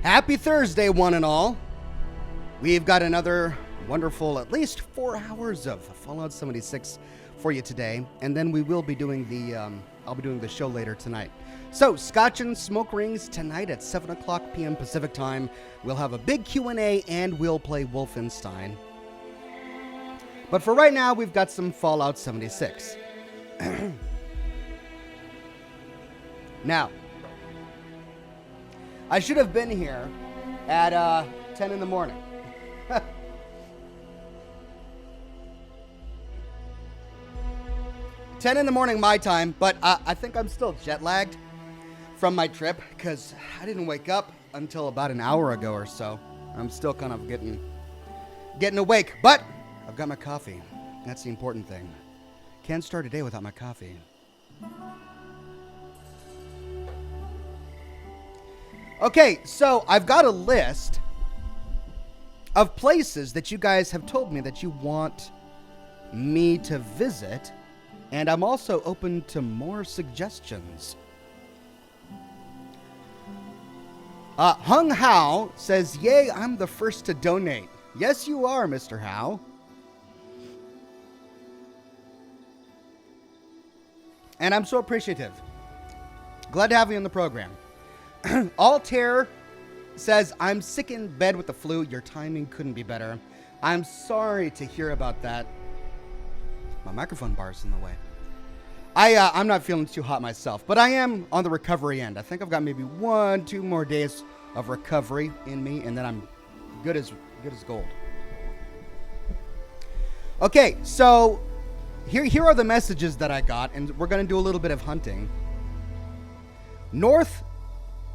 Happy Thursday, one and all. We've got another wonderful, at least 4 hours of Fallout 76 for you today, and then we will be doing I'll be doing the show later tonight. So, Scotch and Smoke Rings tonight at 7 o'clock p.m. Pacific Time. We'll have a big Q&A, and we'll play Wolfenstein. But for right now, we've got some Fallout 76. Now, I should have been here at 10 in the morning. 10 in the morning my time, but I think I'm still jet lagged from my trip because I didn't wake up until about an hour ago or so. I'm still kind of getting awake, but I've got my coffee. That's the important thing. Can't start a day without my coffee. Okay, so I've got a list of places that you guys have told me that you want me to visit, and I'm also open to more suggestions. Hung Hao says, "Yay, I'm the first to donate." Yes, you are, Mr. Hao. And I'm so appreciative. Glad to have you on the program. Altair says, "I'm sick in bed with the flu. Your timing couldn't be better. I'm sorry to hear about that." My microphone bar's in the way. I'm not feeling too hot myself, but I am on the recovery end. I think I've got maybe 1-2 more days of recovery in me, and then I'm good as gold. Okay, so here are the messages that I got, and we're going to do a little bit of hunting. North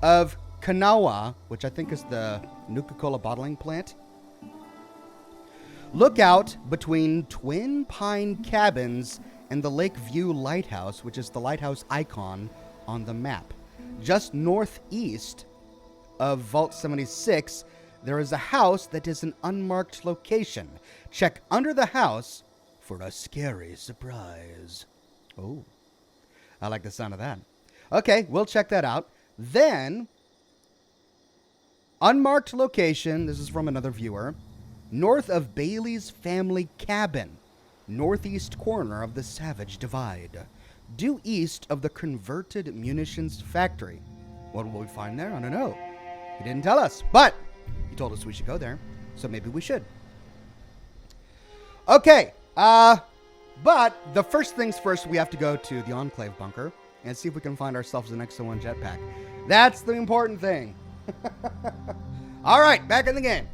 of Kanawha, which I think is the Nuka-Cola bottling plant. Look out between Twin Pine Cabins and the Lakeview Lighthouse, which is the lighthouse icon on the map. Just northeast of Vault 76, there is a house that is an unmarked location. Check under the house for a scary surprise. Oh, I like the sound of that. Okay, we'll check that out. Then, unmarked location, this is from another viewer, north of Bailey's family cabin, northeast corner of the Savage Divide, due east of the converted munitions factory. What will we find there? I don't know. He didn't tell us, but he told us we should go there, so maybe we should. Okay, but the first things first, we have to go to the Enclave bunker and see if we can find ourselves an X-01 jetpack. That's the important thing. All right, back in the game.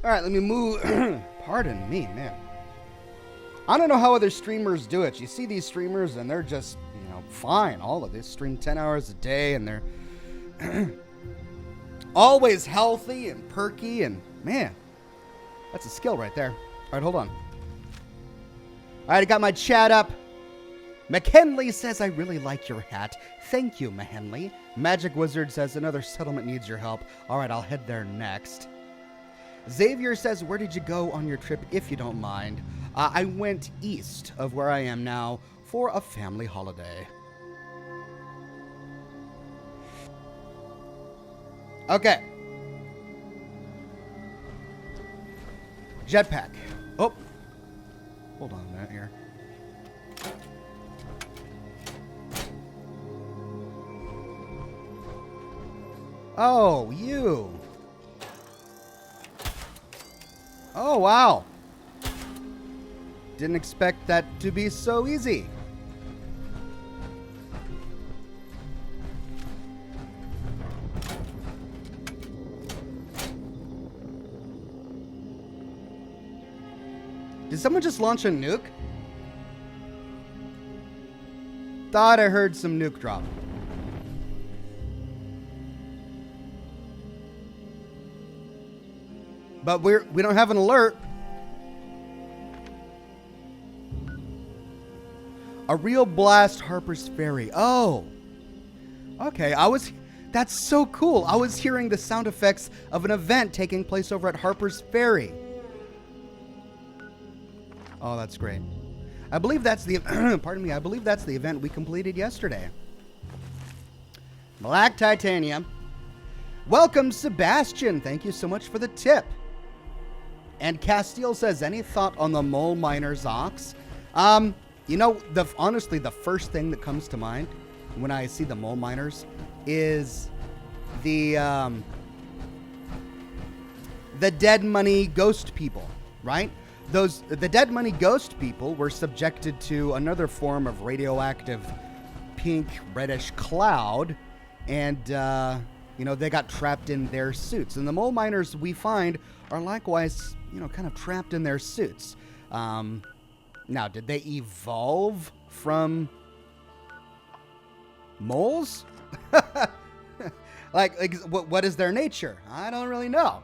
All right, let me move. Pardon me, man. I don't know how other streamers do it. You see these streamers, and they're just, fine. All of this stream 10 hours a day, and they're always healthy and perky, and man, that's a skill right there. All right, hold on. All right, I got my chat up. McHenley says, "I really like your hat." Thank you, McHenley. Magic Wizard says, "Another settlement needs your help." All right, I'll head there next. Xavier says, "Where did you go on your trip, if you don't mind?" I went east of where I am now for a family holiday. Okay. Jetpack. Oh. Hold on a minute here. Oh, you. Oh, wow. Didn't expect that to be so easy. Did someone just launch a nuke? Thought I heard some nuke drop. But we don't have an alert. A real blast, Harper's Ferry. Oh. Okay, that's so cool. I was hearing the sound effects of an event taking place over at Harper's Ferry. Oh, that's great. I believe that's the, pardon me, I believe that's the event we completed yesterday. Black titanium. Welcome, Sebastian. Thank you so much for the tip. And Castile says, any thought on the mole miners, Ox? You know, honestly, the first thing that comes to mind when I see the mole miners is the dead money ghost people, right? The dead money ghost people were subjected to another form of radioactive pink reddish cloud, and you know, they got trapped in their suits. And the mole miners, we find, are likewise, you know, kind of trapped in their suits. Now, did they evolve from moles? like what is their nature? I don't really know.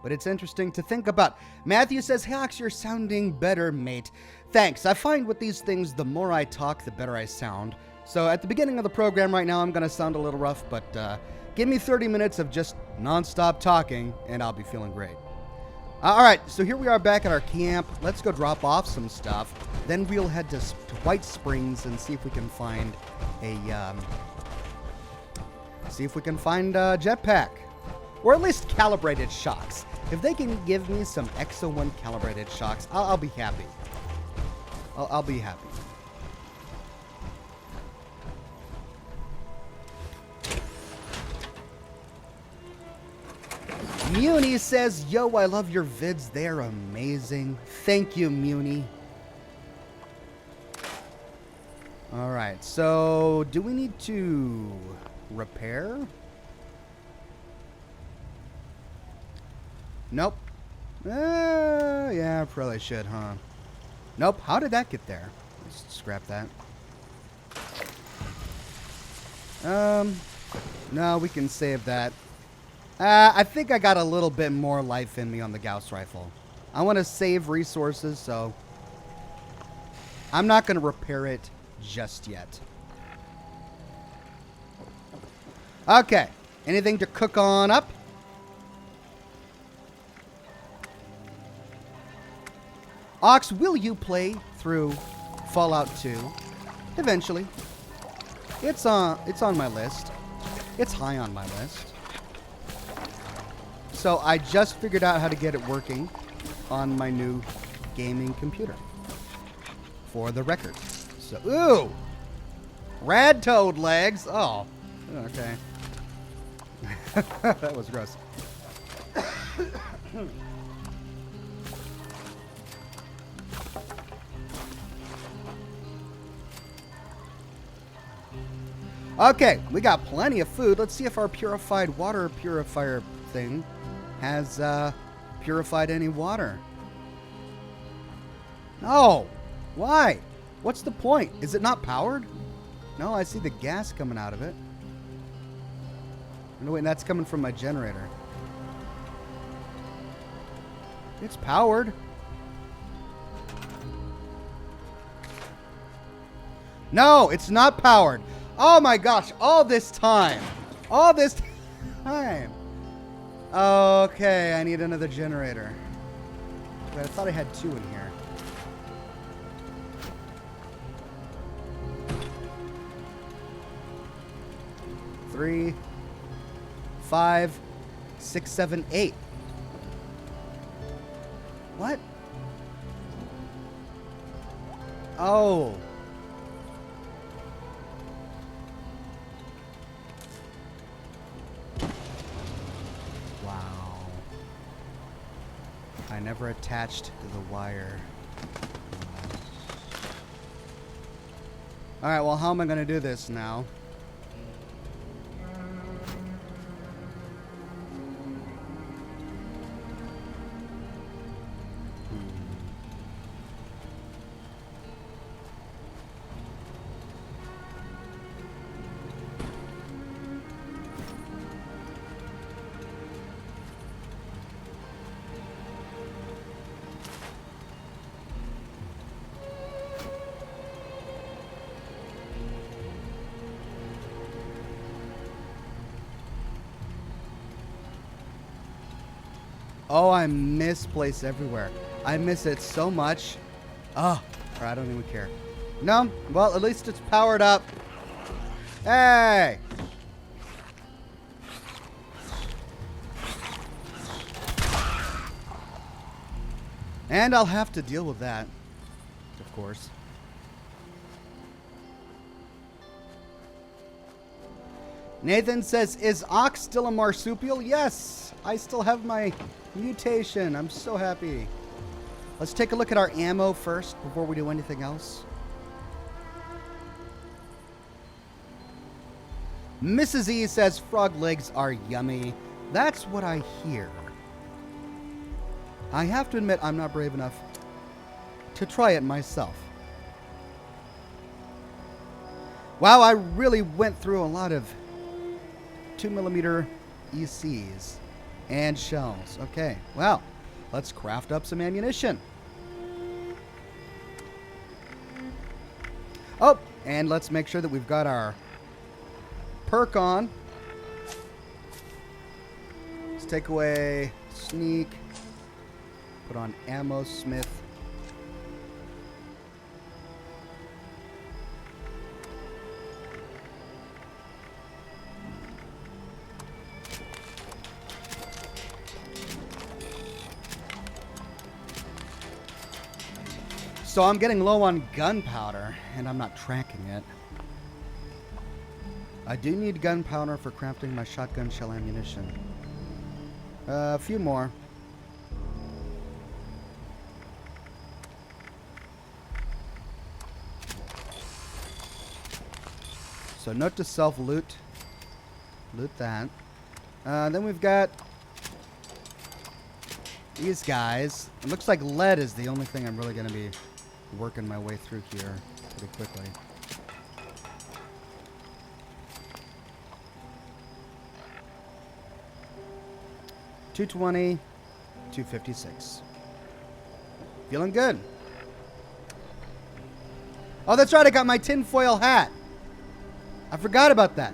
But it's interesting to think about. Matthew says, hey, Ox, you're sounding better, mate. Thanks. I find with these things, the more I talk, the better I sound. So at the beginning of the program right now, I'm going to sound a little rough, but give me 30 minutes of just nonstop talking, and I'll be feeling great. All right, so here we are back at our camp. Let's go drop off some stuff. Then we'll head to White Springs and see if we can find a jetpack, or at least calibrated shocks. If they can give me some Exo 1 calibrated shocks, I'll be happy. I'll be happy. Muni says, yo, I love your vids. They're amazing. Thank you, Muni. All right, so do we need to repair? Nope. Yeah, probably should, huh? Nope. How did that get there? Let's scrap that. No, we can save that. I think I got a little bit more life in me on the Gauss rifle. I want to save resources, so I'm not going to repair it just yet. Okay. Anything to cook on up? Ox, will you play through Fallout 2 eventually? It's on my list. It's high on my list. So I just figured out how to get it working on my new gaming computer. For the record. So, ooh! Rad toad legs. Oh, okay. That was gross. Okay, we got plenty of food. Let's see if our purified water purifier thing has purified any water. No. Why? What's the point? Is it not powered? No, I see the gas coming out of it. No, wait, that's coming from my generator. It's powered. No, it's not powered. Oh my gosh, all this time. All this time. Okay, I need another generator. But I thought I had two in here. Three, 5, 6, 7, 8. What? Oh. Wow. I never attached the wire. Alright, well, how am I going to do this now? Oh, I miss Place Everywhere. I miss it so much. Oh, I don't even care. No, well, at least it's powered up. Hey! And I'll have to deal with that, of course. Nathan says, is Ox still a marsupial? Yes! I still have my mutation. I'm so happy. Let's take a look at our ammo first before we do anything else. Mrs. E says, frog legs are yummy. That's what I hear. I have to admit, I'm not brave enough to try it myself. Wow, I really went through a lot of 2mm ECs and shells. Okay, well, let's craft up some ammunition. Oh, and let's make sure that we've got our perk on. Let's take away sneak. Put on ammo smith. So I'm getting low on gunpowder, and I'm not tracking it. I do need gunpowder for crafting my shotgun shell ammunition. A few more. So note to self, loot that. Then we've got these guys. It looks like lead is the only thing I'm really going to be working my way through here pretty quickly. $220, $256. Feeling good. Oh, that's right. I got my tinfoil hat. I forgot about that.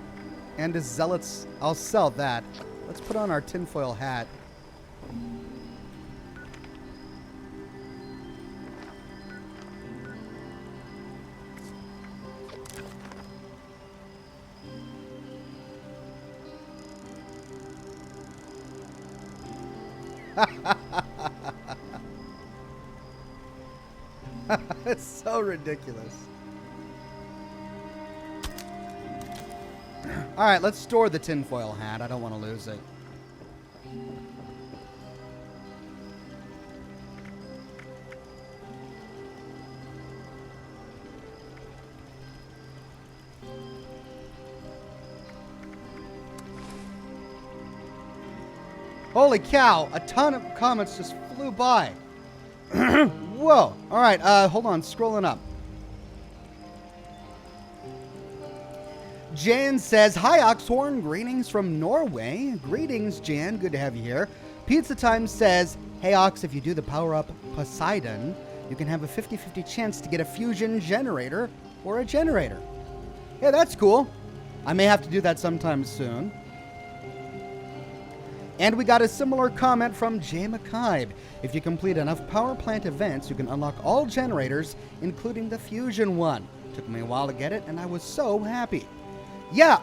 And as zealots, I'll sell that. Let's put on our tinfoil hat. It's so ridiculous. All right, let's store the tinfoil hat. I don't want to lose it. Holy cow, a ton of comments just flew by. Whoa. All right, hold on, scrolling up. Jan says, hi, Oxhorn. Greetings from Norway. Greetings, Jan. Good to have you here. Pizza Time says, hey, Ox, if you do the power-up Poseidon, you can have a 50-50 chance to get a fusion generator or a generator. Yeah, that's cool. I may have to do that sometime soon. And we got a similar comment from Jay McKibe. If you complete enough power plant events, you can unlock all generators, including the fusion one. Took me a while to get it, and I was so happy. Yeah,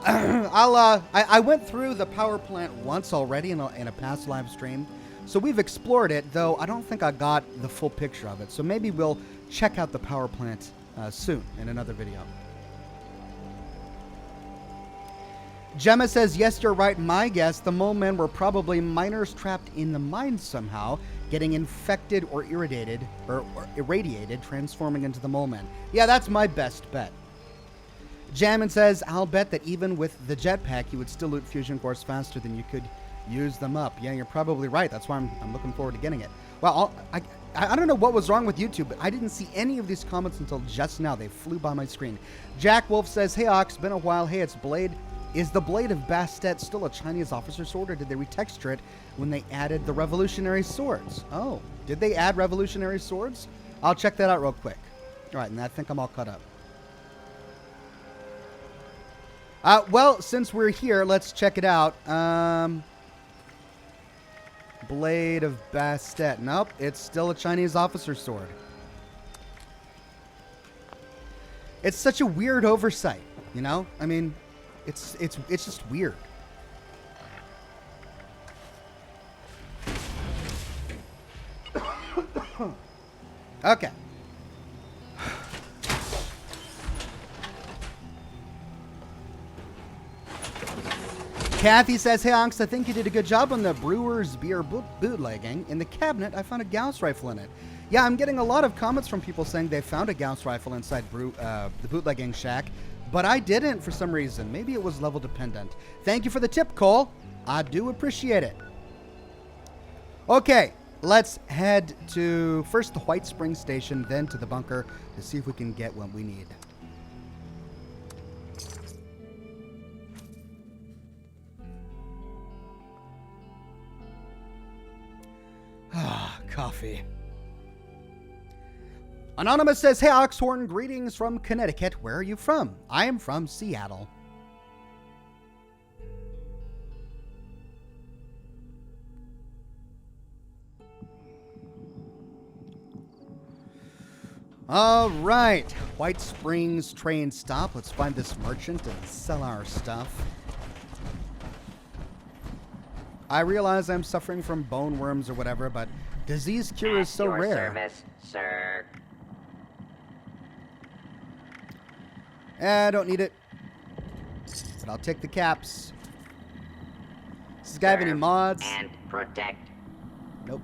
I went through the power plant once already in a past live stream, so we've explored it, though I don't think I got the full picture of it. So maybe we'll check out the power plant soon in another video. Gemma says, yes, you're right. My guess, the mole men were probably miners trapped in the mine somehow, getting infected or irradiated, transforming into the mole men. Yeah, that's my best bet. Jammin says, I'll bet that even with the jetpack, you would still loot fusion cores faster than you could use them up. Yeah, you're probably right. That's why I'm looking forward to getting it. Well, I don't know what was wrong with YouTube, but I didn't see any of these comments until just now. They flew by my screen. Jack Wolf says, hey, Ox, been a while. Hey, it's Blade. Is the Blade of Bastet still a Chinese officer sword, or did they retexture it when they added the revolutionary swords? Oh, did they add revolutionary swords? I'll check that out real quick. All right, and I think I'm all caught up. Well, since we're here, let's check it out. Blade of Bastet. Nope, it's still a Chinese officer sword. It's such a weird oversight, you know? I mean, It's just weird. Okay. Kathy says, hey, Onks, I think you did a good job on the brewer's beer bootlegging. In the cabinet, I found a Gauss rifle in it. Yeah, I'm getting a lot of comments from people saying they found a Gauss rifle inside the bootlegging shack, but I didn't for some reason. Maybe it was level dependent. Thank you for the tip, Cole. I do appreciate it. Okay, let's head to first the White Springs Station, then to the bunker to see if we can get what we need. Coffee. Anonymous says, hey, Oxhorn, greetings from Connecticut. Where are you from? I am from Seattle. All right. White Springs train stop. Let's find this merchant and sell our stuff. I realize I'm suffering from bone worms or whatever, but disease cure is so rare. Service, sir. I don't need it, but I'll take the caps. Does this guy have any mods? And protect. Nope.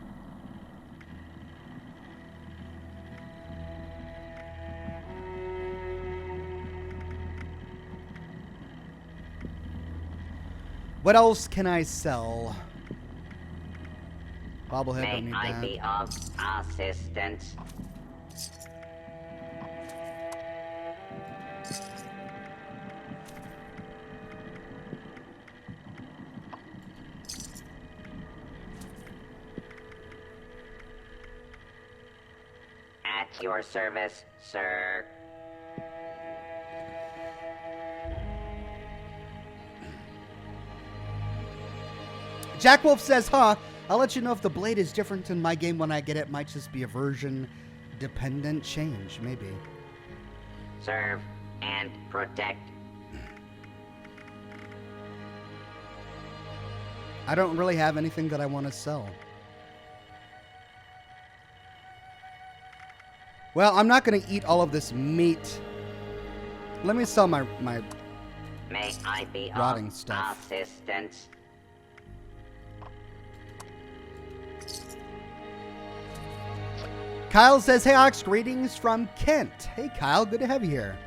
What else can I sell? Bobblehead, don't need May I that. be of assistance? At your service, sir. Jack Wolf says, huh, I'll let you know if the blade is different in my game when I get it. Might just be a version dependent change, maybe. Serve and protect. I don't really have anything that I want to sell. Well, I'm not going to eat all of this meat. Let me sell my May I be rotting of stuff. assistance? Kyle says, hey, Ox, greetings from Kent. Hey, Kyle, good to have you here.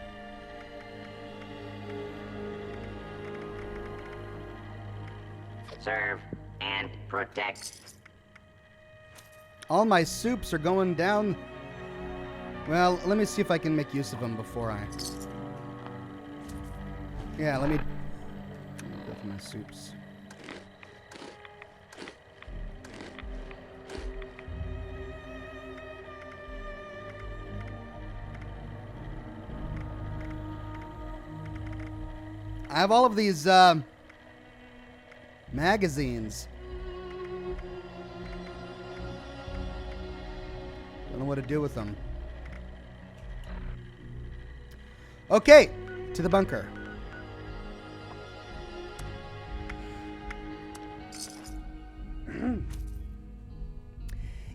Serve and protect. All my soups are going down. Well, let me see if I can make use of them before I... Yeah, let me go for my soups. I have all of these magazines. Don't know what to do with them. Okay, to the bunker.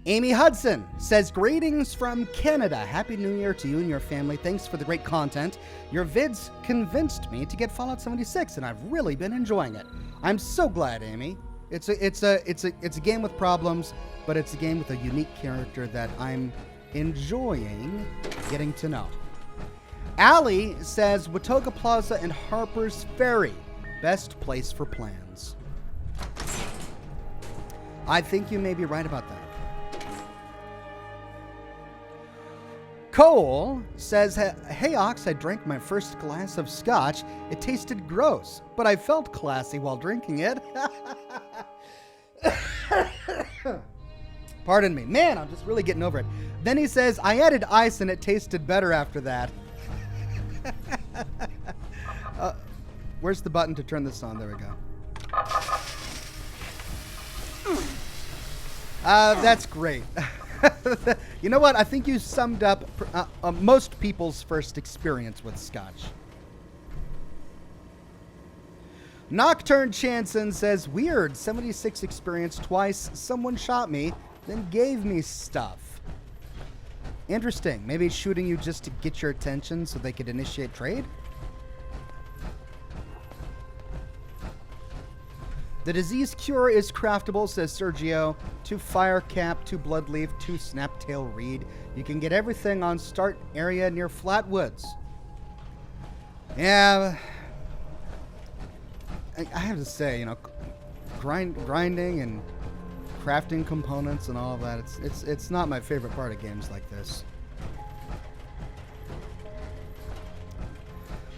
Amy Hudson says, greetings from Canada. Happy New Year to you and your family. Thanks for the great content. Your vids convinced me to get Fallout 76, and I've really been enjoying it. I'm so glad, Amy. It's a game with problems, but it's a game with a unique character that I'm enjoying getting to know. Allie says, Watoga Plaza and Harper's Ferry, best place for plans. I think you may be right about that. Cole says, hey, Ox, I drank my first glass of scotch. It tasted gross, but I felt classy while drinking it. Pardon me. Man, I'm just really getting over it. Then he says, I added ice and it tasted better after that. Where's the button to turn this on? There we go. That's great. You know what? I think you summed up most people's first experience with scotch. Nocturne Chanson says, weird, 76 experience twice. Someone shot me, then gave me stuff. Interesting. Maybe shooting you just to get your attention so they could initiate trade? The disease cure is craftable, says Sergio. 2 fire cap, 2 bloodleaf, 2 snaptail reed. You can get everything on start area near Flatwoods. Yeah, I have to say, you know, grinding and crafting components and all of that, it's not my favorite part of games like this.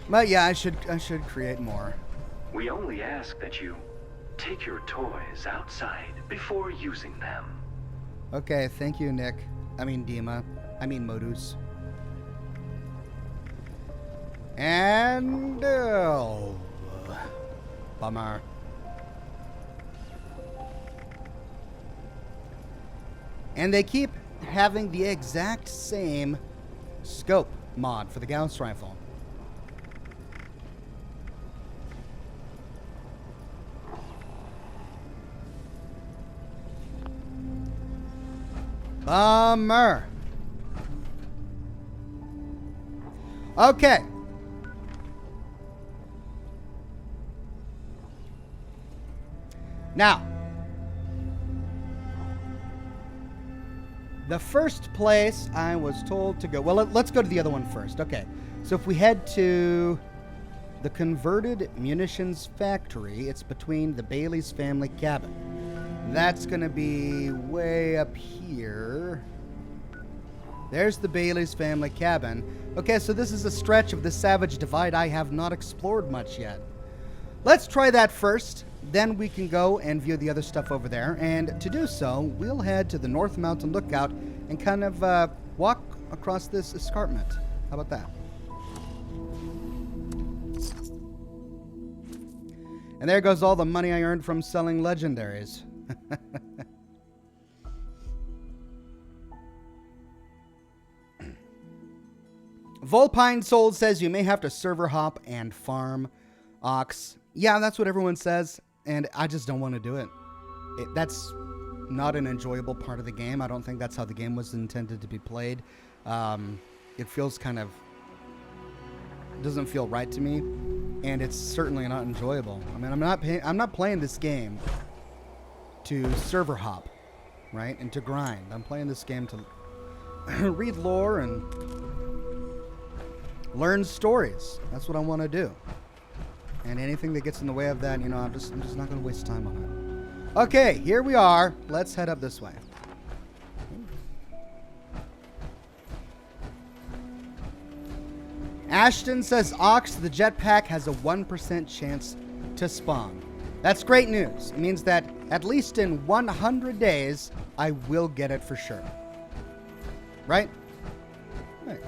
But yeah, I should create more. We only ask that you take your toys outside before using them. Okay, thank you, Nick. I mean Dima. I mean Modus. And bummer. And they keep having the exact same scope mod for the Gauss rifle. Bummer. Okay. Now, the first place I was told to go... Well, let's go to the other one first. Okay. So if we head to the converted munitions factory, it's between the Bailey's family cabin. That's going to be way up here. There's the Bailey's family cabin. Okay, so this is a stretch of the Savage Divide I have not explored much yet. Let's try that first. Then we can go and view the other stuff over there. And to do so, we'll head to the North Mountain Lookout and kind of walk across this escarpment. How about that? And there goes all the money I earned from selling legendaries. Volpine Soul says you may have to server hop and farm Ox. Yeah, that's what everyone says, and I just don't want to do it. That's not an enjoyable part of the game. I don't think that's how the game was intended to be played. It feels kind of... doesn't feel right to me, and it's certainly not enjoyable. I mean, I'm not playing this game to server hop, right, and to grind. I'm playing this game to read lore and learn stories. That's what I want to do. And anything that gets in the way of that, you know, I'm just not going to waste time on it. Okay, here we are. Let's head up this way. Ashton says Ox, the jetpack, has a 1% chance to spawn. That's great news. It means that at least in 100 days, I will get it for sure. Right? Right.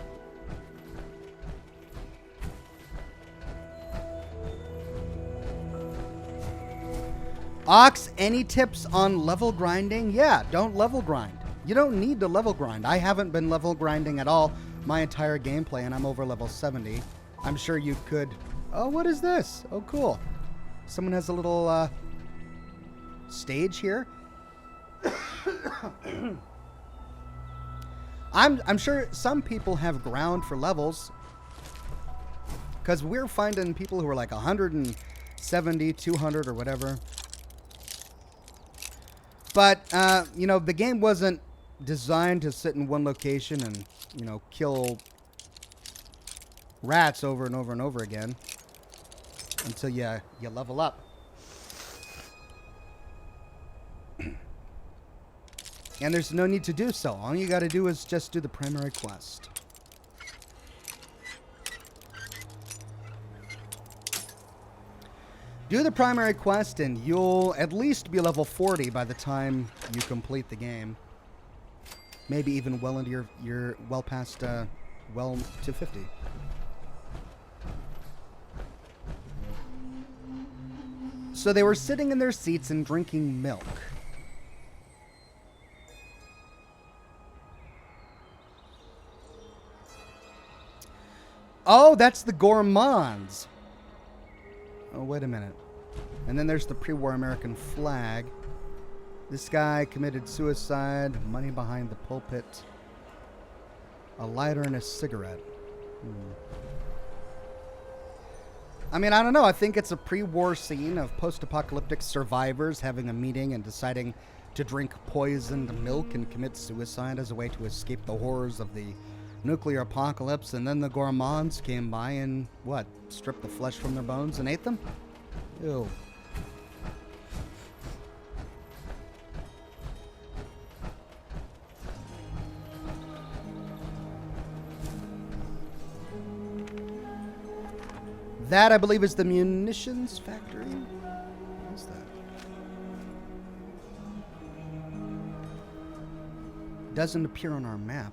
Ox, any tips on level grinding? Yeah, don't level grind. You don't need to level grind. I haven't been level grinding at all my entire gameplay, and I'm over level 70. I'm sure you could... Oh, what is this? Oh, cool. Someone has a little stage here. I'm sure some people have ground for levels, because we're finding people who are like 170, 200, or whatever. But, you know, the game wasn't designed to sit in one location and, you know, kill rats over and over and over again until you level up. And there's no need to do so. All you got to do is just do the primary quest. Do the primary quest and you'll at least be level 40 by the time you complete the game. Maybe even well into your well past well to 50. So they were sitting in their seats and drinking milk. Oh, that's the gourmands. Oh, wait a minute. And then there's the pre-war American flag. This guy committed suicide. Money behind the pulpit. A lighter and a cigarette. I mean, I don't know. I think it's a pre-war scene of post-apocalyptic survivors having a meeting and deciding to drink poisoned milk and commit suicide as a way to escape the horrors of the nuclear apocalypse. And then the gourmands came by and, what, stripped the flesh from their bones and ate them? Ew. That, I believe, is the munitions factory. What's that? Doesn't appear on our map.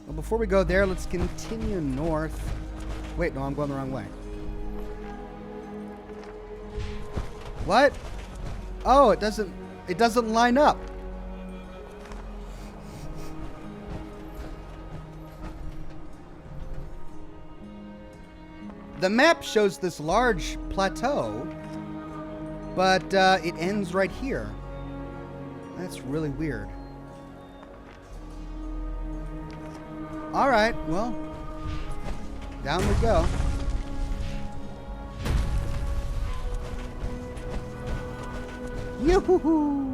Well, before we go there, let's continue north. Wait, no, I'm going the wrong way. What? Oh, it doesn't line up. The map shows this large plateau, but it ends right here. That's really weird. All right, well, down we go. Yoo-hoo-hoo!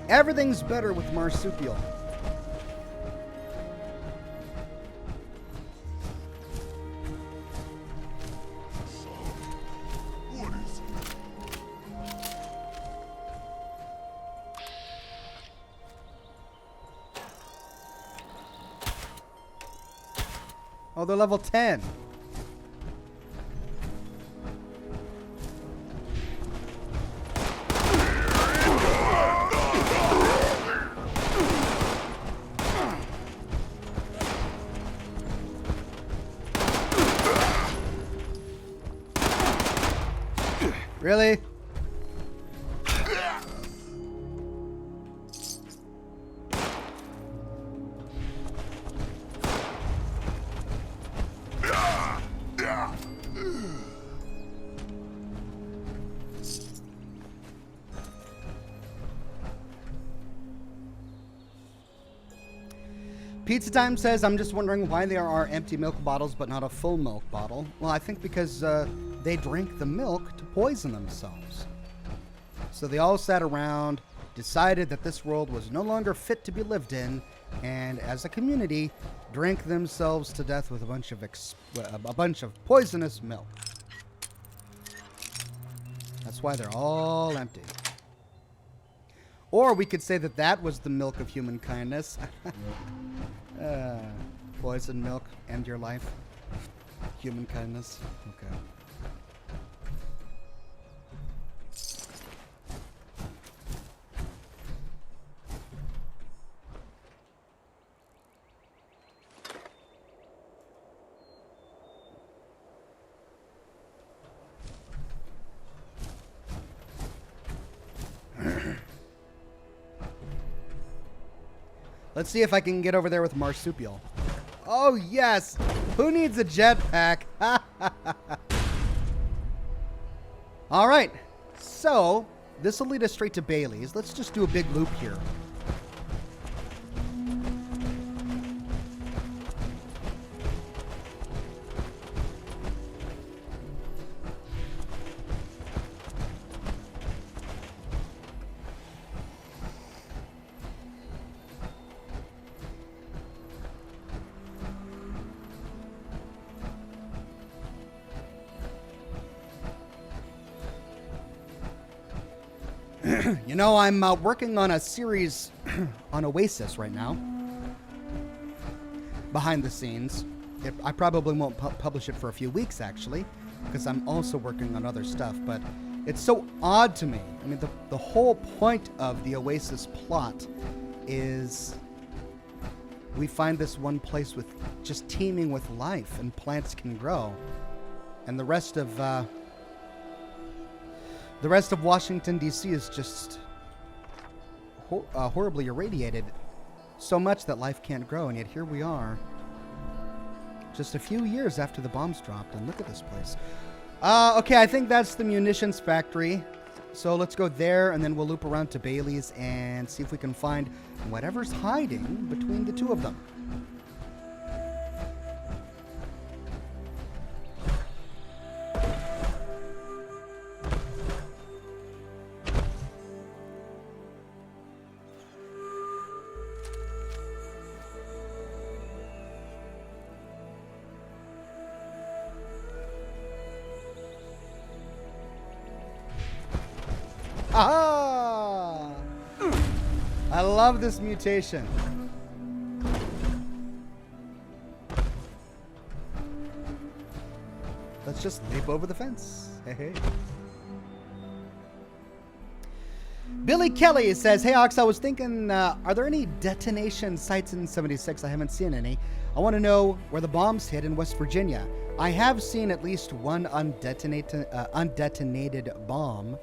Everything's better with marsupial. Oh, they're level 10. Really? Pizza Time says, I'm just wondering why there are empty milk bottles but not a full milk bottle. Well, I think because they drank the milk to poison themselves. So they all sat around, decided that this world was no longer fit to be lived in, and as a community, drank themselves to death with a bunch of poisonous milk. That's why they're all empty. Or we could say that that was the milk of human kindness. Poison milk, end your life. Human kindness. Okay. Let's see if I can get over there with marsupial. Oh, yes! Who needs a jetpack? All right. So, this will lead us straight to Bailey's. Let's just do a big loop here. You know, I'm working on a series on Oasis right now. Behind the scenes. I probably won't publish it for a few weeks, actually, because I'm also working on other stuff, but it's so odd to me. I mean, the whole point of the Oasis plot is we find this one place with just teeming with life, and plants can grow. And the rest of Washington, D.C. is just horribly irradiated. So much that life can't grow, and yet here we are just a few years after the bombs dropped, and look at this place. Okay, I think that's the munitions factory. So let's go there, and then we'll loop around to Bailey's and see if we can find whatever's hiding between the two of them. Ah! I love this mutation. Let's just leap over the fence. Hey, hey. Billy Kelly says, "Hey Ox, I was thinking, are there any detonation sites in 76? I haven't seen any. I want to know where the bombs hit in West Virginia. I have seen at least one undetonated bomb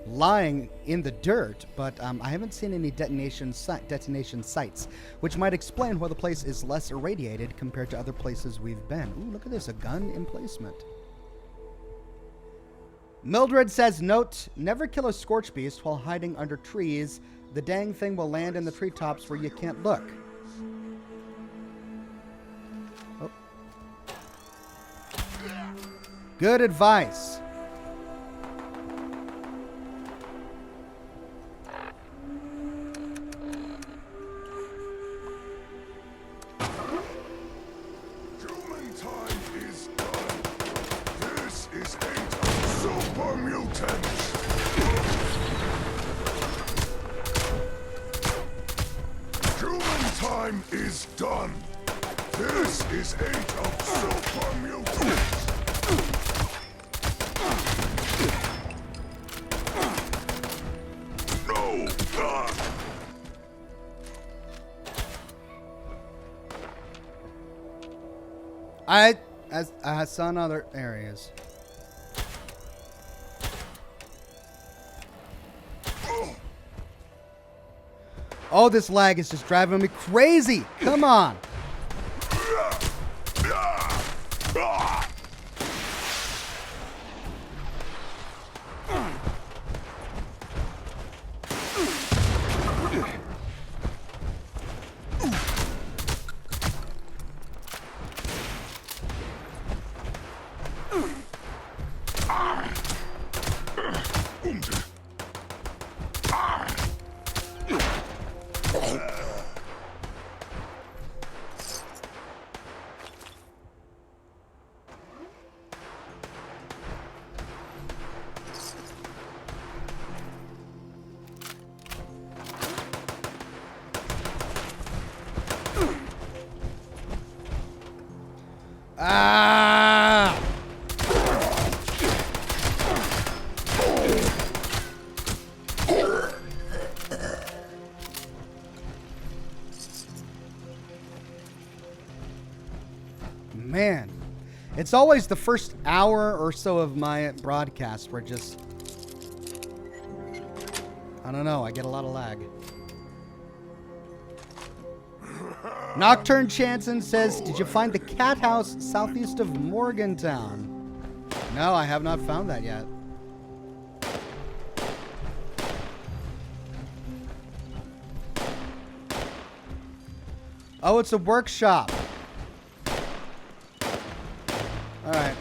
lying in the dirt, but I haven't seen any detonation sites, which might explain why the place is less irradiated compared to other places we've been." Ooh, look at this, a gun emplacement. Mildred says, "Note, never kill a Scorch Beast while hiding under trees. The dang thing will land in the treetops where you can't look." Oh. Good advice. Is done. This is age of super mutants. No. I saw in other areas. Oh, this lag is just driving me crazy. Come on. Ah! Man, it's always the first hour or so of my broadcast where just, I don't know, I get a lot of lag. Nocturne Chanson says, "Did you find the cat house southeast of Morgantown?" No, I have not found that yet. Oh, it's a workshop. All right.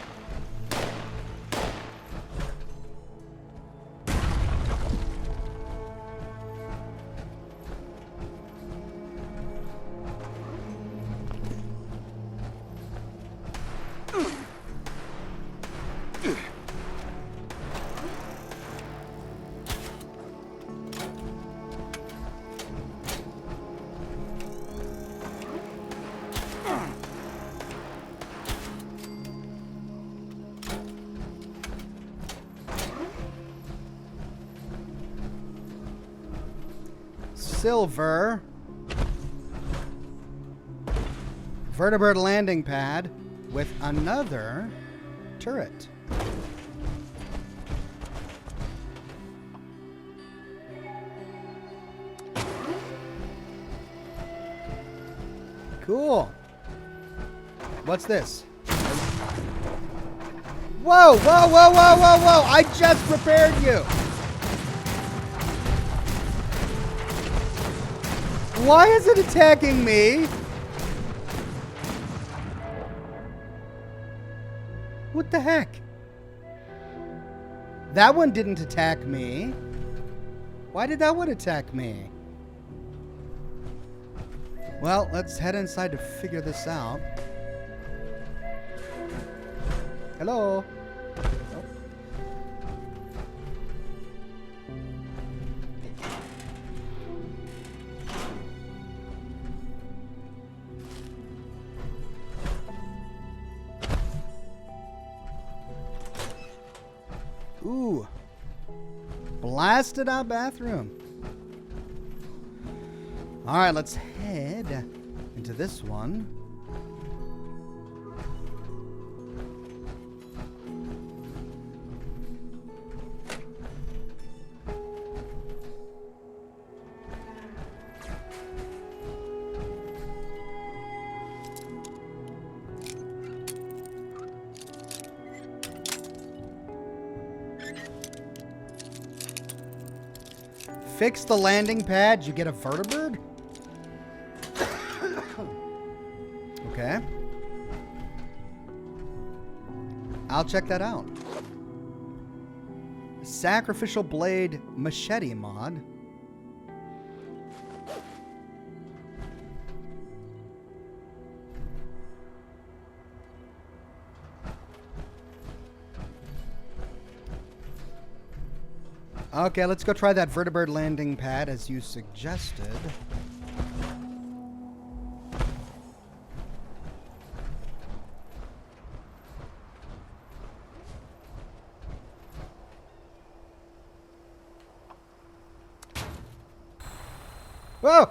Silver. Vertebrate landing pad with another turret. Cool. What's this? Whoa, whoa, whoa, whoa, whoa, whoa! I just prepared you! Why is it attacking me? What the heck? That one didn't attack me. Why did that one attack me? Well, let's head inside to figure this out. Hello? Oh. Ooh. Blasted out bathroom. All right, let's head into this one. Fix the landing pad, you get a vertibird? Okay. I'll check that out. Sacrificial blade machete mod. Okay, let's go try that vertibird landing pad as you suggested. Whoa!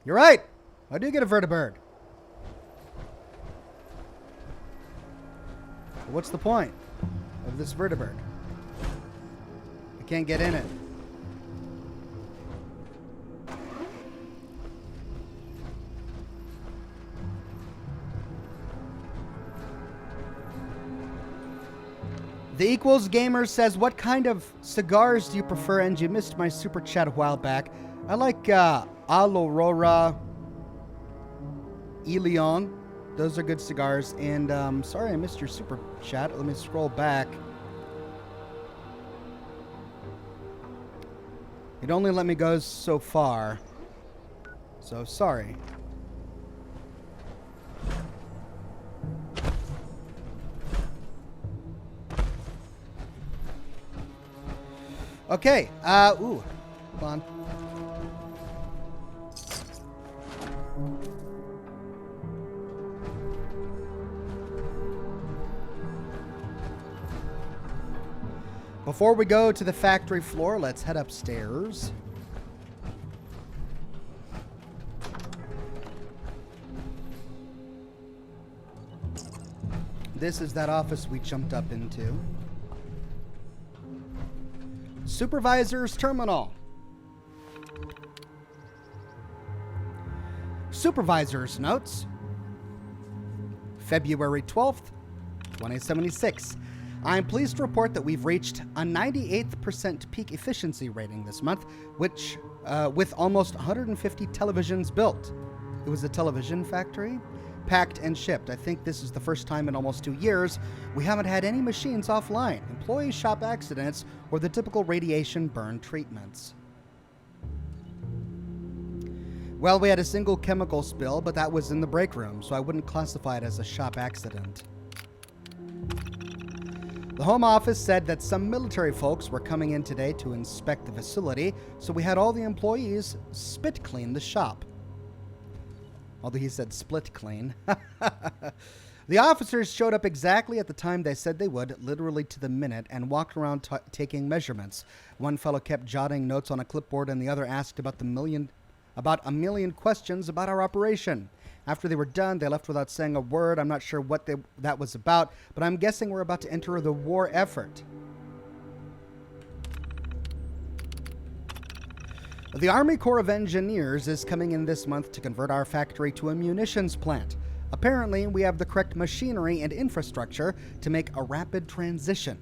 You're right. I do get a vertibird. What's the point of this vertibird? I can't get in it. The Equals Gamer says, what kind of cigars do you prefer? And you missed my super chat a while back. I like Alorora Ilion. Those are good cigars. And sorry I missed your super chat. Let me scroll back. It only let me go so far. So sorry. Okay. Ooh. Hold on. Before we go to the factory floor, let's head upstairs. This is that office we jumped up into. Supervisor's terminal. Supervisor's notes. February 12th, 2076. I'm pleased to report that we've reached a 98th% peak efficiency rating this month, which with almost 150 televisions built. It was a television factory, packed and shipped. I think this is the first time in almost 2 years we haven't had any machines offline, employee shop accidents, or the typical radiation burn treatments. Well, we had a single chemical spill, but that was in the break room, so I wouldn't classify it as a shop accident. The Home Office said that some military folks were coming in today to inspect the facility, so we had all the employees spit clean the shop. Although he said split clean. The officers showed up exactly at the time they said they would, literally to the minute, and walked around taking measurements. One fellow kept jotting notes on a clipboard, and the other asked about a million questions about our operation. After they were done, they left without saying a word. I'm not sure what that was about, but I'm guessing we're about to enter the war effort. The Army Corps of Engineers is coming in this month to convert our factory to a munitions plant. Apparently, we have the correct machinery and infrastructure to make a rapid transition.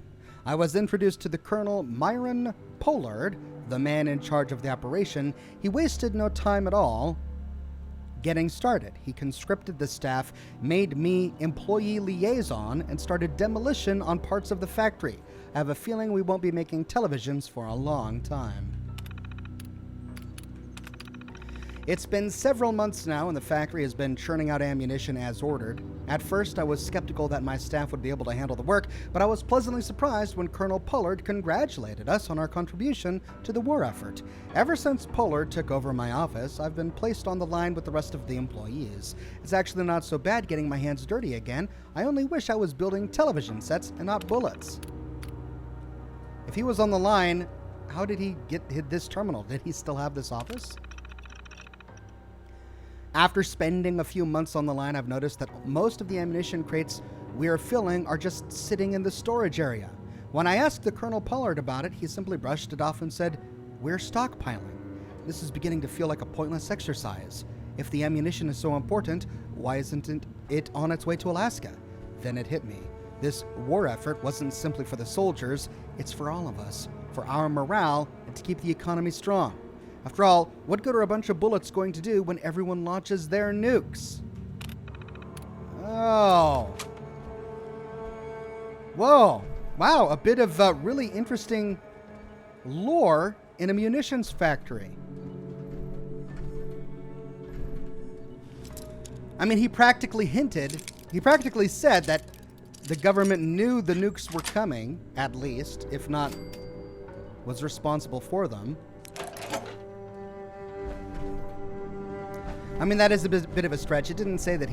I was introduced to the Colonel Myron Pollard, the man in charge of the operation. He wasted no time at all getting started. He conscripted the staff, made me employee liaison, and started demolition on parts of the factory. I have a feeling we won't be making televisions for a long time. It's been several months now, and the factory has been churning out ammunition as ordered. At first, I was skeptical that my staff would be able to handle the work, but I was pleasantly surprised when Colonel Pollard congratulated us on our contribution to the war effort. Ever since Pollard took over my office, I've been placed on the line with the rest of the employees. It's actually not so bad getting my hands dirty again. I only wish I was building television sets and not bullets. If he was on the line, how did he hit this terminal? Did he still have this office? After spending a few months on the line, I've noticed that most of the ammunition crates we are filling are just sitting in the storage area. When I asked the Colonel Pollard about it, he simply brushed it off and said, "We're stockpiling." This is beginning to feel like a pointless exercise. If the ammunition is so important, why isn't it on its way to Alaska? Then it hit me. This war effort wasn't simply for the soldiers, it's for all of us, for our morale and to keep the economy strong. After all, what good are a bunch of bullets going to do when everyone launches their nukes? Oh. Whoa. Wow, a bit of really interesting lore in a munitions factory. I mean, he practically said that the government knew the nukes were coming, at least, if not was responsible for them. I mean, that is a bit of a stretch. It didn't say that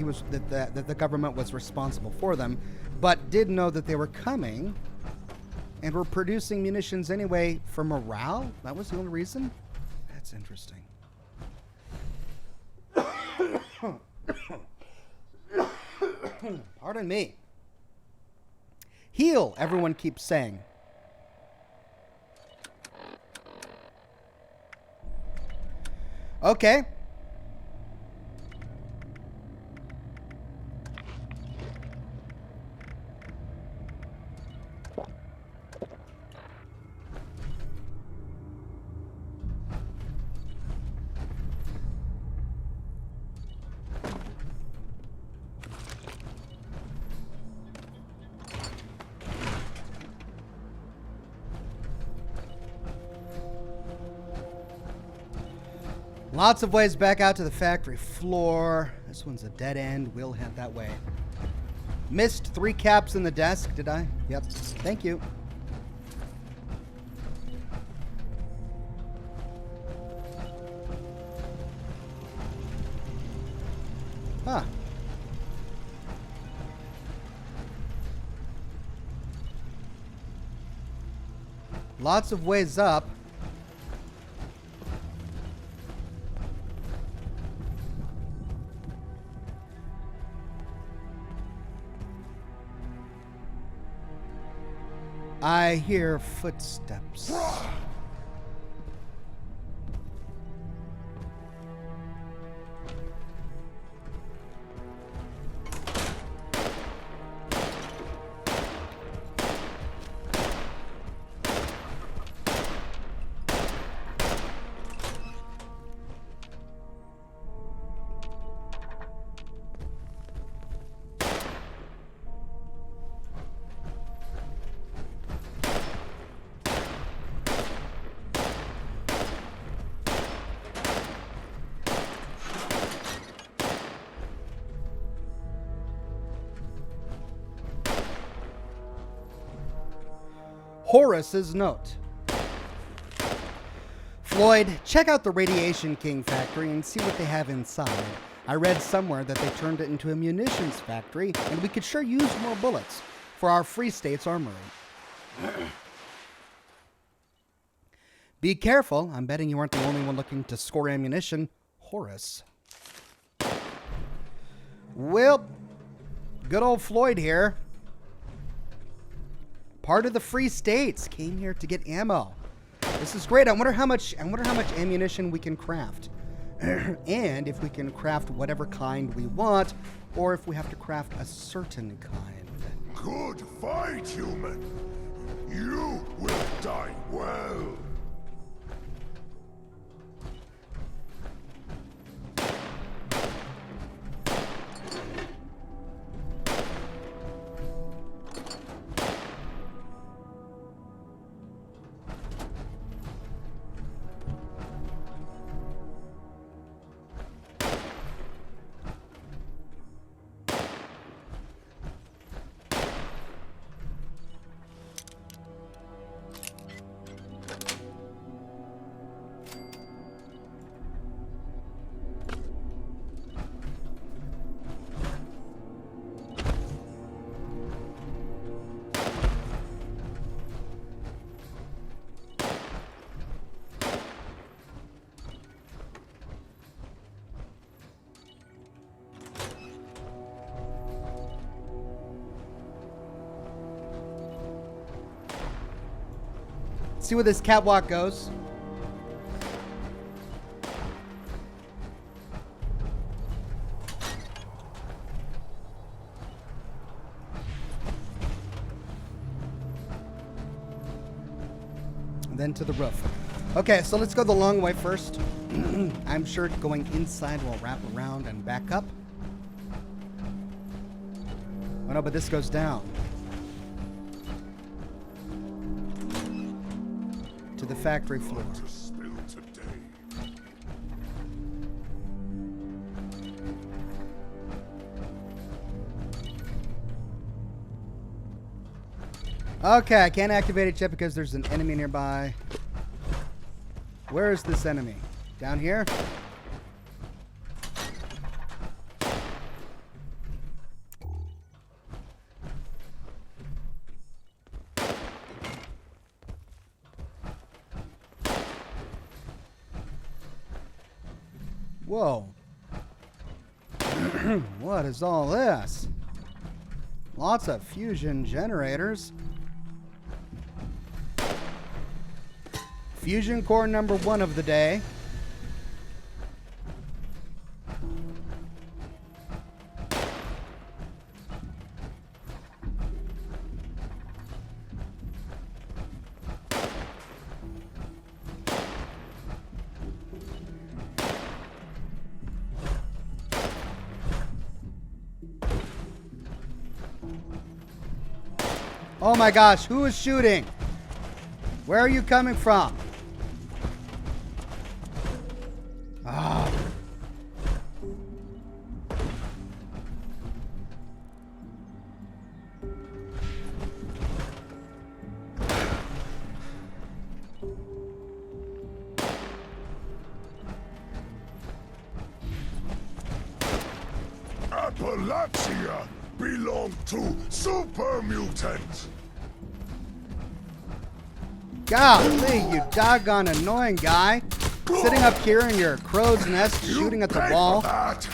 that the government was responsible for them, but did know that they were coming and were producing munitions anyway for morale. That was the only reason? That's interesting. Pardon me. Heal, everyone keeps saying. Okay. Lots of ways back out to the factory floor. This one's a dead end. We'll head that way. Missed 3 caps in the desk, did I? Yep. Thank you. Huh. Lots of ways up. I hear footsteps. Horace's note. Floyd, check out the Radiation King factory and see what they have inside. I read somewhere that they turned it into a munitions factory, and we could sure use more bullets for our Free States armory. Be careful. I'm betting you aren't the only one looking to score ammunition. Horace. Well, good old Floyd here. Part of the Free States came here to get ammo. This is great. I wonder how much ammunition we can craft. and if we can craft whatever kind we want, or if we have to craft a certain kind. Good fight, human. You will die well. See where this catwalk goes. And then to the roof. Okay, so let's go the long way first. I'm sure going inside will wrap around and back up. Oh no, but this goes down. To the factory floor. To spill today. Okay, I can't activate it yet because there's an enemy nearby. Where is this enemy? Down here? Whoa. What is all this? Lots of fusion generators. Fusion core number 1 of the day. Oh my gosh, who is shooting? Where are you coming from? Ah. Appalachia belong to super mutant. Golly, you doggone annoying guy. Sitting up here in your crow's nest shooting at the Pay wall. for that.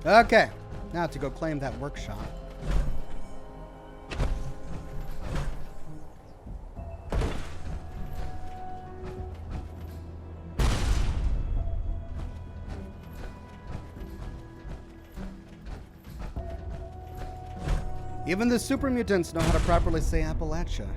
Okay, now to go claim that workshop. Even the super mutants know how to properly say Appalachia.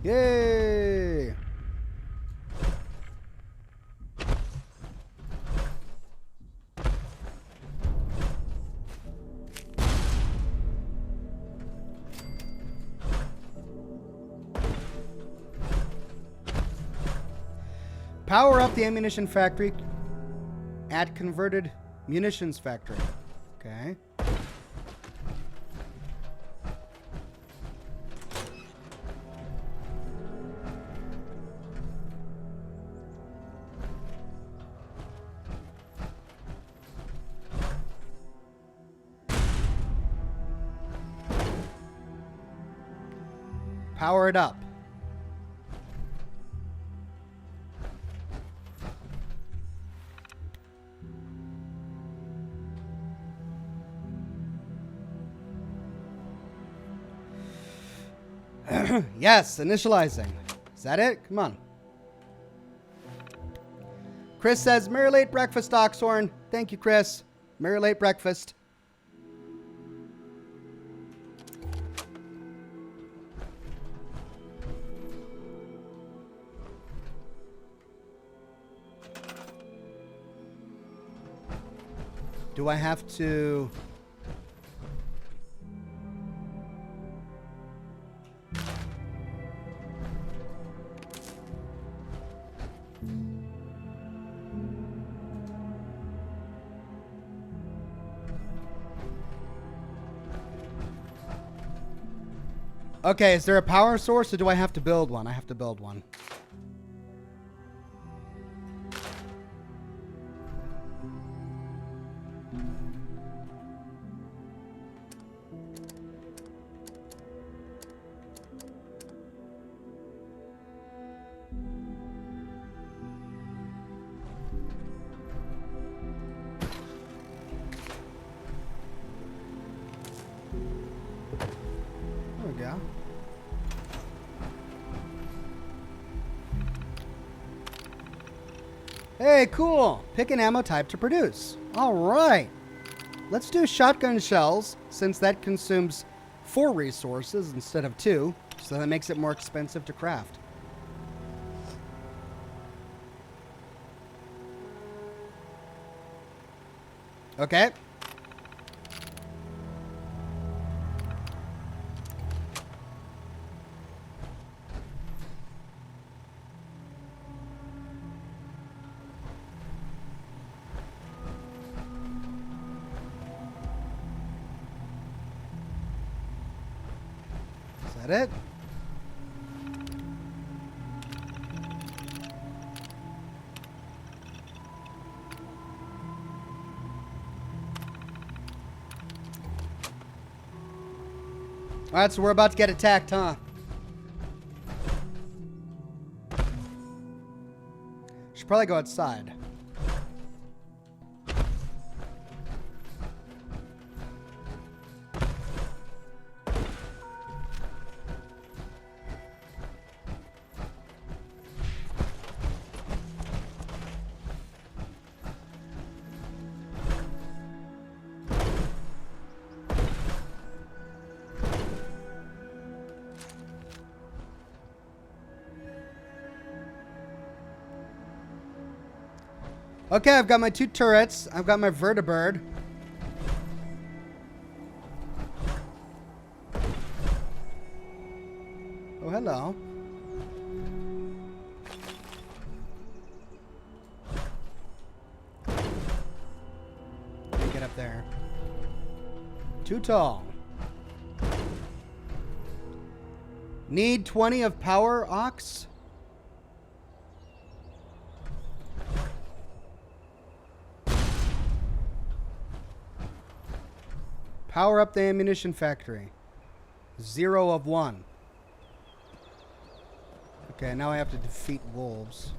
Yay! Power up the ammunition factory at converted munitions factory. Okay. Power it up. Yes, initializing. Is that it? Come on. Chris says, Merry late breakfast, Oxhorn. Thank you, Chris. Merry late breakfast. Do I have to... Okay, is there a power source or do I have to build one? I have to build one. There we go. Hey, cool. Pick an ammo type to produce. All right. Let's do shotgun shells, since that consumes 4 resources instead of 2, so that makes it more expensive to craft. Okay. Is that it? Alright, so we're about to get attacked, huh? Should probably go outside. Okay, I've got my 2 turrets. I've got my vertibird. Oh, hello. Get up there. Too tall. Need 20 of power, Ox? Power up the ammunition factory. 0 of 1. Okay, now I have to defeat wolves.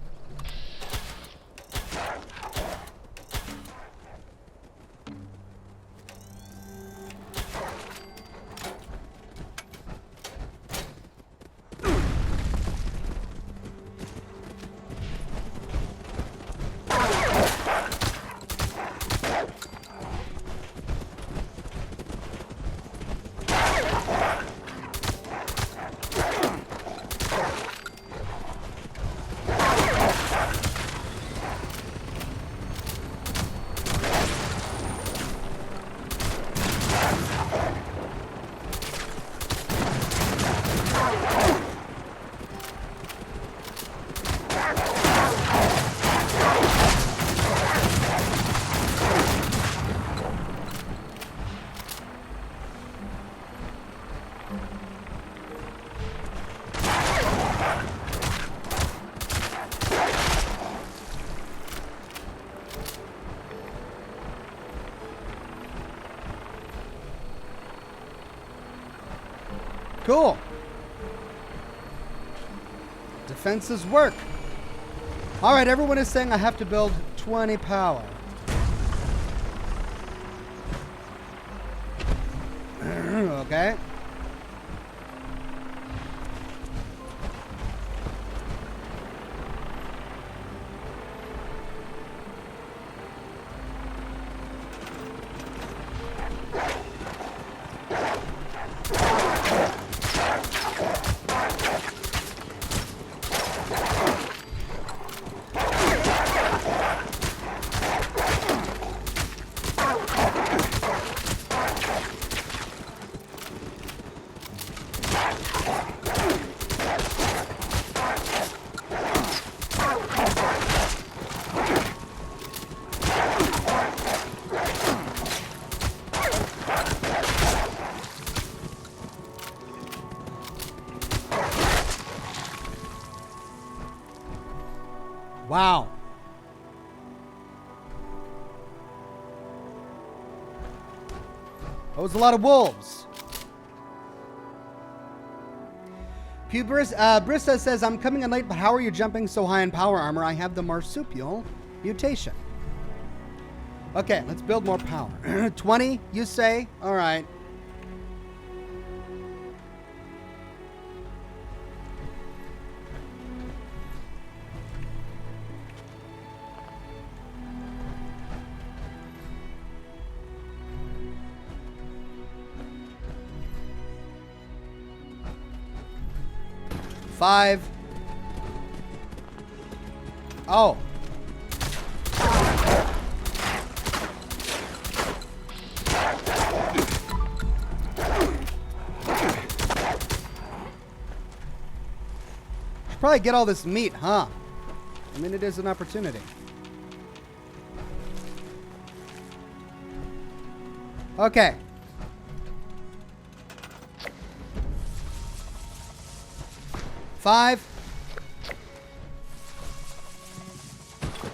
Cool. Defenses work. All right, everyone is saying I have to build 20 power. Okay. Wow. That was a lot of wolves. Brissa says, I'm coming in late, but how are you jumping so high in power armor? I have the marsupial mutation. Okay, let's build more power. 20, you say? All right. Five. Oh. Should probably get all this meat, huh? I mean, it is an opportunity. Okay. Five,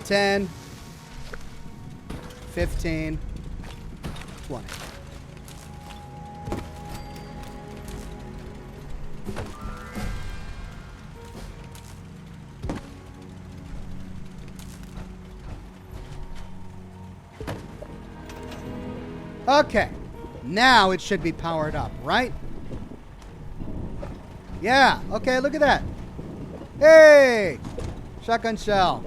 10, 15, 20. Okay, now it should be powered up, right? Yeah, okay, look at that. Hey! Shotgun shell.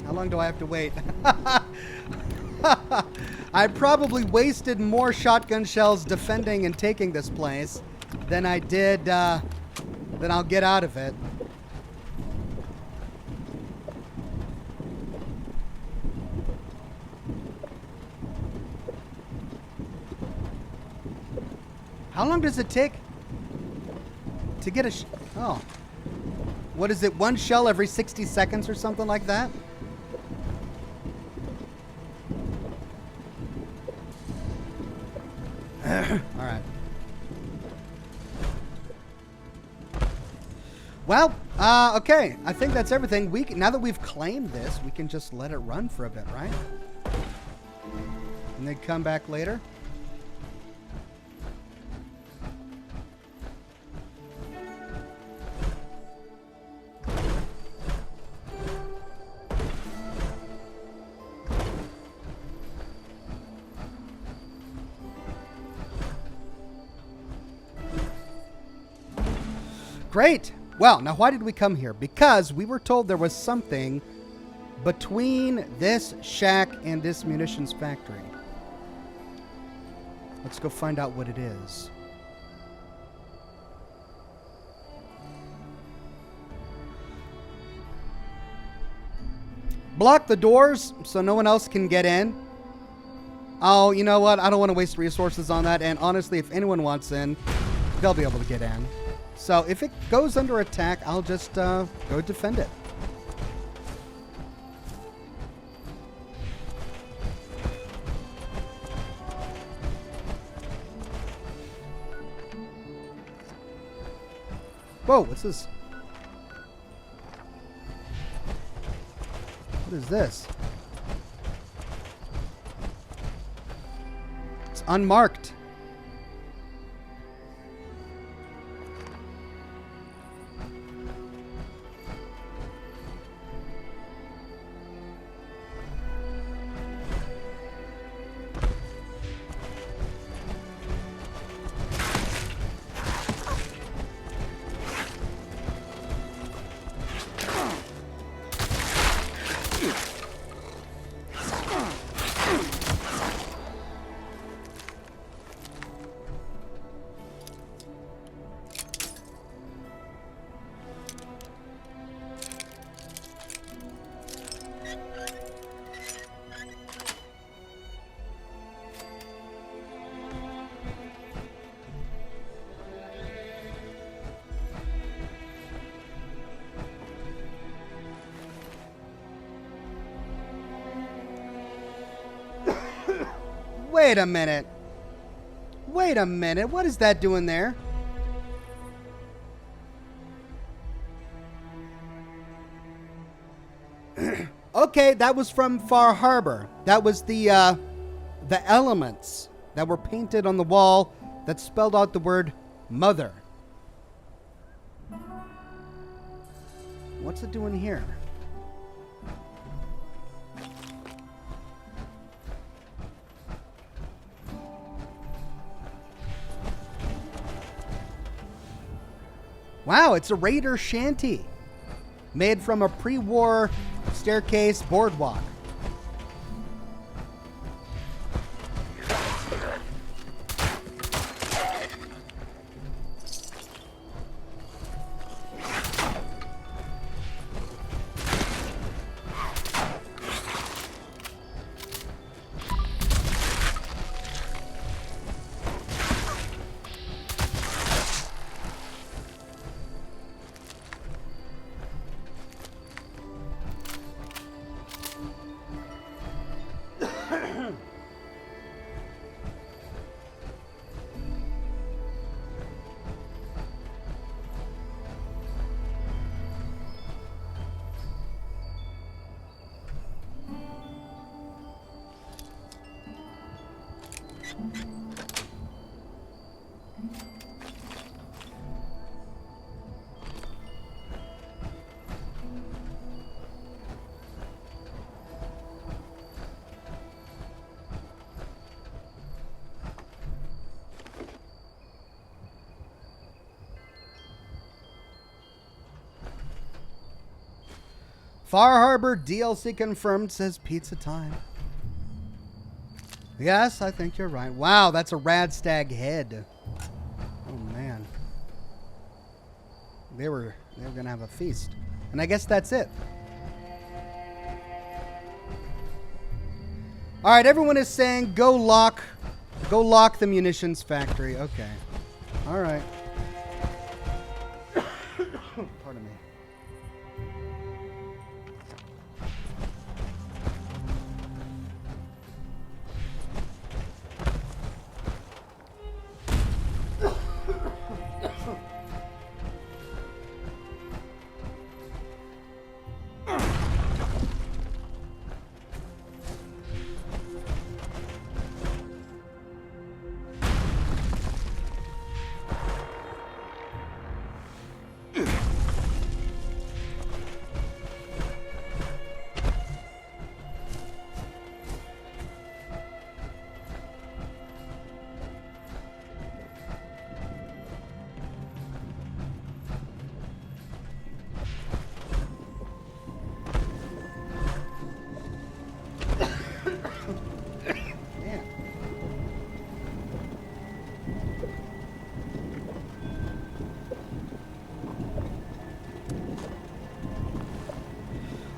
How long do I have to wait? I probably wasted more shotgun shells defending and taking this place than I did, than I'll get out of it. How long does it take to get a oh. What is it? One shell every 60 seconds or something like that? All right. Well, okay. I think that's everything. Now that we've claimed this, we can just let it run for a bit, right? And then come back later. Great. Well, now why did we come here? Because we were told there was something between this shack and this munitions factory. Let's go find out what it is. Block the doors so no one else can get in. Oh, you know what? I don't want to waste resources on that. And honestly, if anyone wants in, they'll be able to get in. So if it goes under attack, I'll just go defend it. Whoa, what's this? What is this? It's unmarked. Wait a minute. Wait a minute. What is that doing there? Okay, that was from Far Harbor. That was the elements that were painted on the wall that spelled out the word mother. What's it doing here? Wow, it's a raider shanty made from a pre-war staircase boardwalk. Far Harbor DLC confirmed, says Pizza Time. Yes, I think you're right. Wow, that's a rad stag head. Oh man. They were gonna have a feast. And I guess that's it. Alright, everyone is saying go lock the munitions factory. Okay. Alright. Pardon me.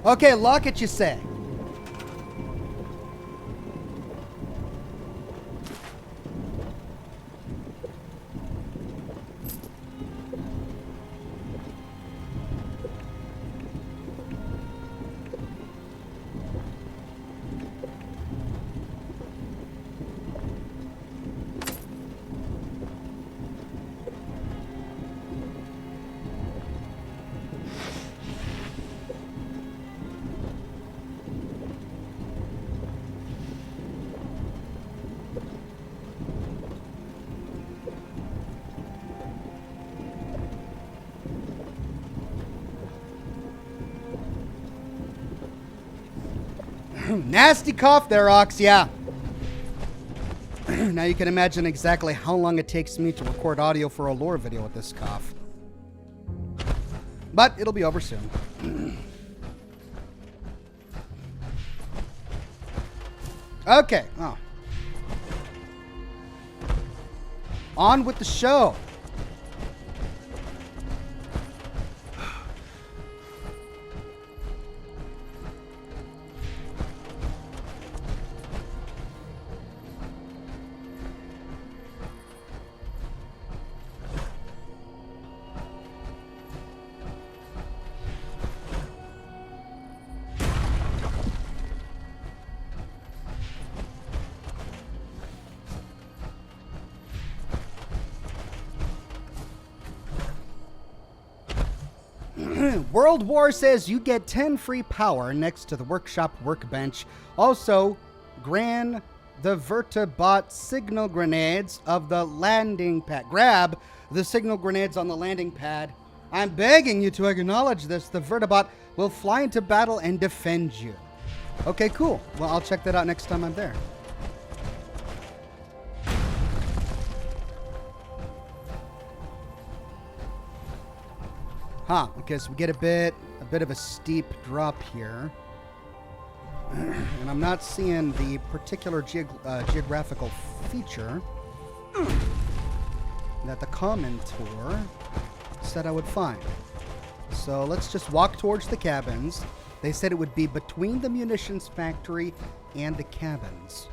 Okay, lock it, you say. Nasty cough there, Ox, yeah. Now you can imagine exactly how long it takes me to record audio for a lore video with this cough. But it'll be over soon. Okay. Oh. On with the show. World War says you get 10 free power next to the workshop workbench. Also, grab the Vertibot signal grenades of the landing pad. Grab the signal grenades on the landing pad. I'm begging you to acknowledge this. The Vertibot will fly into battle and defend you. Okay, cool. Well, I'll check that out next time I'm there. Huh, okay, so we get a bit of a steep drop here. And I'm not seeing the particular geographical feature that the commentor said I would find. So let's just walk towards the cabins. They said it would be between the munitions factory and the cabins.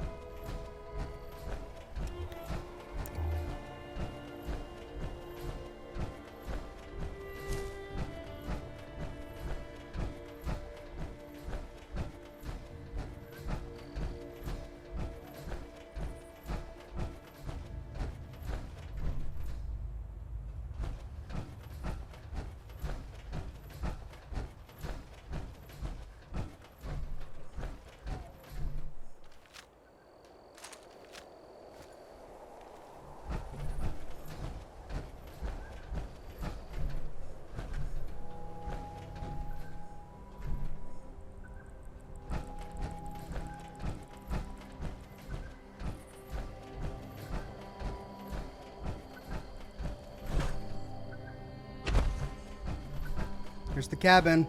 Here's the cabin.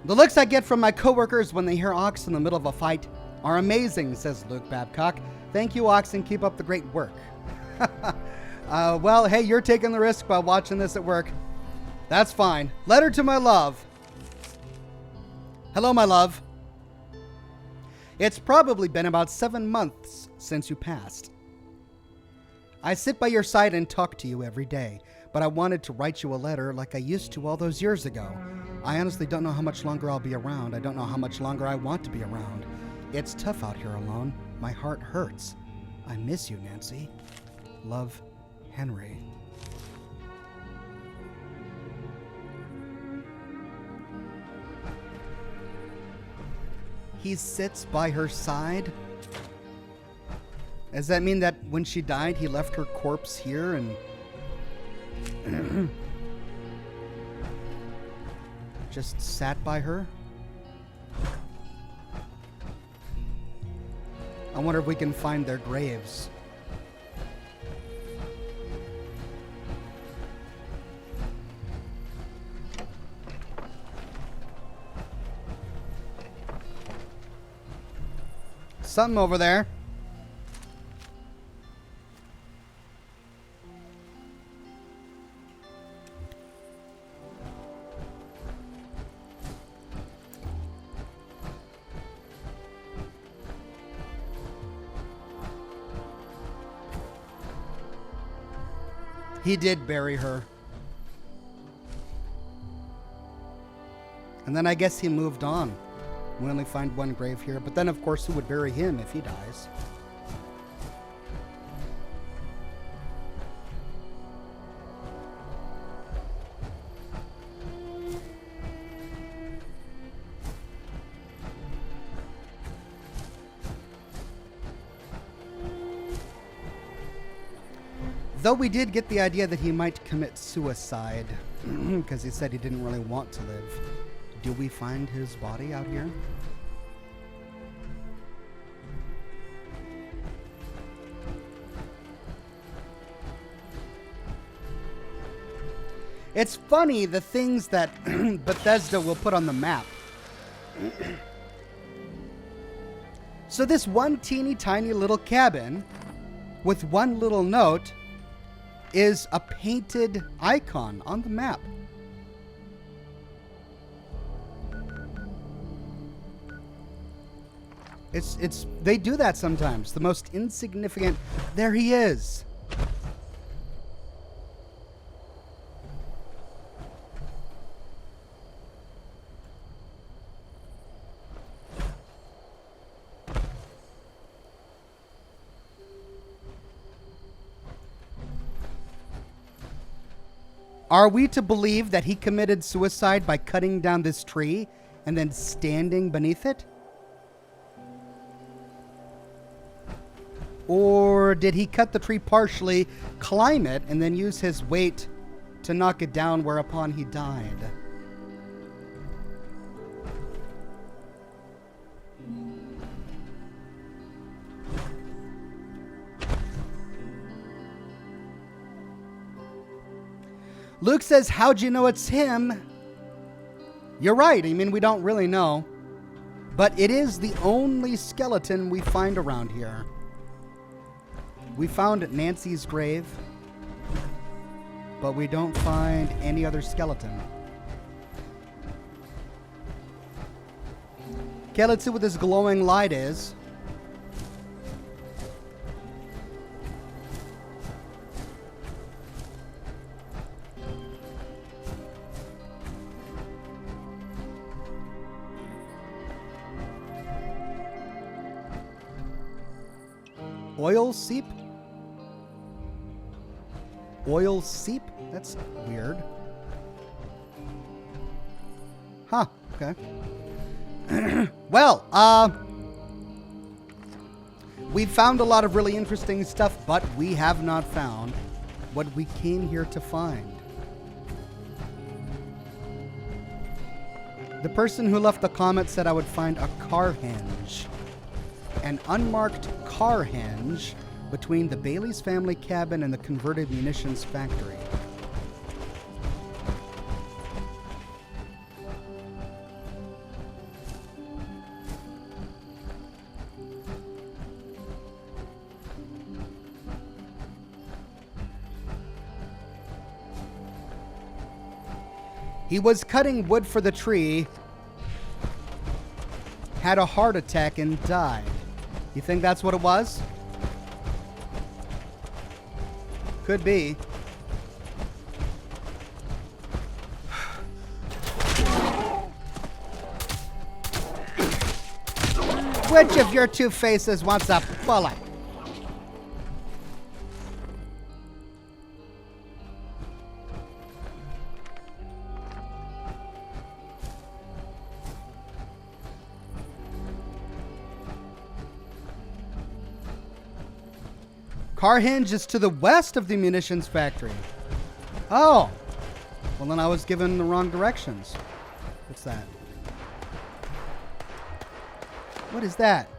The looks I get from my coworkers when they hear Ox in the middle of a fight are amazing, says Luke Babcock. Thank you, Ox, and keep up the great work. Well, hey, you're taking the risk by watching this at work. That's fine. Letter to my love. Hello, my love. It's probably been about 7 months since you passed. I sit by your side and talk to you every day, but I wanted to write you a letter like I used to all those years ago. I honestly don't know how much longer I'll be around. I don't know how much longer I want to be around. It's tough out here alone. My heart hurts. I miss you, Nancy. Love, Henry. He sits by her side? Does that mean that when she died, he left her corpse here and... just sat by her. I wonder if we can find their graves. Something over there. He did bury her. And then I guess he moved on. We only find one grave here. But then, of course, who would bury him if he dies? Though we did get the idea that he might commit suicide, because he said he didn't really want to live. Do we find his body out here? It's funny the things that Bethesda will put on the map. So this one teeny tiny little cabin with one little note is a painted icon on the map. They do that sometimes. The most insignificant. There he is. Are we to believe that he committed suicide by cutting down this tree and then standing beneath it? Or did he cut the tree partially, climb it, and then use his weight to knock it down, whereupon he died? Luke says, how'd you know it's him? You're right. I mean, we don't really know. But it is the only skeleton we find around here. We found Nancy's grave, but we don't find any other skeleton. Okay, let's see what this glowing light is. Oil seep? Oil seep? That's weird. Huh, okay. Well, we found a lot of really interesting stuff, but we have not found what we came here to find. The person who left the comment said I would find a car hinge. An unmarked car hinge between the Bailey's family cabin and the converted munitions factory. He was cutting wood for the tree, had a heart attack, and died. You think that's what it was? Could be. Which of your two faces wants a bullet? Car hinge is to the west of the munitions factory. Oh. Well, then I was given the wrong directions. What's that? What is that?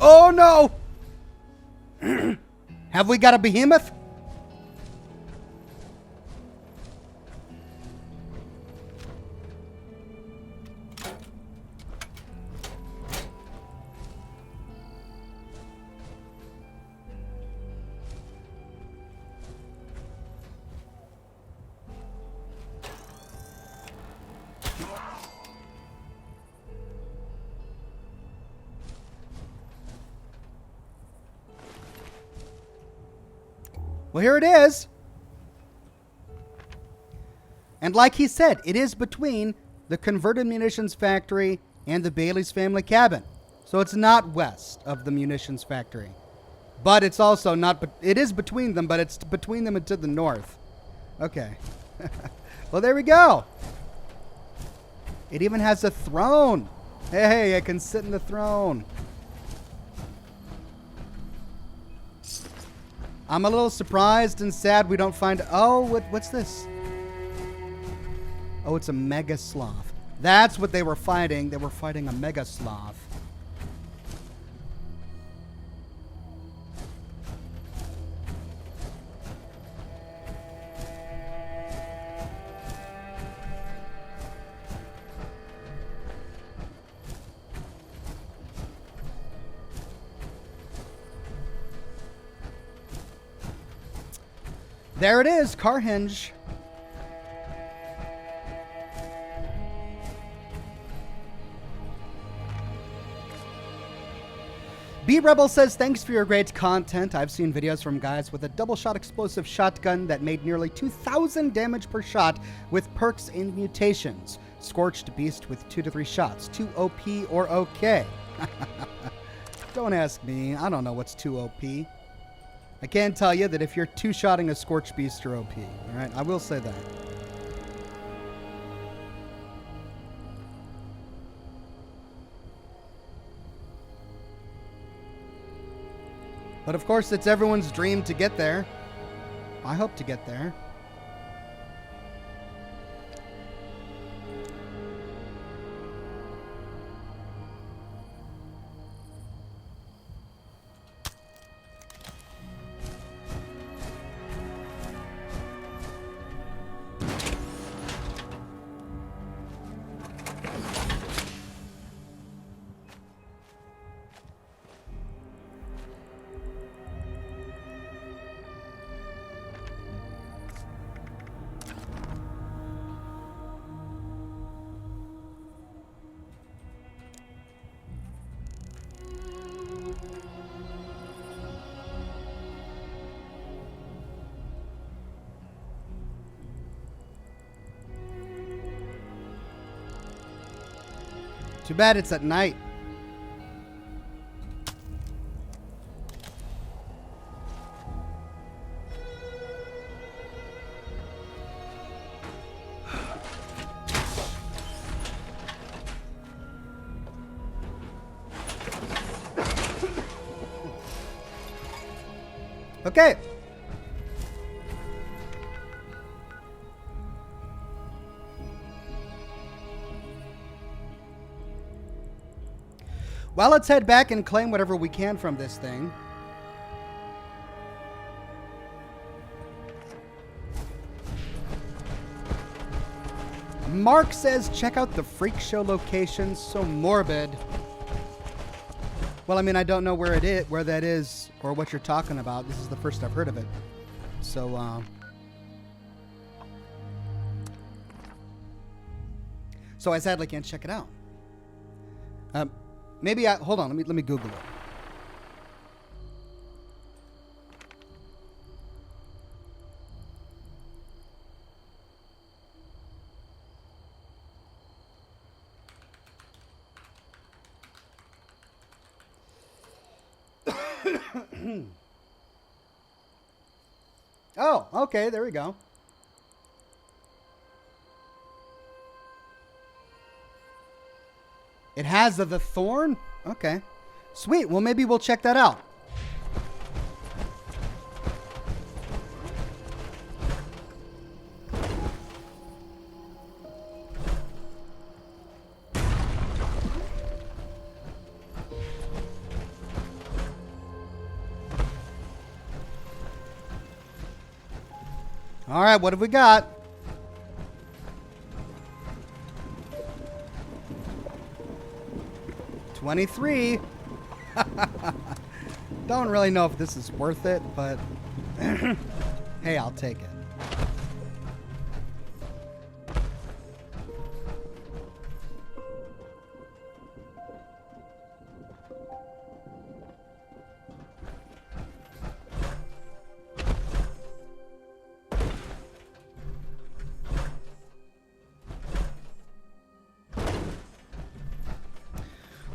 Oh no! Have we got a behemoth? Well, here it is. And like he said, it is between the converted munitions factory and the Bailey's family cabin. So it's not west of the munitions factory. But it's also not, it is between them, but it's between them and to the north. Okay. Well, there we go. It even has a throne. Hey, I can sit in the throne. I'm a little surprised and sad we don't find... Oh, what's this? Oh, it's a mega sloth. That's what they were fighting. They were fighting a mega sloth. There it is, Carhenge. B-Rebel says, thanks for your great content. I've seen videos from guys with a double-shot explosive shotgun that made nearly 2,000 damage per shot with perks and mutations. Scorched Beast with 2 to 3 shots. Too OP or okay? Don't ask me. I don't know what's too OP. I can tell you that if you're two-shotting a Scorch Beast, you're OP. All right, I will say that. But of course, it's everyone's dream to get there. I hope to get there. Too bad it's at night. Okay. Well, let's head back and claim whatever we can from this thing. Mark says, check out the freak show location. So morbid. Well, I mean, I don't know where it is, where that is, or what you're talking about. This is the first I've heard of it. So, so I sadly can't check it out. Maybe I... Hold on. Let me Google it. Oh, okay. There we go. It has the thorn? Okay. Sweet. Well, maybe we'll check that out. All right, what have we got? $23. Don't really know if this is worth it, but hey, I'll take it.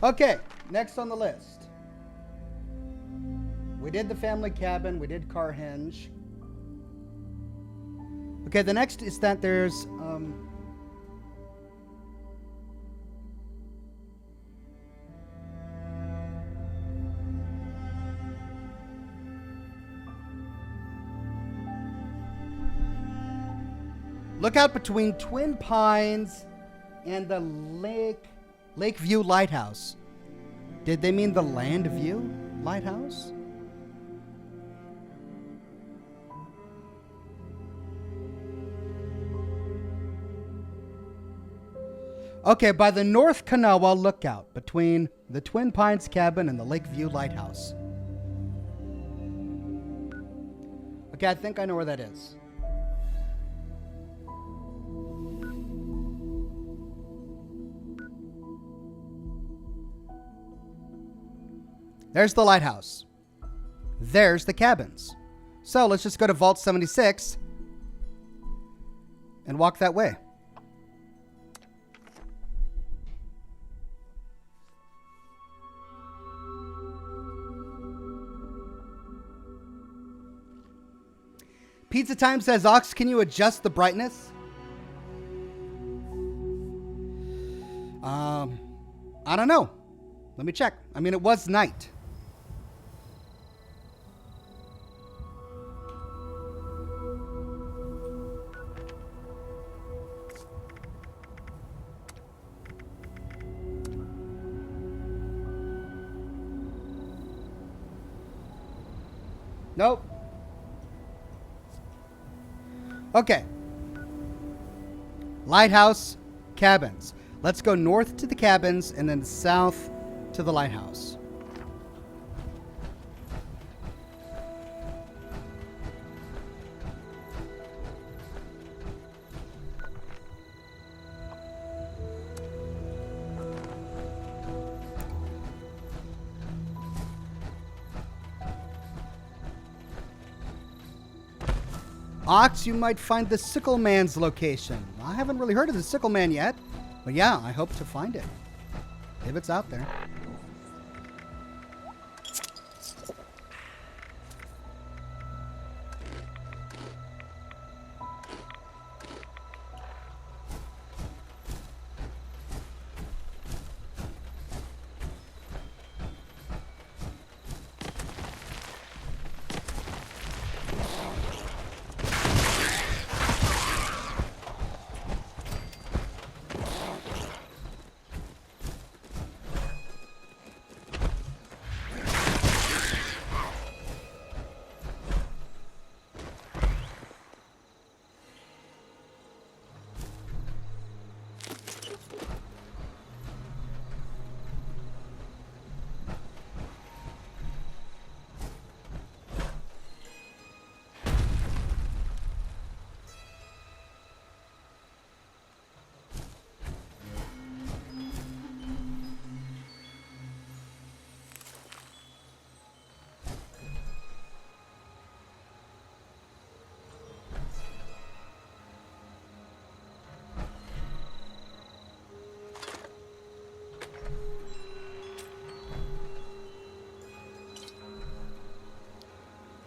Okay, next on the list. We did the family cabin. We did Carhenge. Okay, the next is that there's... look out between Twin Pines and the Lakeview Lighthouse. Did they mean the Landview Lighthouse? Okay, by the North Kanawha Lookout, between the Twin Pines Cabin and the Lakeview Lighthouse. Okay, I think I know where that is. There's the lighthouse. There's the cabins. So let's just go to Vault 76 and walk that way. Pizza Time says, Ox, can you adjust the brightness? I don't know. Let me check. I mean, it was night. Nope. Okay. Lighthouse Cabins. Let's go north to the cabins and then south to the lighthouse. Ox, you might find the Sickle Man's location. I haven't really heard of the Sickle Man yet, but yeah, I hope to find it. If it's out there.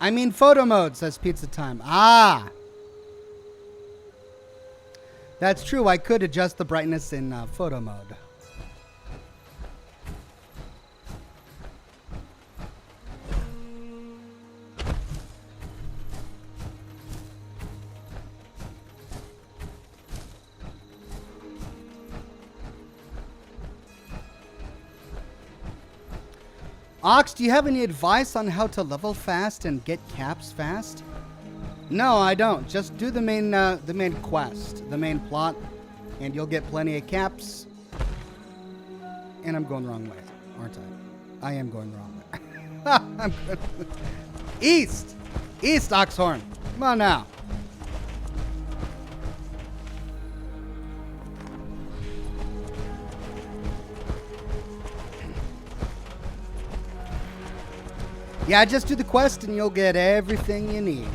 I mean photo mode, says Pizza Time. Ah! That's true. I could adjust the brightness in photo mode. Ox, do you have any advice on how to level fast and get caps fast? No, I don't. Just do the main quest, the main plot, and you'll get plenty of caps. And I'm going the wrong way, aren't I? I am going the wrong way. I'm good. East! East, Oxhorn. Come on now. Yeah, just do the quest and you'll get everything you need.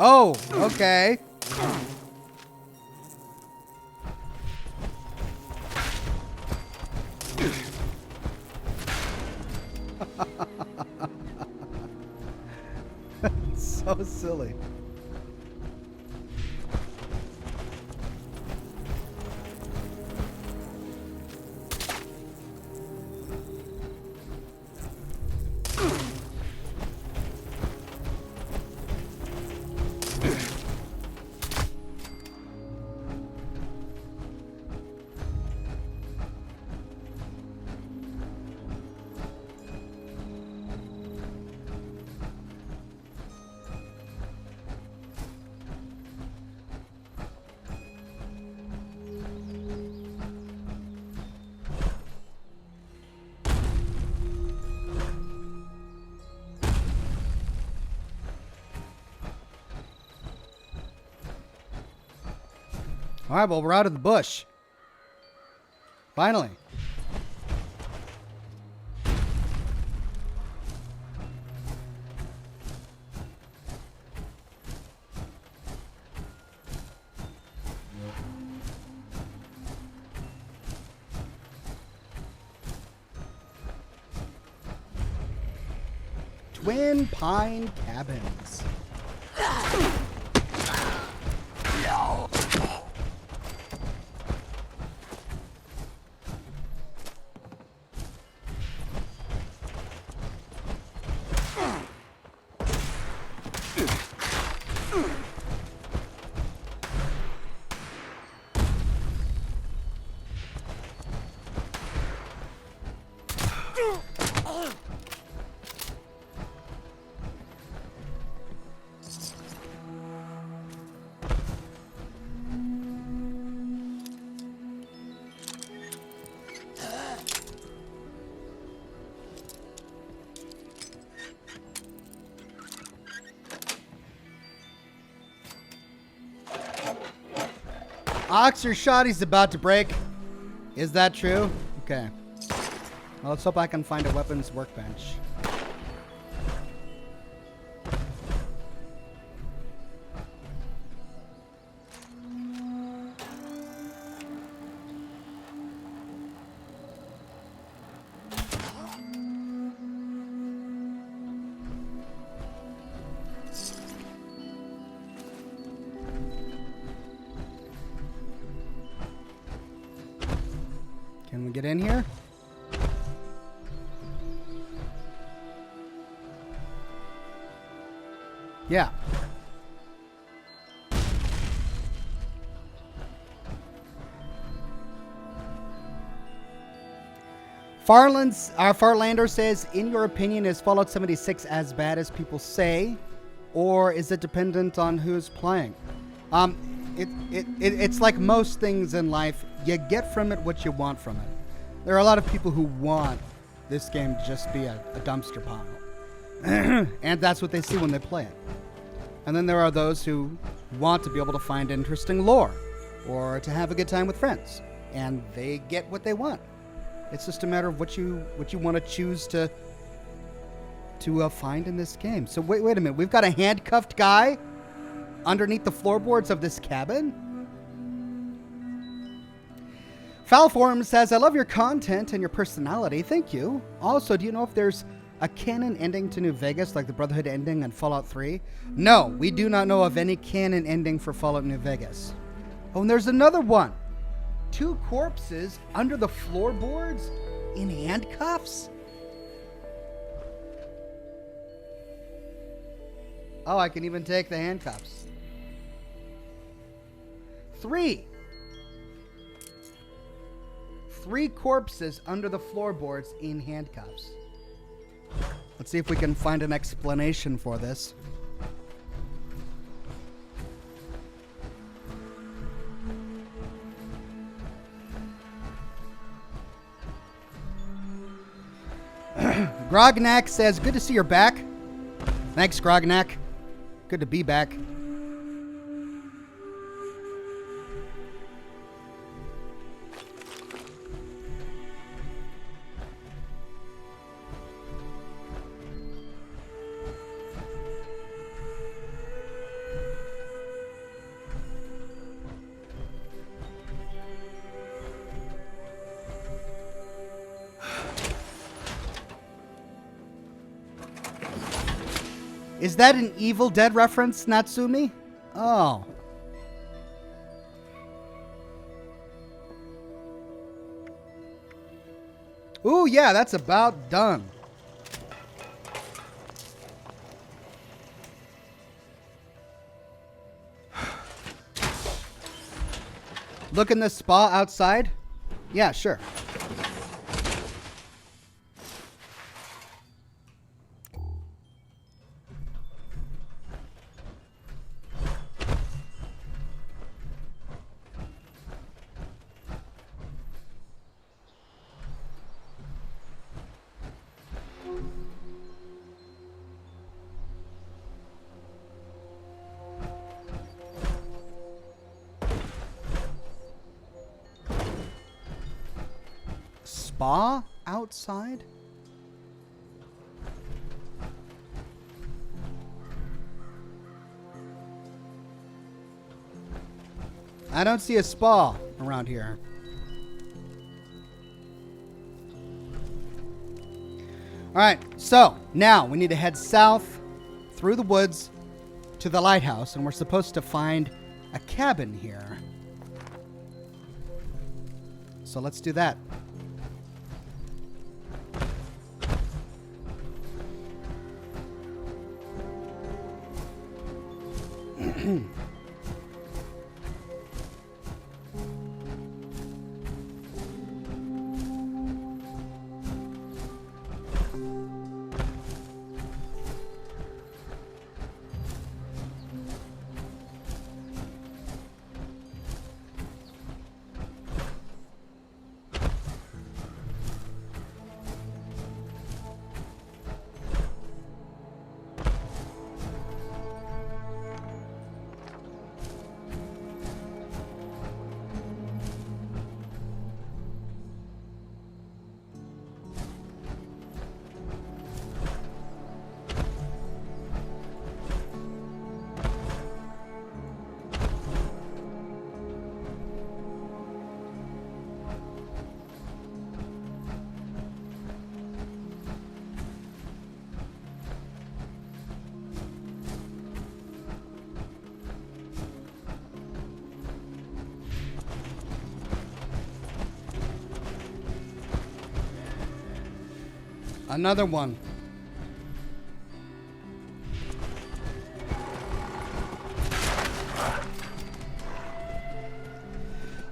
Oh, okay. So silly. All right, well, we're out of the bush. Finally. Twin Pine Cabins. Ox, your shoddy's about to break. Is that true? Okay. Well, let's hope I can find a weapons workbench. Can we get in here? Yeah. Farlander says, in your opinion, is Fallout 76 as bad as people say, or is it dependent on who's playing? It's like most things in life. You get from it what you want from it. There are a lot of people who want this game to just be a dumpster pile. And that's what they see when they play it. And then there are those who want to be able to find interesting lore or to have a good time with friends. And they get what they want. It's just a matter of what you want to choose to find in this game. So wait a minute. We've got a handcuffed guy underneath the floorboards of this cabin? Foulform says, I love your content and your personality. Thank you. Also, do you know if there's a canon ending to New Vegas like the Brotherhood ending in Fallout 3? No, we do not know of any canon ending for Fallout New Vegas. Oh, and there's another one. 2 corpses under the floorboards in handcuffs? Oh, I can even take the handcuffs. 3 corpses under the floorboards in handcuffs. Let's see if we can find an explanation for this. Grognak says, good to see you're back. Thanks, Grognak. Good to be back. Is that an Evil Dead reference, Natsumi? Oh. Ooh, yeah, that's about done. Look in the spa outside? Yeah, sure. Spa outside? I don't see a spa around here. All right, so now we need to head south through the woods to the lighthouse, and we're supposed to find a cabin here. So let's do that. Another one.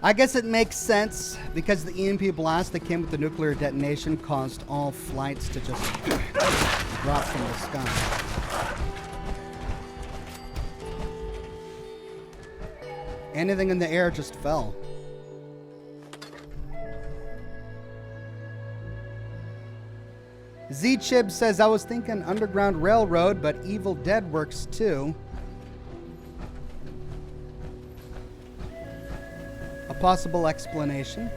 I guess it makes sense because the EMP blast that came with the nuclear detonation caused all flights to just drop from the sky. Anything in the air just fell. Z-Chib says, I was thinking Underground Railroad, but Evil Dead works too. A possible explanation.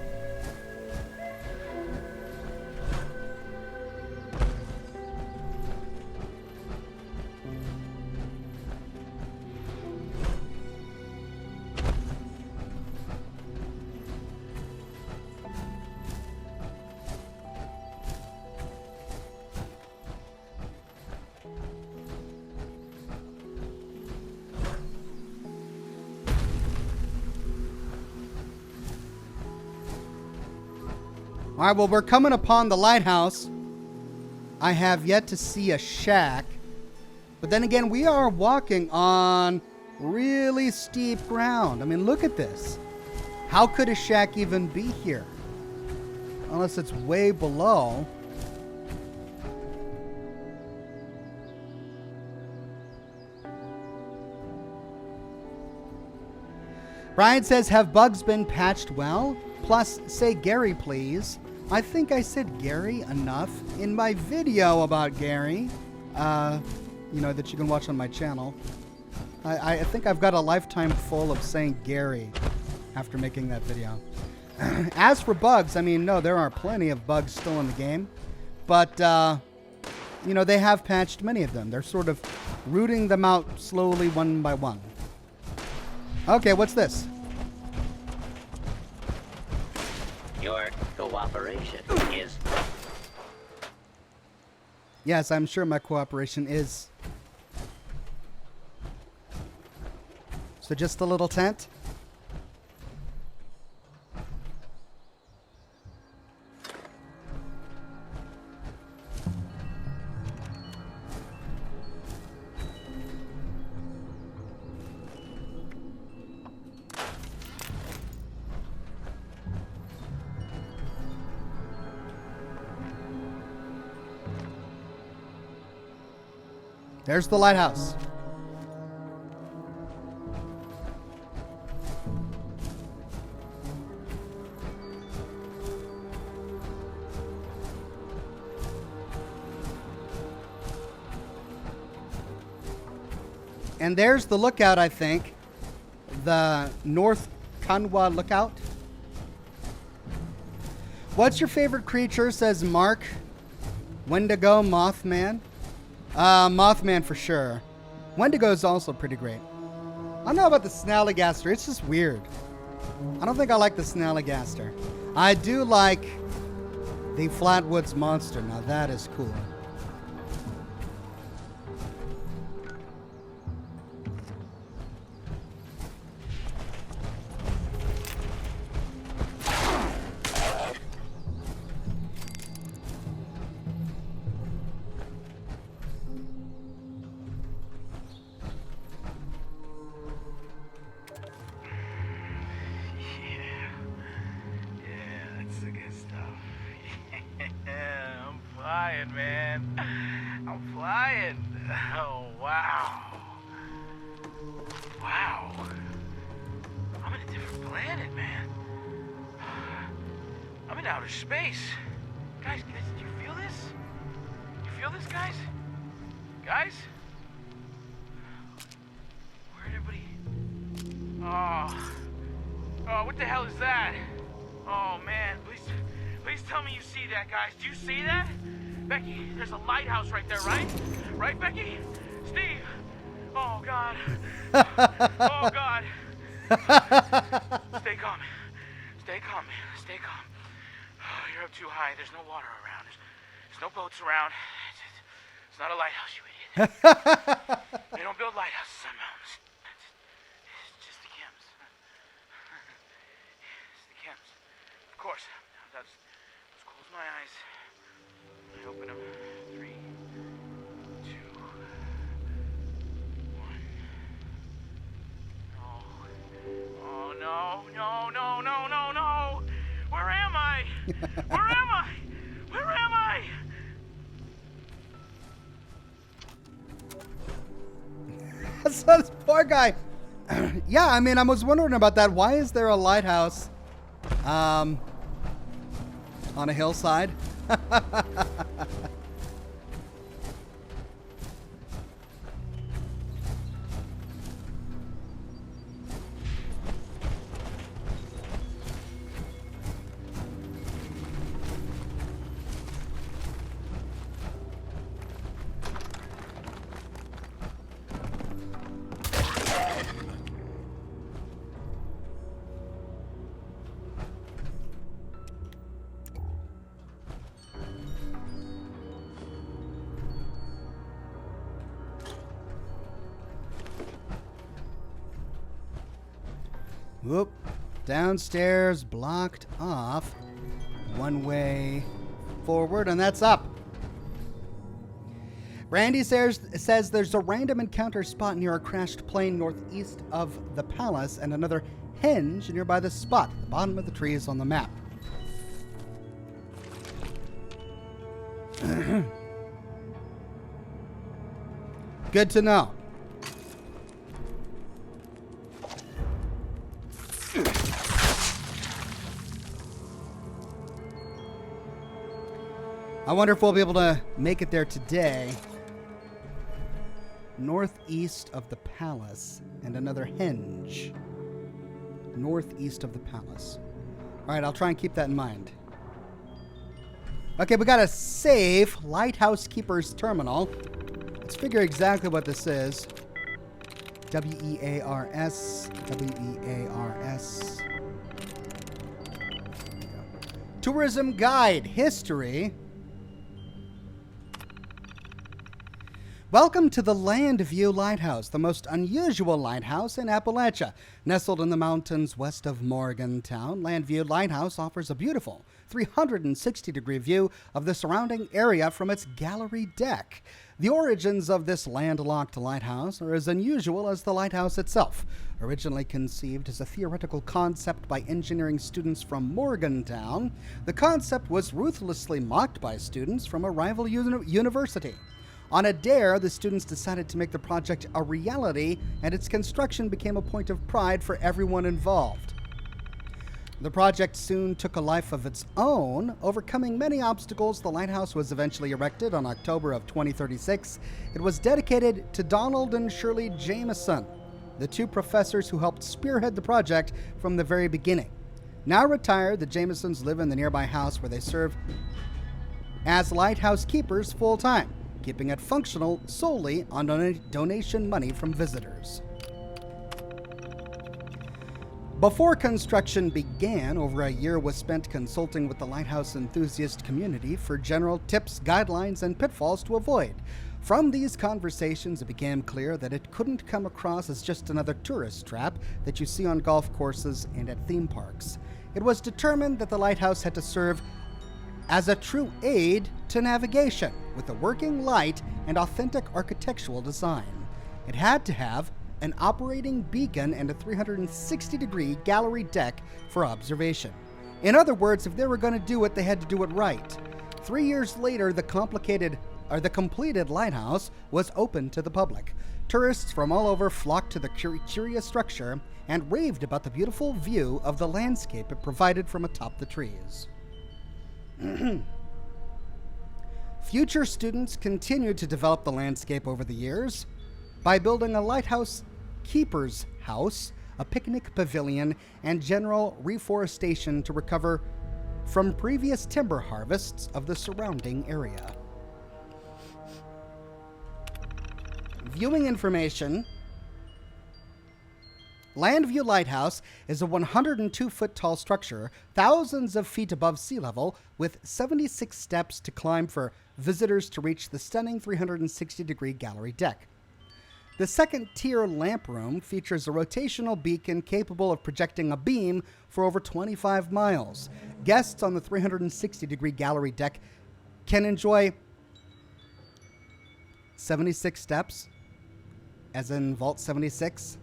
All right, well, we're coming upon the lighthouse. I have yet to see a shack. But then again, we are walking on really steep ground. I mean, look at this. How could a shack even be here? Unless it's way below. Brian says, have bugs been patched well? Plus, say Gary, please. I think I said Gary enough in my video about Gary, you know, that you can watch on my channel. I think I've got a lifetime full of saying Gary after making that video. As for bugs, I mean, no, there are plenty of bugs still in the game. But, you know, they have patched many of them. They're sort of rooting them out slowly one by one. Okay, what's this? Your cooperation is... Yes, I'm sure my cooperation is. So just a little tent? There's the lighthouse. And there's the lookout, I think. The North Kanwa lookout. What's your favorite creature, says Mark. Wendigo, Mothman. Mothman for sure. Wendigo is also pretty great. I don't know about the Snallygaster. It's just weird. I don't think I like the Snallygaster. I do like the Flatwoods Monster. Now that is cool. They don't build lighthouses on mountains. It's just the chems. It's the chems. Of course. Let's close my eyes. I open them. 3, 2, 1. Oh no, no, no, no. Where am I? Where am I? So this poor guy. Yeah, I mean, I was wondering about that. Why is there a lighthouse on a hillside? Whoop. Downstairs blocked off. One way forward, and that's up. Randy says there's a random encounter spot near a crashed plane northeast of the palace and another henge nearby the spot, the bottom of the trees on the map. Good to know. I wonder if we'll be able to make it there today. Northeast of the palace and another henge. Northeast of the palace. All right, I'll try and keep that in mind. Okay, we got a save. Lighthouse Keepers Terminal. Let's figure exactly what this is. W-E-A-R-S. W-E-A-R-S. Tourism Guide. History. Welcome to the Landview Lighthouse, the most unusual lighthouse in Appalachia. Nestled in the mountains west of Morgantown, Landview Lighthouse offers a beautiful 360-degree view of the surrounding area from its gallery deck. The origins of this landlocked lighthouse are as unusual as the lighthouse itself. Originally conceived as a theoretical concept by engineering students from Morgantown, the concept was ruthlessly mocked by students from a rival university. On a dare, the students decided to make the project a reality, and its construction became a point of pride for everyone involved. The project soon took a life of its own. Overcoming many obstacles, the lighthouse was eventually erected on October of 2036. It was dedicated to Donald and Shirley Jameson, the two professors who helped spearhead the project from the very beginning. Now retired, the Jamesons live in the nearby house where they serve as lighthouse keepers full-time, keeping it functional solely on donation money from visitors. Before construction began, over a year was spent consulting with the lighthouse enthusiast community for general tips, guidelines, and pitfalls to avoid. From these conversations, it became clear that it couldn't come across as just another tourist trap that you see on golf courses and at theme parks. It was determined that the lighthouse had to serve as a true aid to navigation, with a working light and authentic architectural design. It had to have an operating beacon and a 360-degree gallery deck for observation. In other words, if they were going to do it, they had to do it right. 3 years later, the completed lighthouse was open to the public. Tourists from all over flocked to the curious structure and raved about the beautiful view of the landscape it provided from atop the trees. Future students continued to develop the landscape over the years by building a lighthouse keeper's house, a picnic pavilion, and general reforestation to recover from previous timber harvests of the surrounding area. Viewing information. Landview Lighthouse is a 102-foot tall structure, thousands of feet above sea level, with 76 steps to climb for visitors to reach the stunning 360-degree gallery deck. The second-tier lamp room features a rotational beacon capable of projecting a beam for over 25 miles. Guests on the 360-degree gallery deck can enjoy 76 steps, as in Vault 76,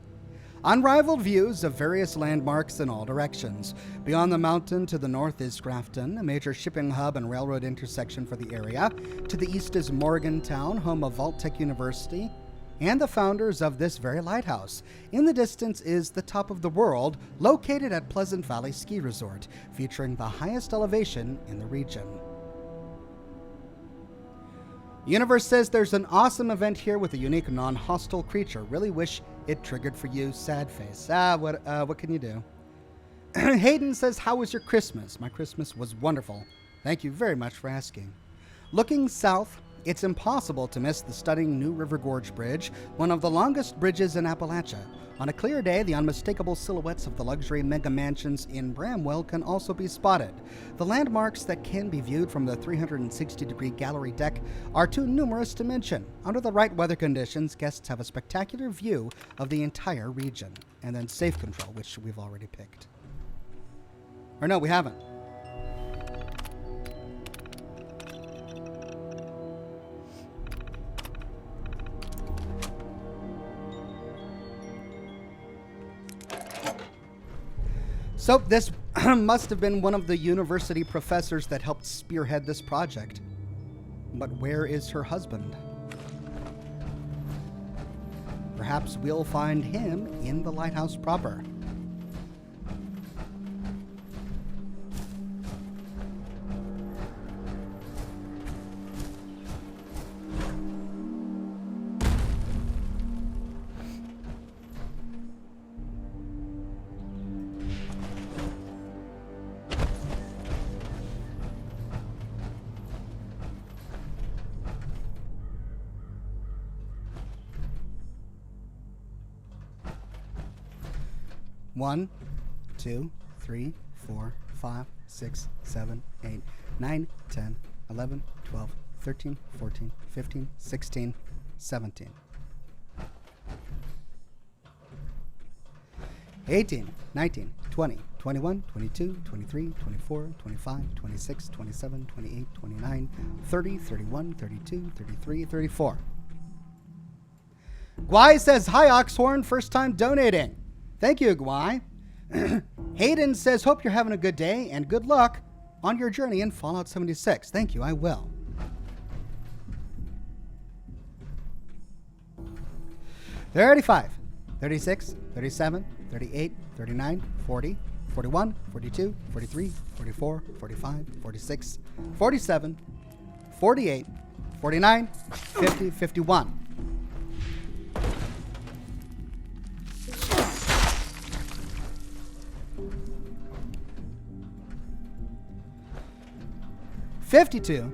Unrivaled views of various landmarks in all directions. Beyond the mountain to the north is Grafton, a major shipping hub and railroad intersection for the area. To the east is Morgantown, home of Vault-Tec University and the founders of this very lighthouse. In the distance is the top of the world, located at Pleasant Valley Ski Resort, featuring the highest elevation in the region. Universe says there's an awesome event here with a unique non-hostile creature. Really wish it triggered for you. Sad face. What can you do? Hayden says, how was your Christmas? My Christmas was wonderful. Thank you very much for asking. Looking south, it's impossible to miss the stunning New River Gorge Bridge, one of the longest bridges in Appalachia. On a clear day, the unmistakable silhouettes of the luxury mega mansions in Bramwell can also be spotted. The landmarks that can be viewed from the 360-degree gallery deck are too numerous to mention. Under the right weather conditions, guests have a spectacular view of the entire region. And then safe control, which we've already picked. Or no, we haven't. So this must have been one of the university professors that helped spearhead this project. But where is her husband? Perhaps we'll find him in the lighthouse proper. One, 2, 3, 4, 5, 6, 7, 8, 9, 10, 11, 12, 13, 14, 15, 16, 17. 18, 19, 20, 21, 22, 23, 24, 25, 26, 27, 28, 29, 30, 31, 32, 33, 34. Guy says, hi Oxhorn, first time donating. Thank you, Guy. Hayden says, hope you're having a good day and good luck on your journey in Fallout 76. Thank you, I will. $35, $36, $37, $38, $39, $40, $41, $42, $43, $44, $45, $46, $47, $48, $49, $50, $51. $52,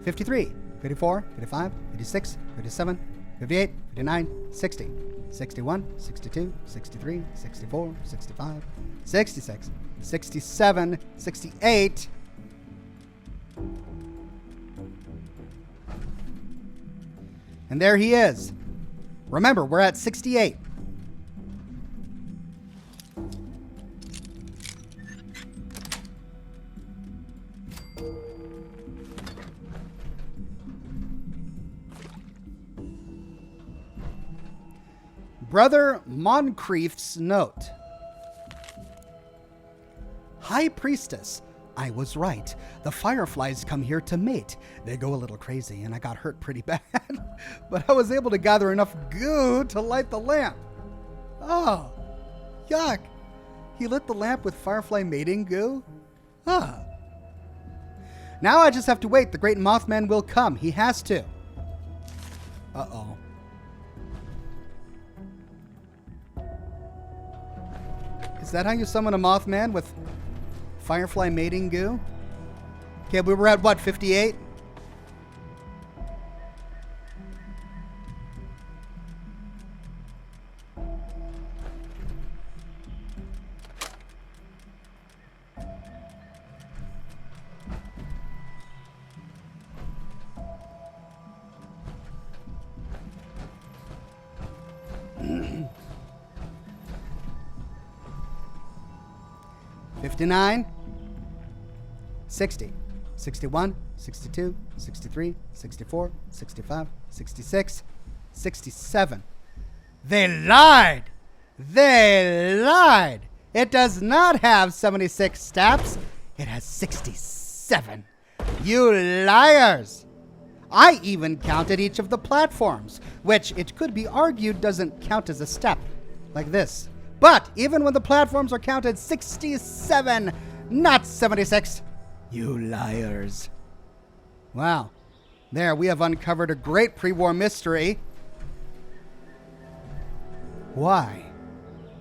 $53, $54, $55, $56, $57, $58, $59, $60, $61, $62, $63, $64, $65, $66, $67, $68. And there he is. Remember, we're at 68. Brother Moncrief's note. High Priestess, I was right. The fireflies come here to mate. They go a little crazy and I got hurt pretty bad, but I was able to gather enough goo to light the lamp. Oh, yuck. He lit the lamp with firefly mating goo? Ah. Now I just have to wait. The great Mothman will come. He has to. Uh-oh. Is that how you summon a Mothman, with firefly mating goo? Okay, we were at what, 58? $59, $60, $61, $62, $63, $64, $65, $66, $67. They lied! They lied. It does not have 76 steps. It has 67. You liars. I even counted each of the platforms, which it could be argued doesn't count as a step, like this. But even when the platforms are counted 67, not 76. You liars. Wow. There, we have uncovered a great pre-war mystery. Why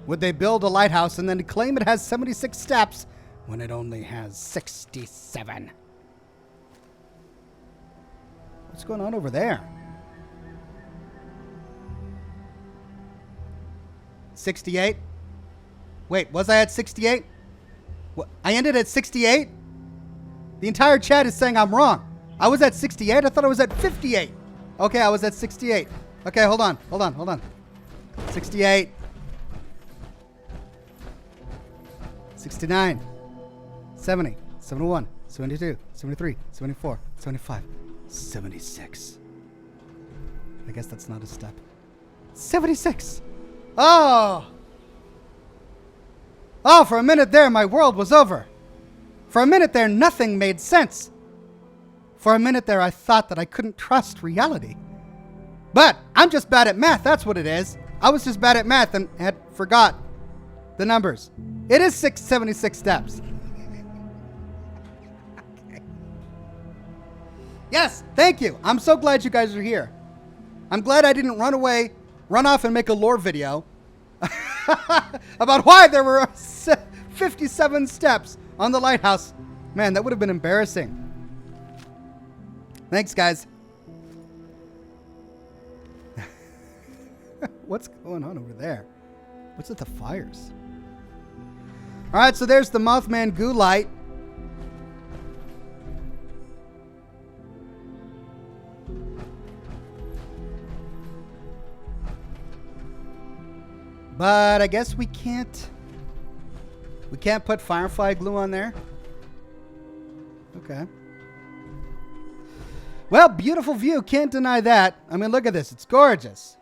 would they build a lighthouse and then claim it has 76 steps when it only has 67? What's going on over there? 68? Wait, was I at 68? What, I ended at 68? The entire chat is saying I'm wrong. I was at 68? I thought I was at 58. Okay, I was at 68. Okay, hold on. 68. 69. 70. 71. 72. 73. 74. 75. 76. I guess that's not a step. 76. Oh, for a minute there, my world was over. For a minute there, nothing made sense. For a minute there, I thought that I couldn't trust reality. But I'm just bad at math, that's what it is. I was just bad at math and had forgot the numbers. It is 676 steps. Okay. Yes, thank you. I'm so glad you guys are here. I'm glad I didn't run off and make a lore video about why there were 57 steps on the lighthouse. Man, that would have been embarrassing. Thanks, guys. What's going on over there? What's with the fires? All right, so there's the Mothman goo light. But I guess we can't put Firefly glue on there. Okay. Well, beautiful view. Can't deny that. I mean, look at this. It's gorgeous.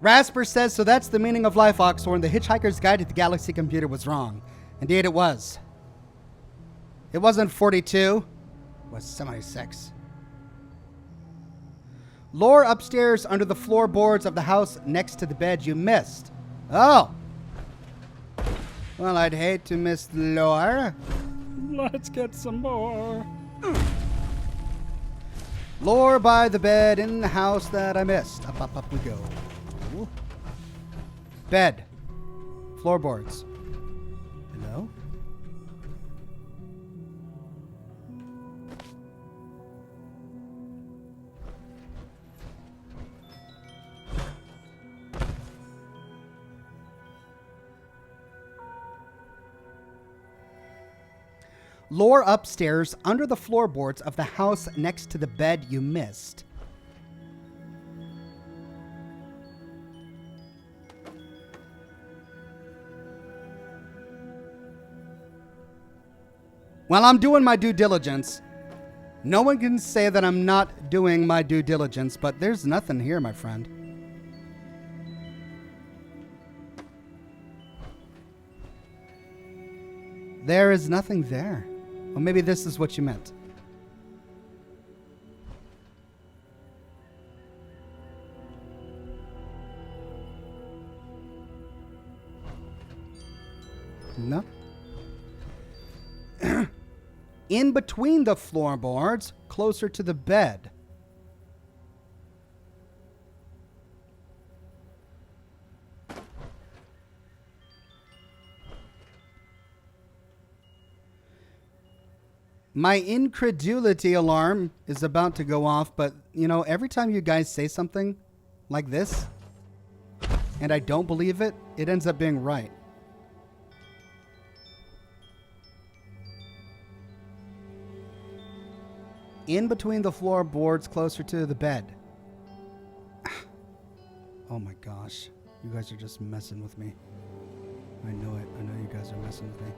Rasper says, so that's the meaning of life, Oxhorn. The Hitchhiker's Guide to the Galaxy Computer was wrong. Indeed, it was. It wasn't 42. It was 76. Lore upstairs under the floorboards of the house next to the bed you missed. Oh. Well, I'd hate to miss the lore. Let's get some more. Lore by the bed in the house that I missed. Up we go. Ooh. Bed. Floorboards. Hello? Lore upstairs under the floorboards of the house next to the bed you missed. Well, I'm doing my due diligence. No one can say that I'm not doing my due diligence, but there's nothing here, my friend. There is nothing there. Well, maybe this is what you meant. No. In between the floorboards, closer to the bed. My incredulity alarm is about to go off, but, you know, every time you guys say something like this, and I don't believe it, it ends up being right. In between the floorboards, closer to the bed. Oh my gosh. You guys are just messing with me. I know it. I know you guys are messing with me.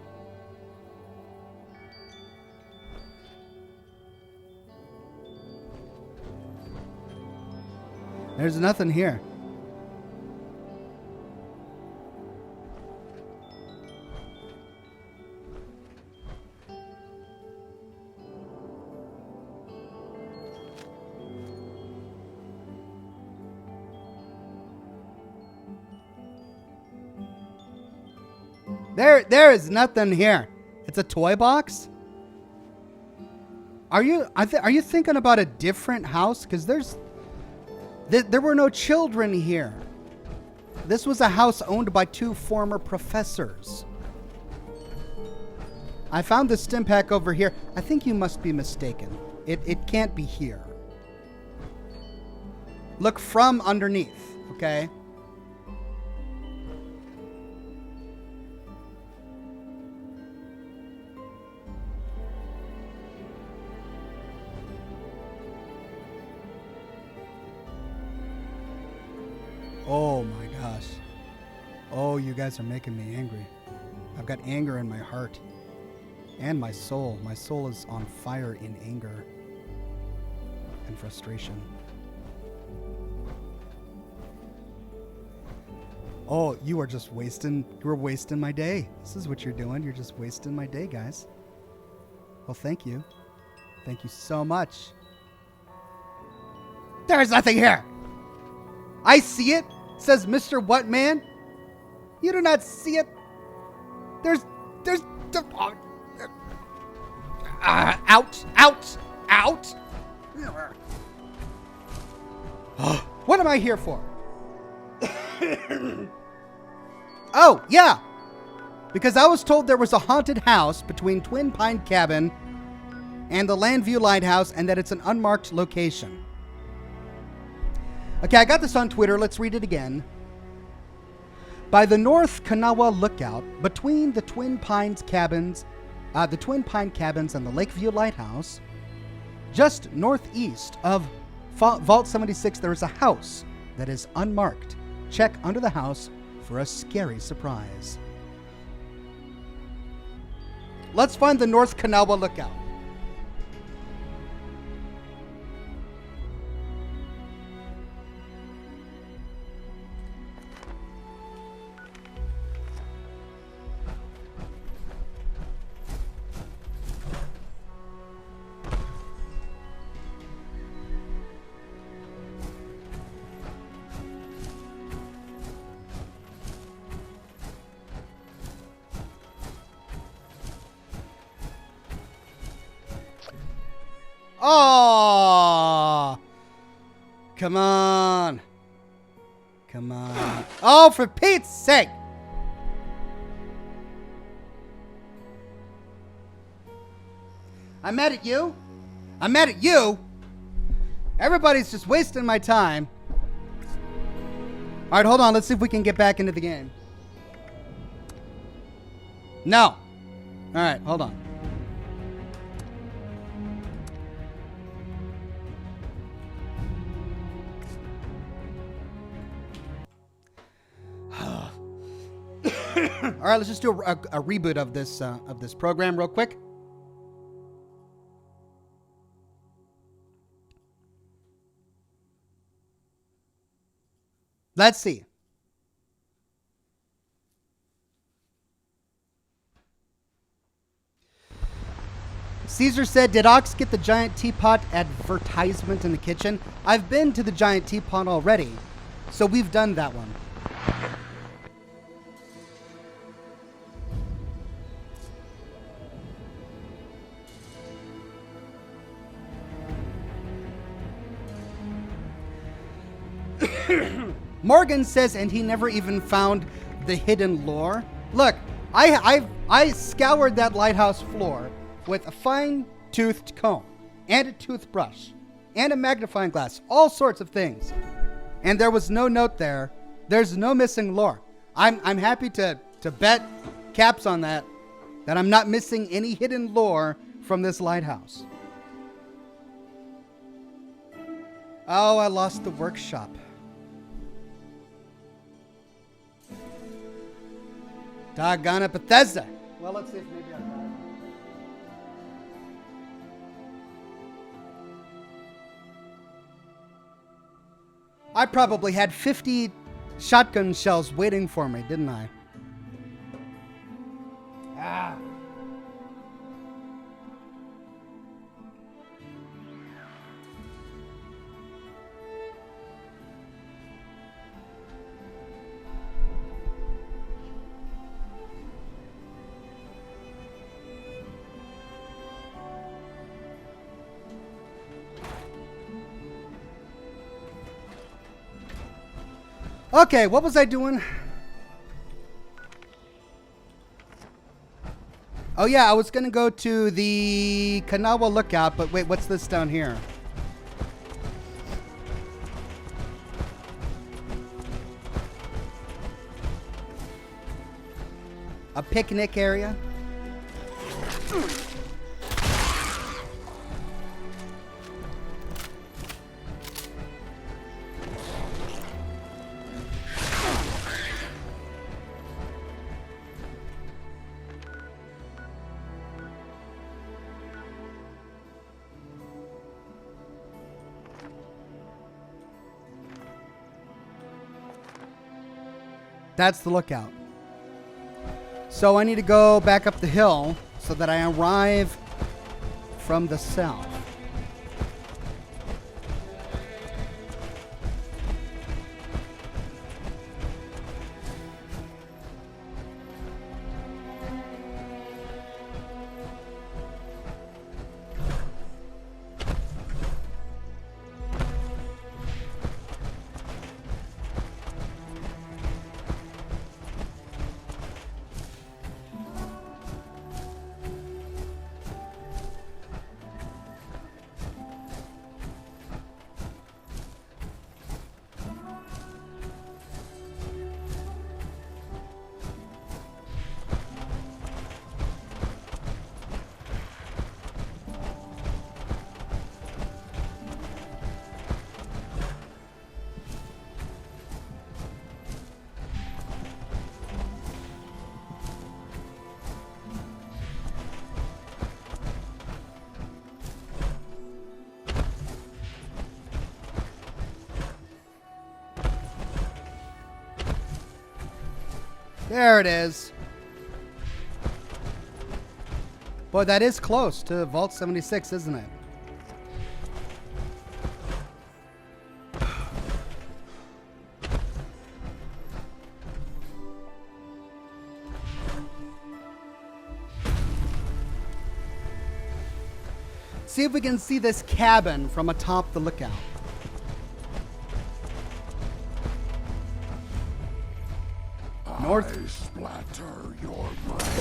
There's nothing here. There is nothing here. It's a toy box? Are you thinking about a different house? Because there were no children here. This was a house owned by 2 former professors. I found the stim pack over here. I think you must be mistaken. It can't be here. Look from underneath, okay? Oh my gosh. Oh, you guys are making me angry. I've got anger in my heart and my soul. My soul is on fire in anger and frustration. Oh, you're wasting my day. This is what you're doing. You're just wasting my day, guys. Well, thank you. Thank you so much. There's nothing here. I see it, says Mr. What Man. You do not see it. There's out. What am I here for? Oh, yeah. Because I was told there was a haunted house between Twin Pine Cabin and the Landview Lighthouse and that it's an unmarked location. Okay, I got this on Twitter. Let's read it again. By the North Kanawha Lookout, between the Twin Pine Cabins and the Lakeview Lighthouse, just northeast of Vault 76, there is a house that is unmarked. Check under the house for a scary surprise. Let's find the North Kanawha Lookout. Oh, come on. Come on. Oh, for Pete's sake. I'm mad at you. I'm mad at you. Everybody's just wasting my time. All right, hold on. Let's see if we can get back into the game. No. All right, hold on. All right, let's just do a reboot of this program real quick. Let's see. Caesar said, did Ox get the giant teapot advertisement in the kitchen? I've been to the giant teapot already, so we've done that one. Morgan says, and he never even found the hidden lore. Look, I scoured that lighthouse floor with a fine-toothed comb and a toothbrush and a magnifying glass, all sorts of things, and there was no note there. There's no missing lore. I'm happy to bet caps on that I'm not missing any hidden lore from this lighthouse. Oh, I lost the workshop. Doggone it, Bethesda. Well, let's see if maybe I got it. I probably had 50 shotgun shells waiting for me, didn't I? Ah. Okay, what was I doing? Oh yeah, I was gonna go to the Kanawha Lookout, but wait, what's this down here? A picnic area? That's the lookout. So I need to go back up the hill so that I arrive from the south. There it is. Boy, that is close to Vault 76, isn't it? See if we can see this cabin from atop the lookout. North. I splatter your brains.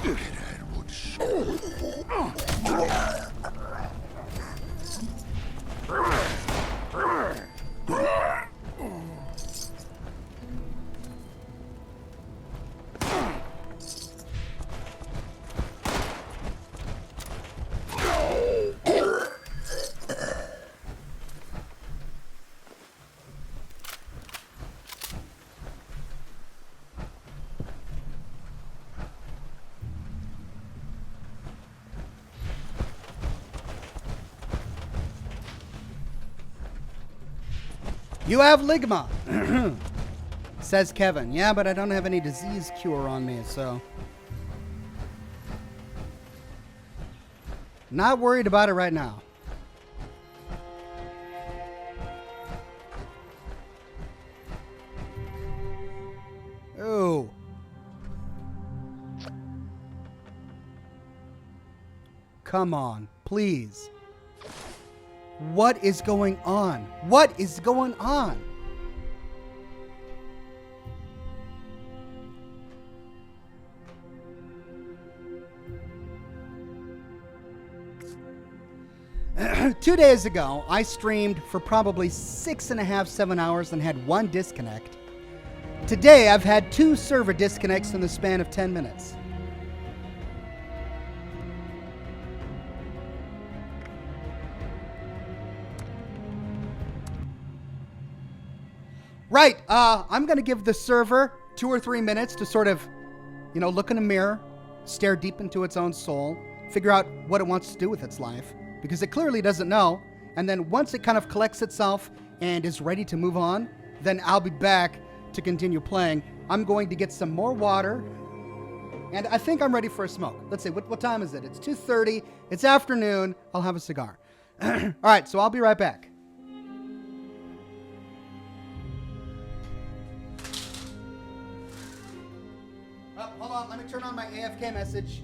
It would show. You have ligma, says Kevin. Yeah, but I don't have any disease cure on me, so. Not worried about it right now. Oh. Come on, please. What is going on? What is going on? Two days ago, I streamed for probably 6.5, 7 hours and had one disconnect. Today, I've had 2 server disconnects in the span of 10 minutes. Right, I'm going to give the server 2 or 3 minutes to sort of, look in a mirror, stare deep into its own soul, figure out what it wants to do with its life, because it clearly doesn't know. And then once it kind of collects itself and is ready to move on, then I'll be back to continue playing. I'm going to get some more water, and I think I'm ready for a smoke. Let's see, what time is it? It's 2:30. It's afternoon. I'll have a cigar. All right, so I'll be right back. Oh, hold on. Let me turn on my AFK message.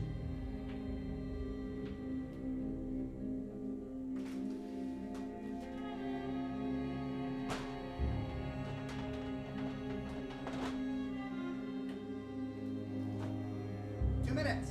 Minutes.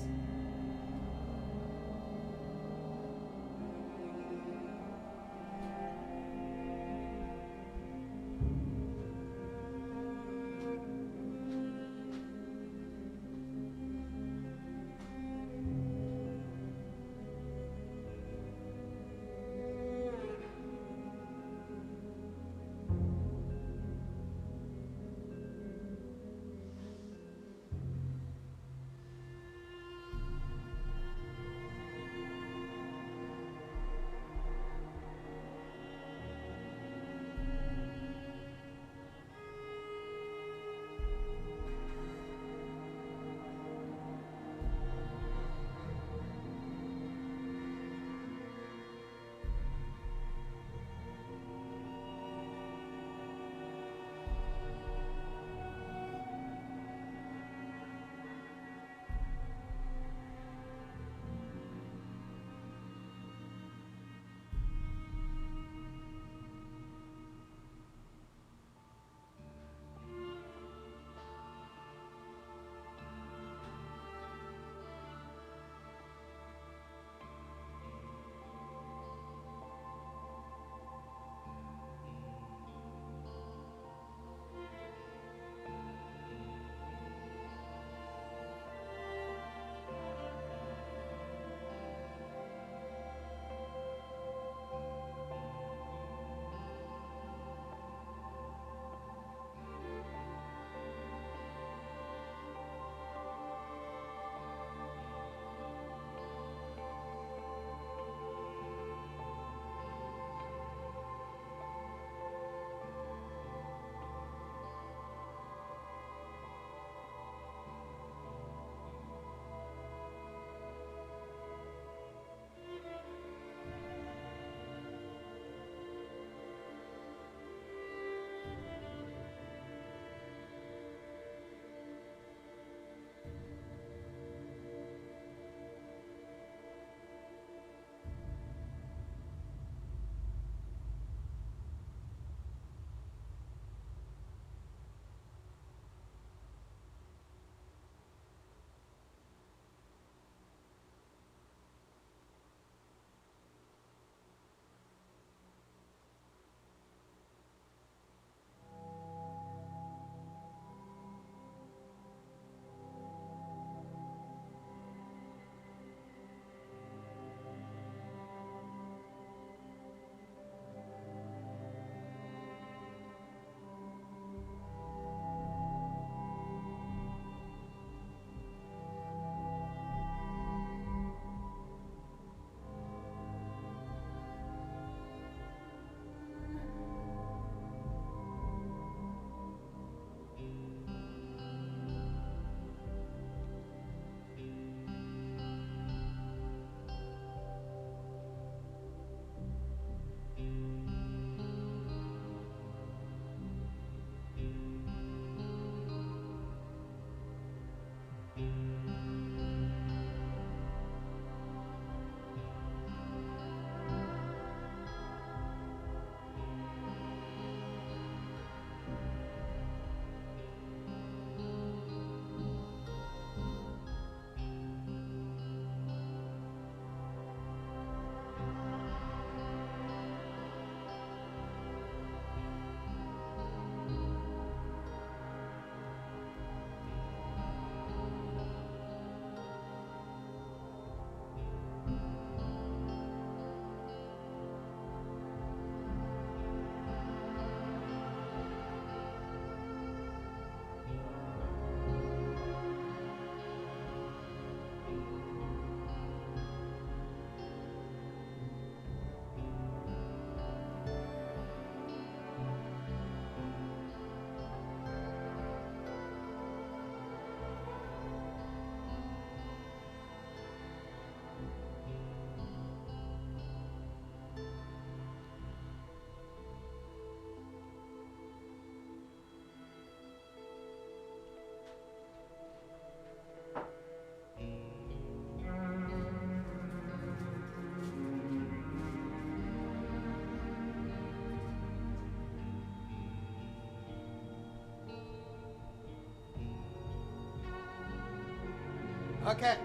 Okay.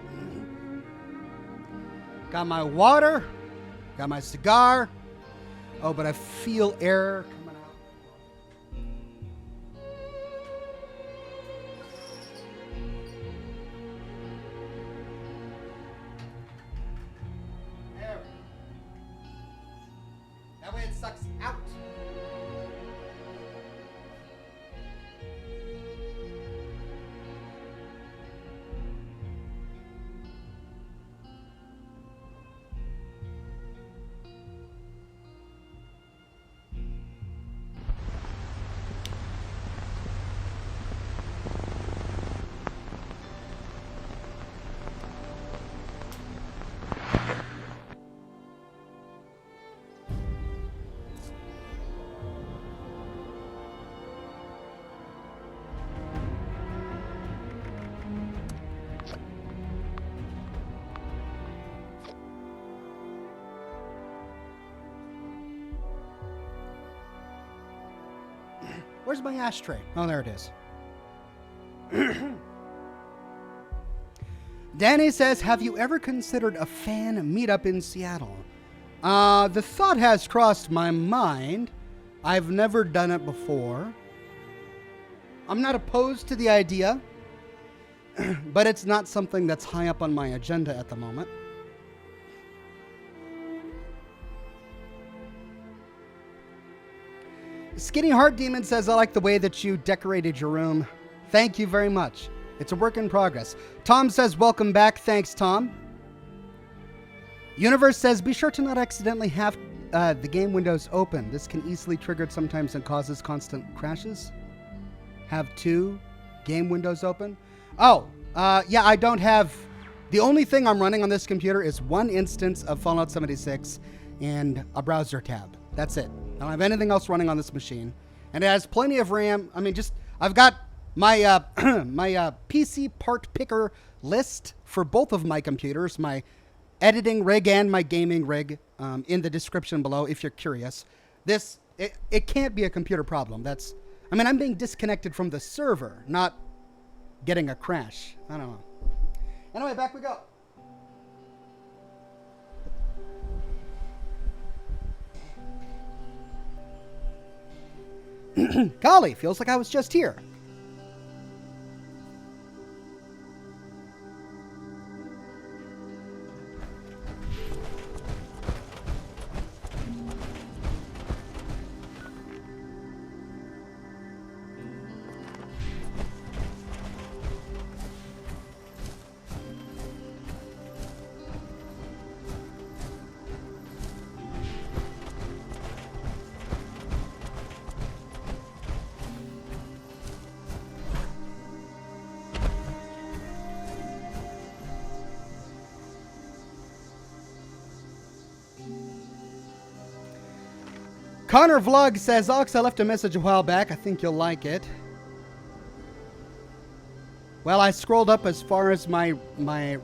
Got my water. Got my cigar. Oh, but I feel air coming out. There. That way it sucks out. Where's my ashtray? Oh, there it is. Danny says, have you ever considered a fan meetup in Seattle? The thought has crossed my mind. I've never done it before. I'm not opposed to the idea, but it's not something that's high up on my agenda at the moment. Skinny Heart Demon says, I like the way that you decorated your room. Thank you very much. It's a work in progress. Tom says, welcome back. Thanks, Tom. Universe says, be sure to not accidentally have the game windows open. This can easily trigger it sometimes and causes constant crashes. Have 2 game windows open. Oh, yeah, I don't have... The only thing I'm running on this computer is 1 instance of Fallout 76 and a browser tab. That's it. I don't have anything else running on this machine. And it has plenty of RAM. I mean, I've got my my PC part picker list for both of my computers, my editing rig and my gaming rig, in the description below if you're curious. It can't be a computer problem. I'm being disconnected from the server, not getting a crash. I don't know. Anyway, back we go. Golly, feels like I was just here. Connor Vlog says, Ox, I left a message a while back. I think you'll like it. Well, I scrolled up as far as my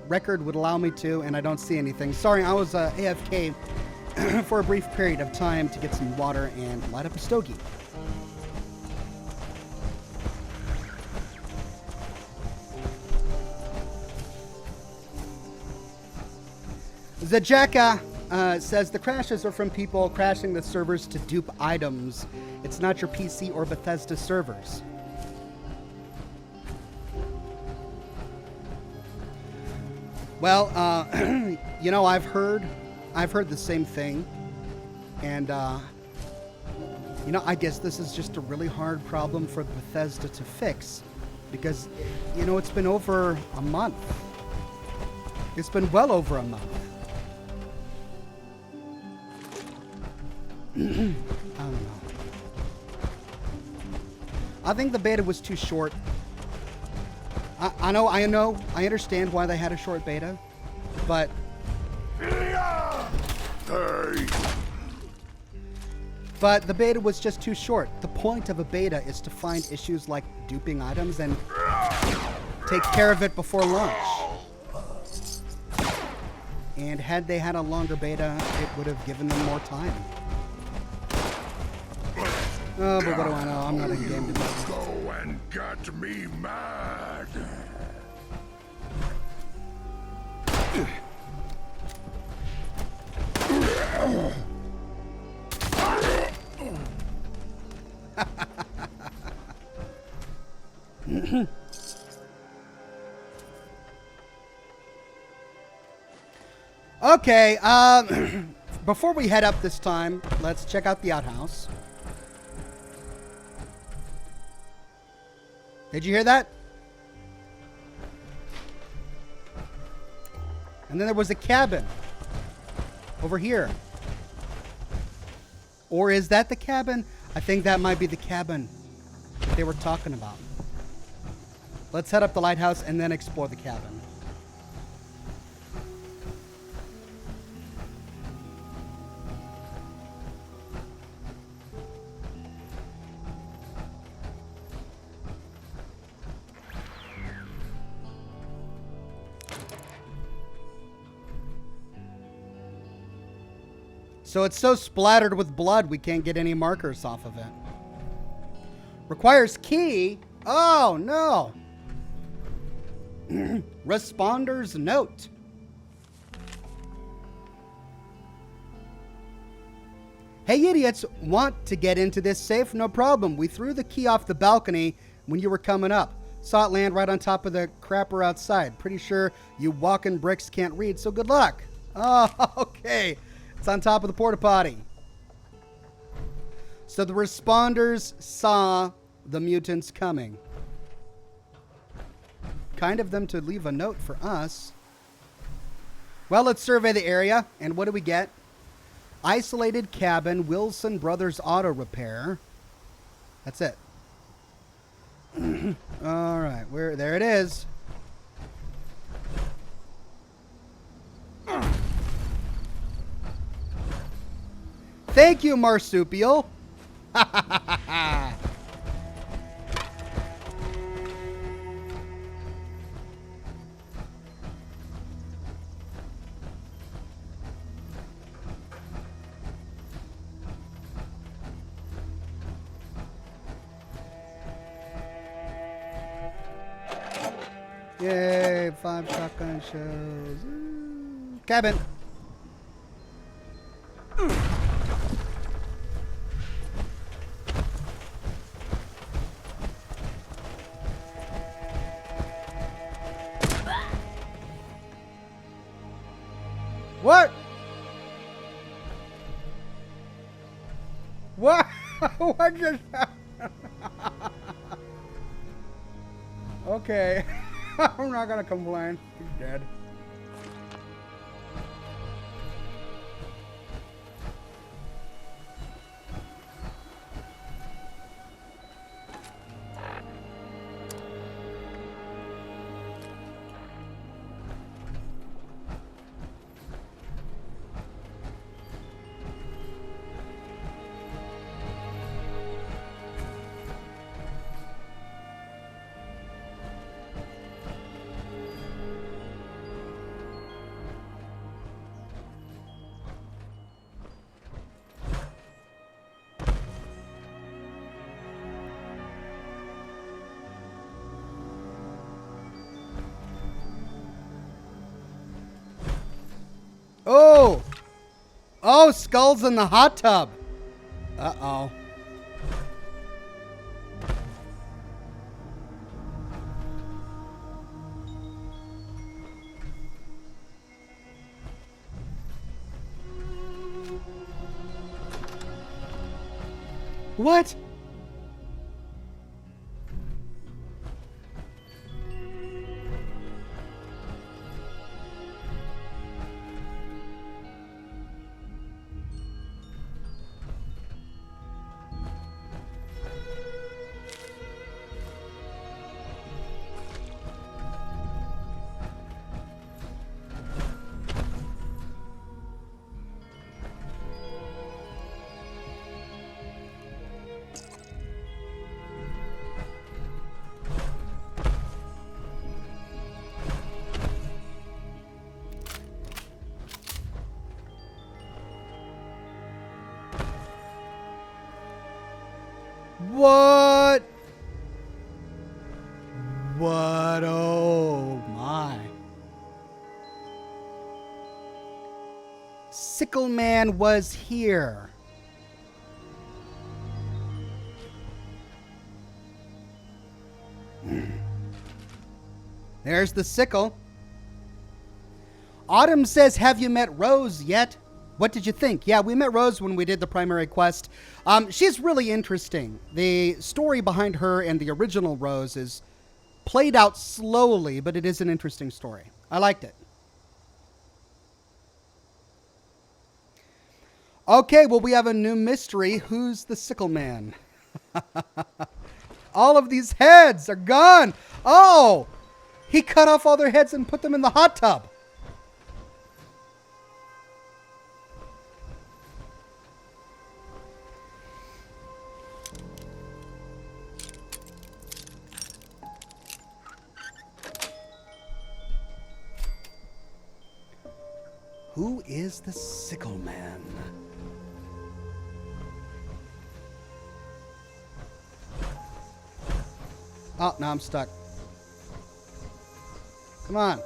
record would allow me to, and I don't see anything. Sorry, I was AFK for a brief period of time to get some water and light up a stogie. Zajaka says the crashes are from people crashing the servers to dupe items. It's not your PC or Bethesda servers. Well, you know, I've heard the same thing, and you know, I guess this is just a really hard problem for Bethesda to fix, because you know, it's been over a month. It's been well over a month. I don't know. I think the beta was too short. I understand why they had a short beta, but the beta was just too short. The point of a beta is to find issues like duping items and take care of it before launch. And had they had a longer beta, it would have given them more time. Oh, but what do I know? I'm not in game development. Go and get me mad. Okay, before we head up this time, let's check out the outhouse. Did you hear that? And then there was a cabin over here. Or is that the cabin? I think that might be the cabin that they were talking about. Let's head up the lighthouse and then explore the cabin. So it's so splattered with blood we can't get any markers off of it. Requires key? Oh, no. Responder's note. Hey, idiots, want to get into this safe? No problem. We threw the key off the balcony when you were coming up. Saw it land right on top of the crapper outside. Pretty sure you walking bricks can't read, so good luck. Oh, okay. It's on top of the porta potty. So the responders saw the mutants coming. Kind of them to leave a note for us. Well, let's survey the area. And what do we get? Isolated cabin, Wilson Brothers Auto Repair. That's it. All right, there it is. Thank you, Marsupial. Yay, 5 shotgun shells. Cabin. What? What? What just happened? Okay. I'm not gonna complain. He's dead. Oh! Oh, skulls in the hot tub. Uh-oh. What? What? What? Oh my. Sickle Man was here. There's the sickle. Autumn says, have you met Rose yet? What did you think? Yeah, we met Rose when we did the primary quest. She's really interesting. The story behind her and the original Rose is played out slowly, but it is an interesting story. I liked it. Okay, well, we have a new mystery. Who's the Sickle Man? All of these heads are gone. Oh, he cut off all their heads and put them in the hot tub. Who is the Sickle Man? Oh, now I'm stuck. Come on.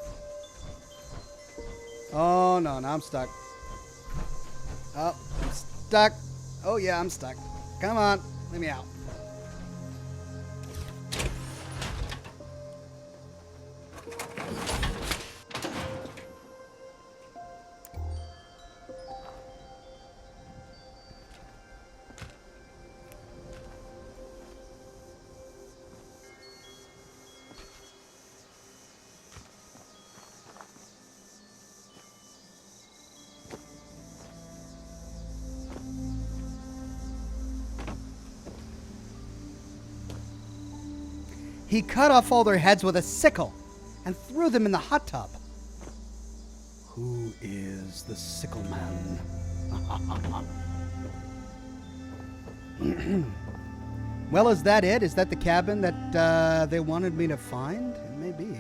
Oh, no, now I'm stuck. Oh, I'm stuck. Oh, yeah, I'm stuck. Come on, let me out. He cut off all their heads with a sickle and threw them in the hot tub. Who is the Sickle Man? Well, is that it? Is that the cabin that they wanted me to find? It may be.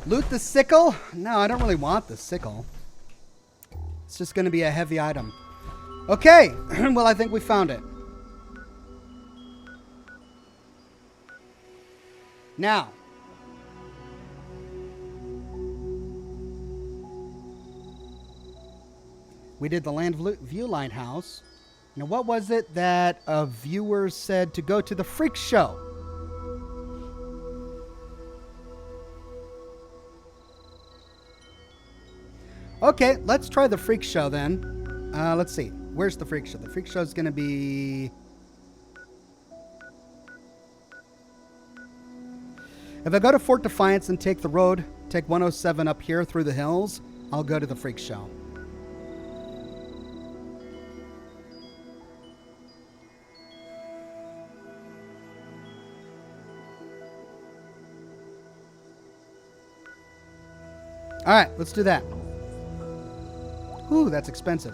Loot the sickle? No, I don't really want the sickle. It's just going to be a heavy item. Okay, well, I think we found it. Now. We did the Land View Lighthouse. Now, what was it that a viewer said to go to the freak show? Okay, let's try the freak show then. Let's see. Where's the freak show? The freak show is going to be... If I go to Fort Defiance and take the road, take 107 up here through the hills, I'll go to the freak show. All right, let's do that. Ooh, that's expensive.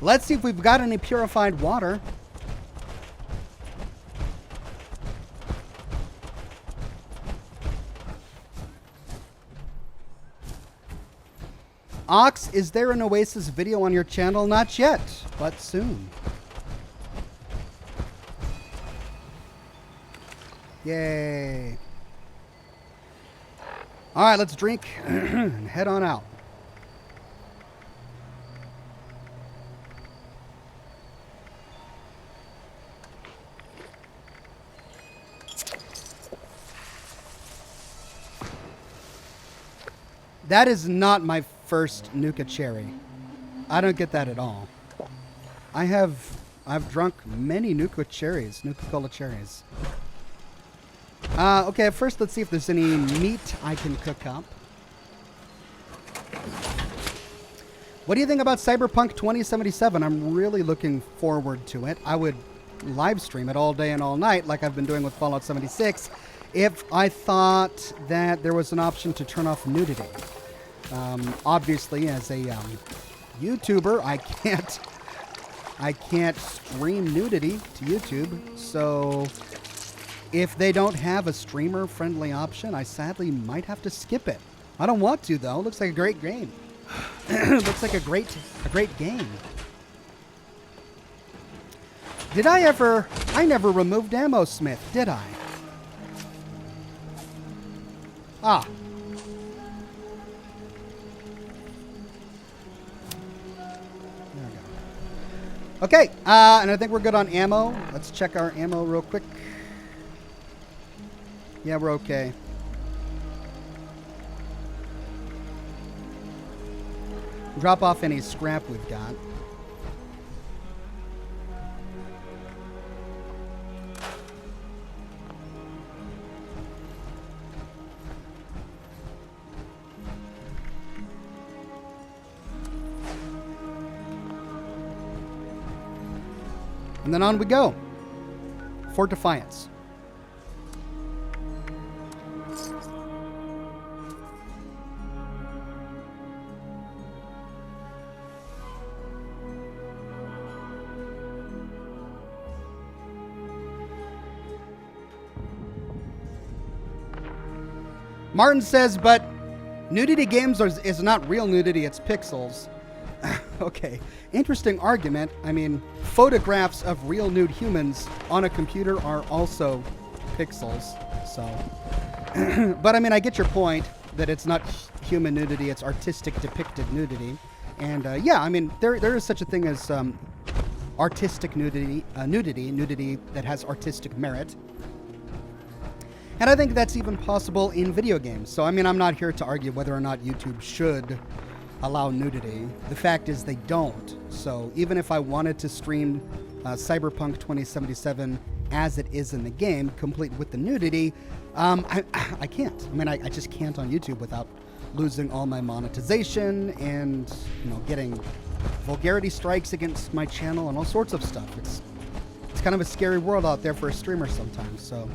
Let's see if we've got any purified water. Ox, is there an Oasis video on your channel? Not yet, but soon. Yay. All right, let's drink and head on out. That is not my first Nuka cherry. I don't get that at all. I've drunk many Nuka-Cola cherries. Okay, first let's see if there's any meat I can cook up. What do you think about Cyberpunk 2077? I'm really looking forward to it. I would live stream it all day and all night like I've been doing with Fallout 76 if I thought that there was an option to turn off nudity. Obviously, as a YouTuber, I can't stream nudity to YouTube, so if they don't have a streamer-friendly option, I sadly might have to skip it. I don't want to, though. It looks like a great game. Looks like a great game. Did I ever... I never removed Ammo Smith, did I? Ah. There we go. Okay, and I think we're good on ammo. Let's check our ammo real quick. Yeah, we're okay. Drop off any scrap we've got. And then on we go. Fort Defiance. Martin says, but nudity games is not real nudity, it's pixels. Okay, interesting argument. I mean, photographs of real nude humans on a computer are also pixels, so. But I mean, I get your point that it's not human nudity, it's artistic depicted nudity. And yeah, I mean, there is such a thing as artistic nudity that has artistic merit. And I think that's even possible in video games. So, I mean, I'm not here to argue whether or not YouTube should allow nudity. The fact is they don't. So, even if I wanted to stream Cyberpunk 2077 as it is in the game, complete with the nudity, I can't. I mean, I just can't on YouTube without losing all my monetization and, you know, getting vulgarity strikes against my channel and all sorts of stuff. It's kind of a scary world out there for a streamer sometimes, so...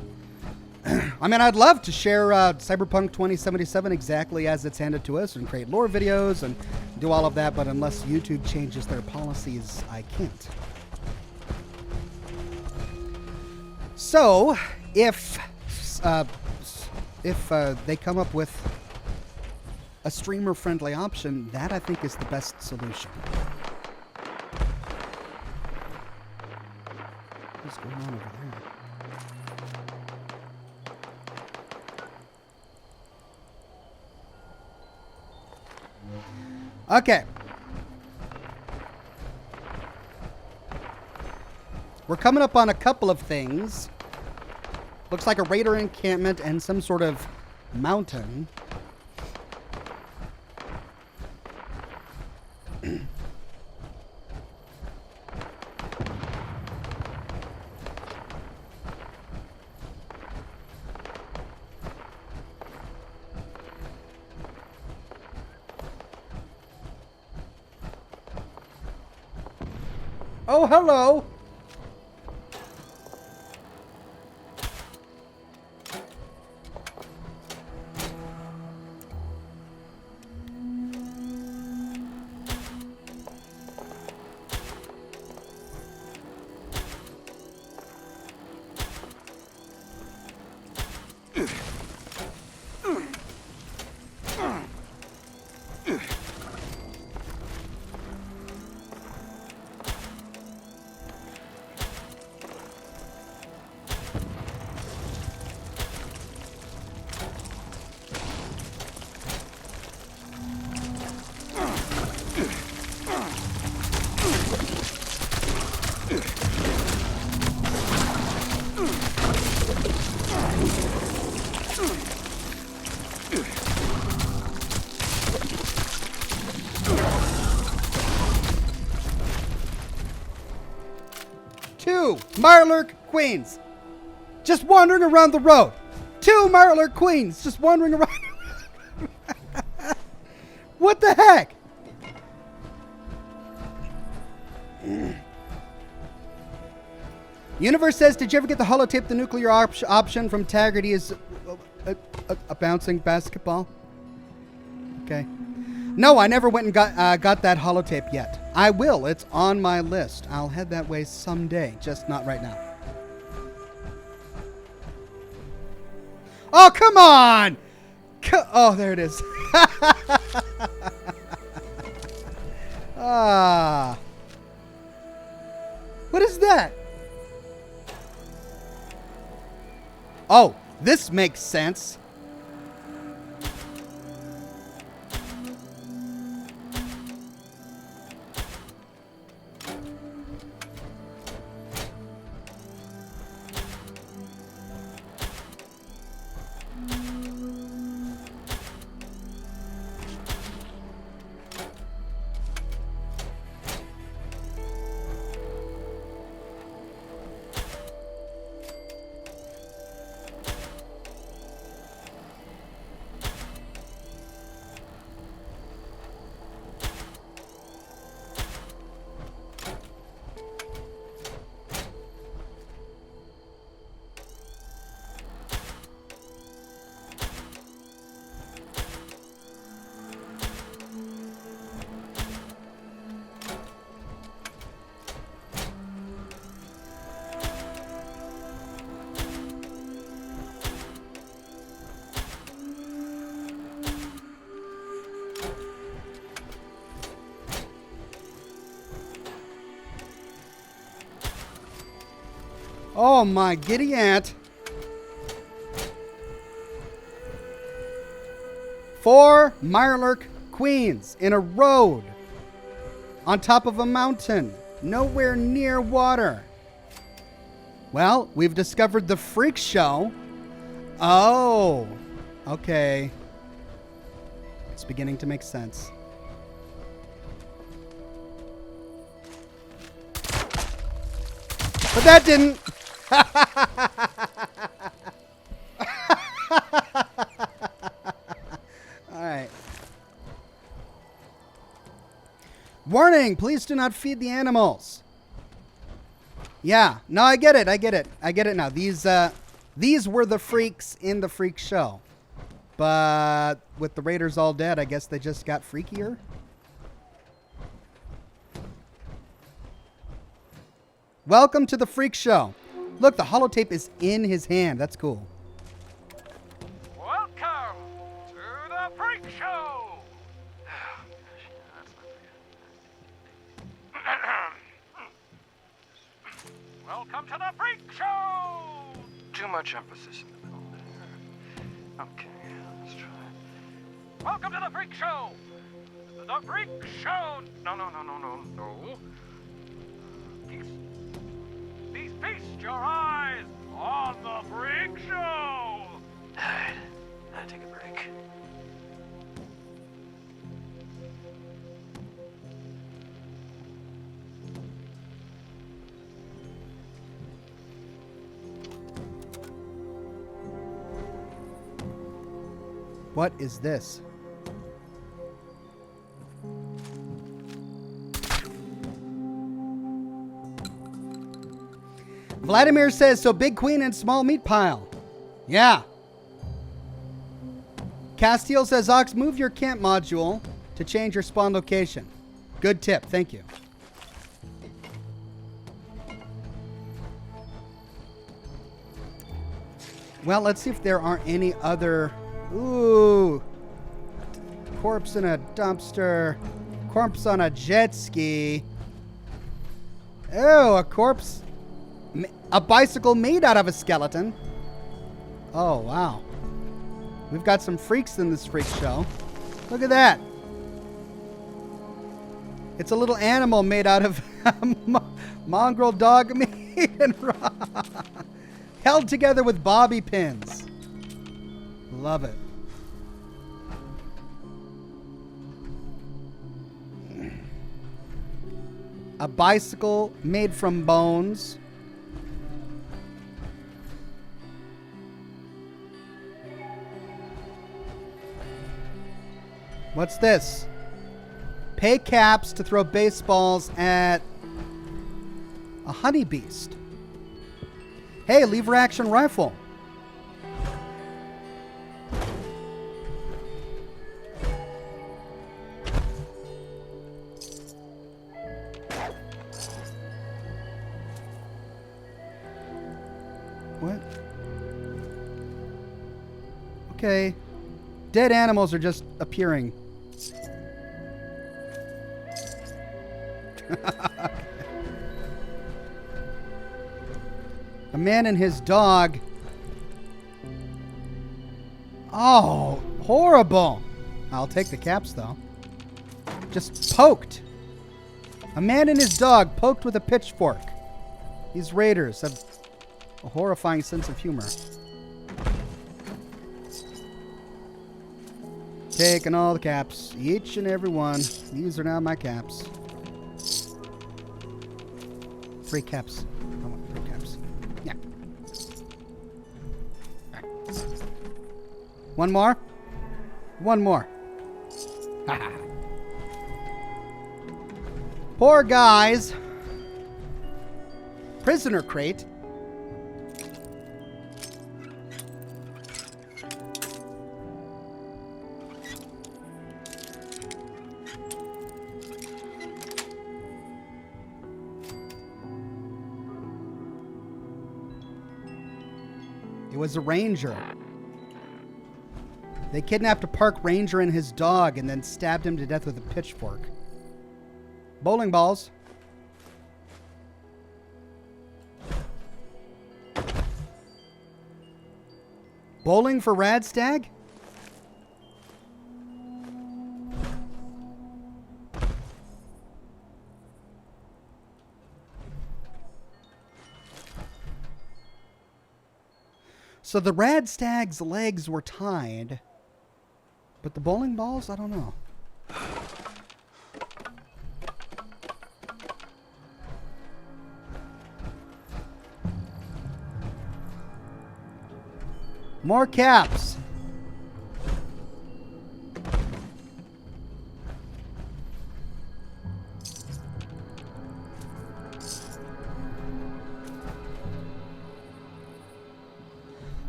I mean, I'd love to share Cyberpunk 2077 exactly as it's handed to us and create lore videos and do all of that, but unless YouTube changes their policies, I can't. So, if they come up with a streamer-friendly option, that I think is the best solution. What's going on over there? Okay. We're coming up on a couple of things. Looks like a raider encampment and some sort of mountain. Oh, hello. 2 Mirelurk queens just wandering around the road. 2 Mirelurk queens just wandering around. What the heck? Universe says, did you ever get the holotape? The nuclear option from Taggarty is a bouncing basketball. Okay. No, I never went and got that holotape yet. I will. It's on my list. I'll head that way someday, just not right now. Oh, come on! Oh, there it is. Ah. What is that? Oh, this makes sense. Oh my giddy aunt. 4 Mirelurk queens in a road on top of a mountain, nowhere near water. Well, we've discovered the freak show. Oh, okay. It's beginning to make sense. But that didn't. All right. Warning, please do not feed the animals. Yeah, no, I get it. I get it now. These were the freaks in the freak show. But with the raiders all dead, I guess they just got freakier. Welcome to the freak show. Look, the holotape is in his hand. That's cool. Welcome to the freak show. Welcome to the freak show. Too much emphasis in the middle there. Okay, let's try. Welcome to the freak show. The freak show. No. Feast your eyes on the freak show. Alright, I'll take a break. What is this? Vladimir says, so big queen and small meat pile. Yeah. Castiel says, Ox, move your camp module to change your spawn location. Good tip. Thank you. Well, let's see if there aren't any other... Ooh. Corpse in a dumpster. Corpse on a jet ski. Ew, a corpse... A bicycle made out of a skeleton. Oh, wow. We've got some freaks in this freak show. Look at that. It's a little animal made out of mongrel dog meat and held together with bobby pins. Love it. A bicycle made from bones What's this? Pay caps to throw baseballs at a honey beast. Hey, lever action rifle. What? Okay. Dead animals are just appearing. A man and his dog. Oh, horrible. I'll take the caps, though. Just poked. A man and his dog poked with a pitchfork. These raiders have a horrifying sense of humor. Taking all the caps. Each and every one. These are now my caps. 3 caps. I want 3 caps. Yeah. Right. One more? One more. Poor guys. Prisoner crate. It was a ranger. They kidnapped a park ranger and his dog and then stabbed him to death with a pitchfork. Bowling balls. Bowling for Radstag? So the Radstag's legs were tied, but the bowling balls, I don't know. More caps.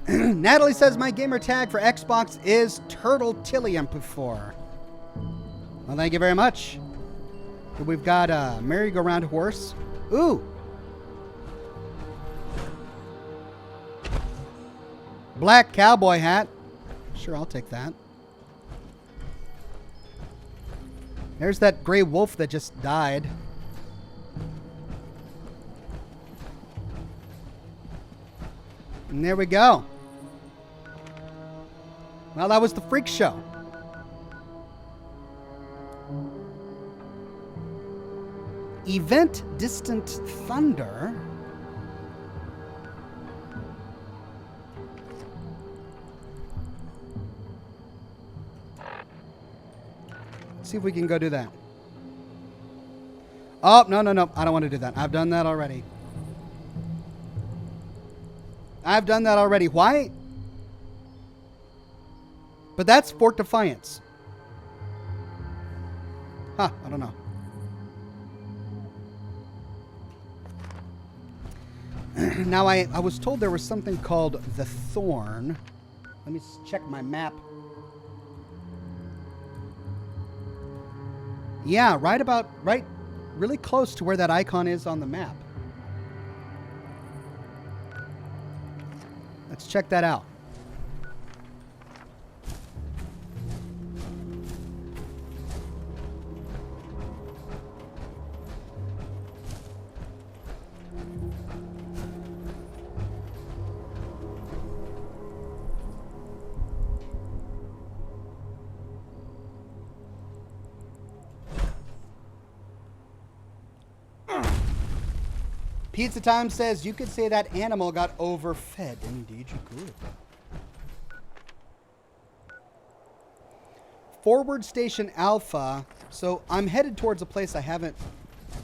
Natalie says my gamer tag for Xbox is Turtle-Tillium4. Well, thank you very much. We've got a merry-go-round horse. Ooh. Black cowboy hat. Sure, I'll take that. There's that gray wolf that just died. And there we go. Well, that was the freak show. Event Distant Thunder. Let's see if we can go do that. Oh, no. I don't want to do that. I've done that already. Why? But that's Fort Defiance. Huh, I don't know. Now, I was told there was something called the Thorn. Let me check my map. Yeah, right really close to where that icon is on the map. Let's check that out. Pizza Time says, you could say that animal got overfed. Indeed you could. Forward Station Alpha. So I'm headed towards a place I haven't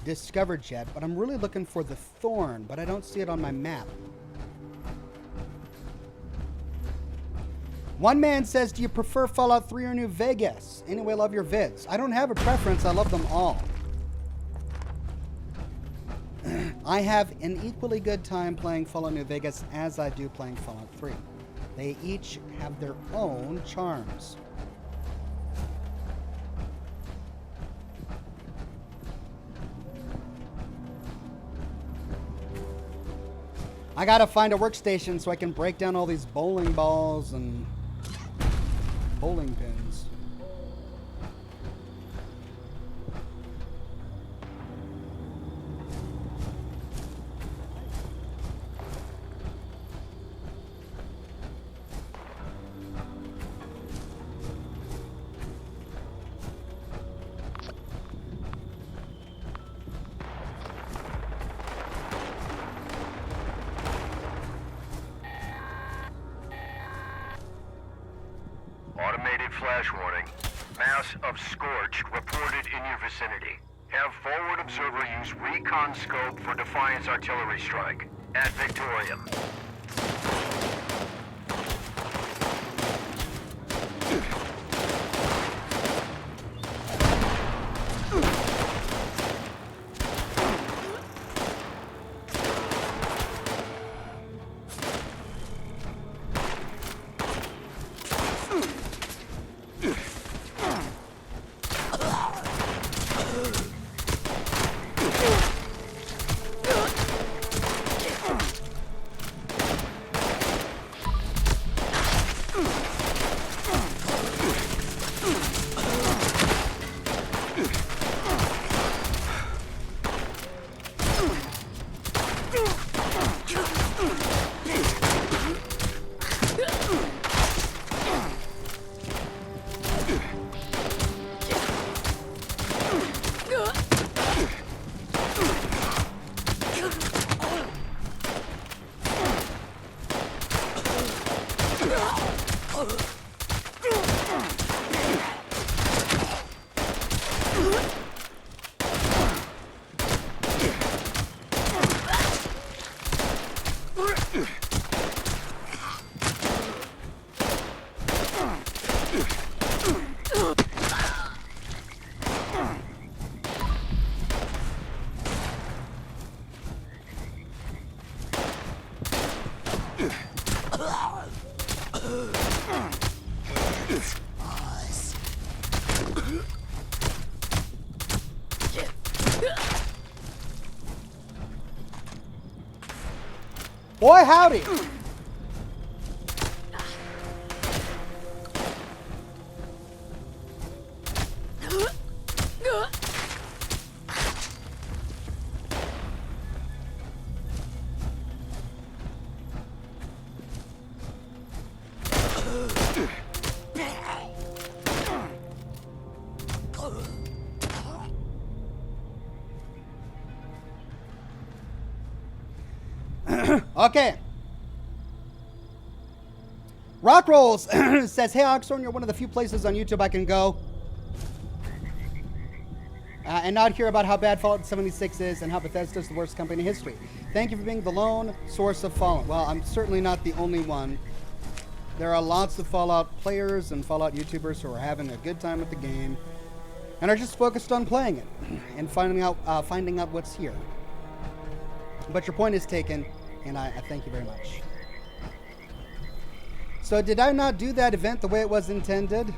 discovered yet, but I'm really looking for the Thorn, but I don't see it on my map. One man says, do you prefer Fallout 3 or New Vegas? Anyway, love your vids. I don't have a preference. I love them all. I have an equally good time playing Fallout New Vegas as I do playing Fallout 3. They each have their own charms. I gotta find a workstation so I can break down all these bowling balls and bowling pins. Automated flash warning. Mass of Scorch reported in your vicinity. Have forward observer use recon scope for Defiance artillery strike at Victorium. Boy, howdy! Okay. Rock Rolls says, hey, Oxhorn, you're one of the few places on YouTube I can go and not hear about how bad Fallout 76 is and how Bethesda's the worst company in history. Thank you for being the lone source of Fallout. Well, I'm certainly not the only one. There are lots of Fallout players and Fallout YouTubers who are having a good time with the game and are just focused on playing it and finding out what's here. But your point is taken, and I thank you very much. So did I not do that event the way it was intended?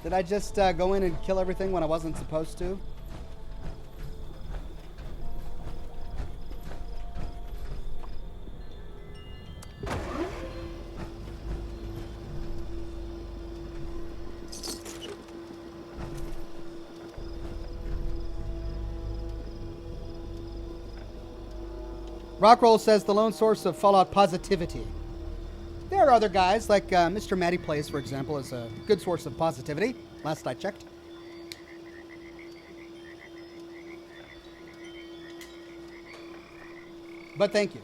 Did I just go in and kill everything when I wasn't supposed to? Rockroll says the lone source of Fallout positivity. There are other guys, like Mr. Matty Plays, for example, is a good source of positivity, last I checked. But thank you.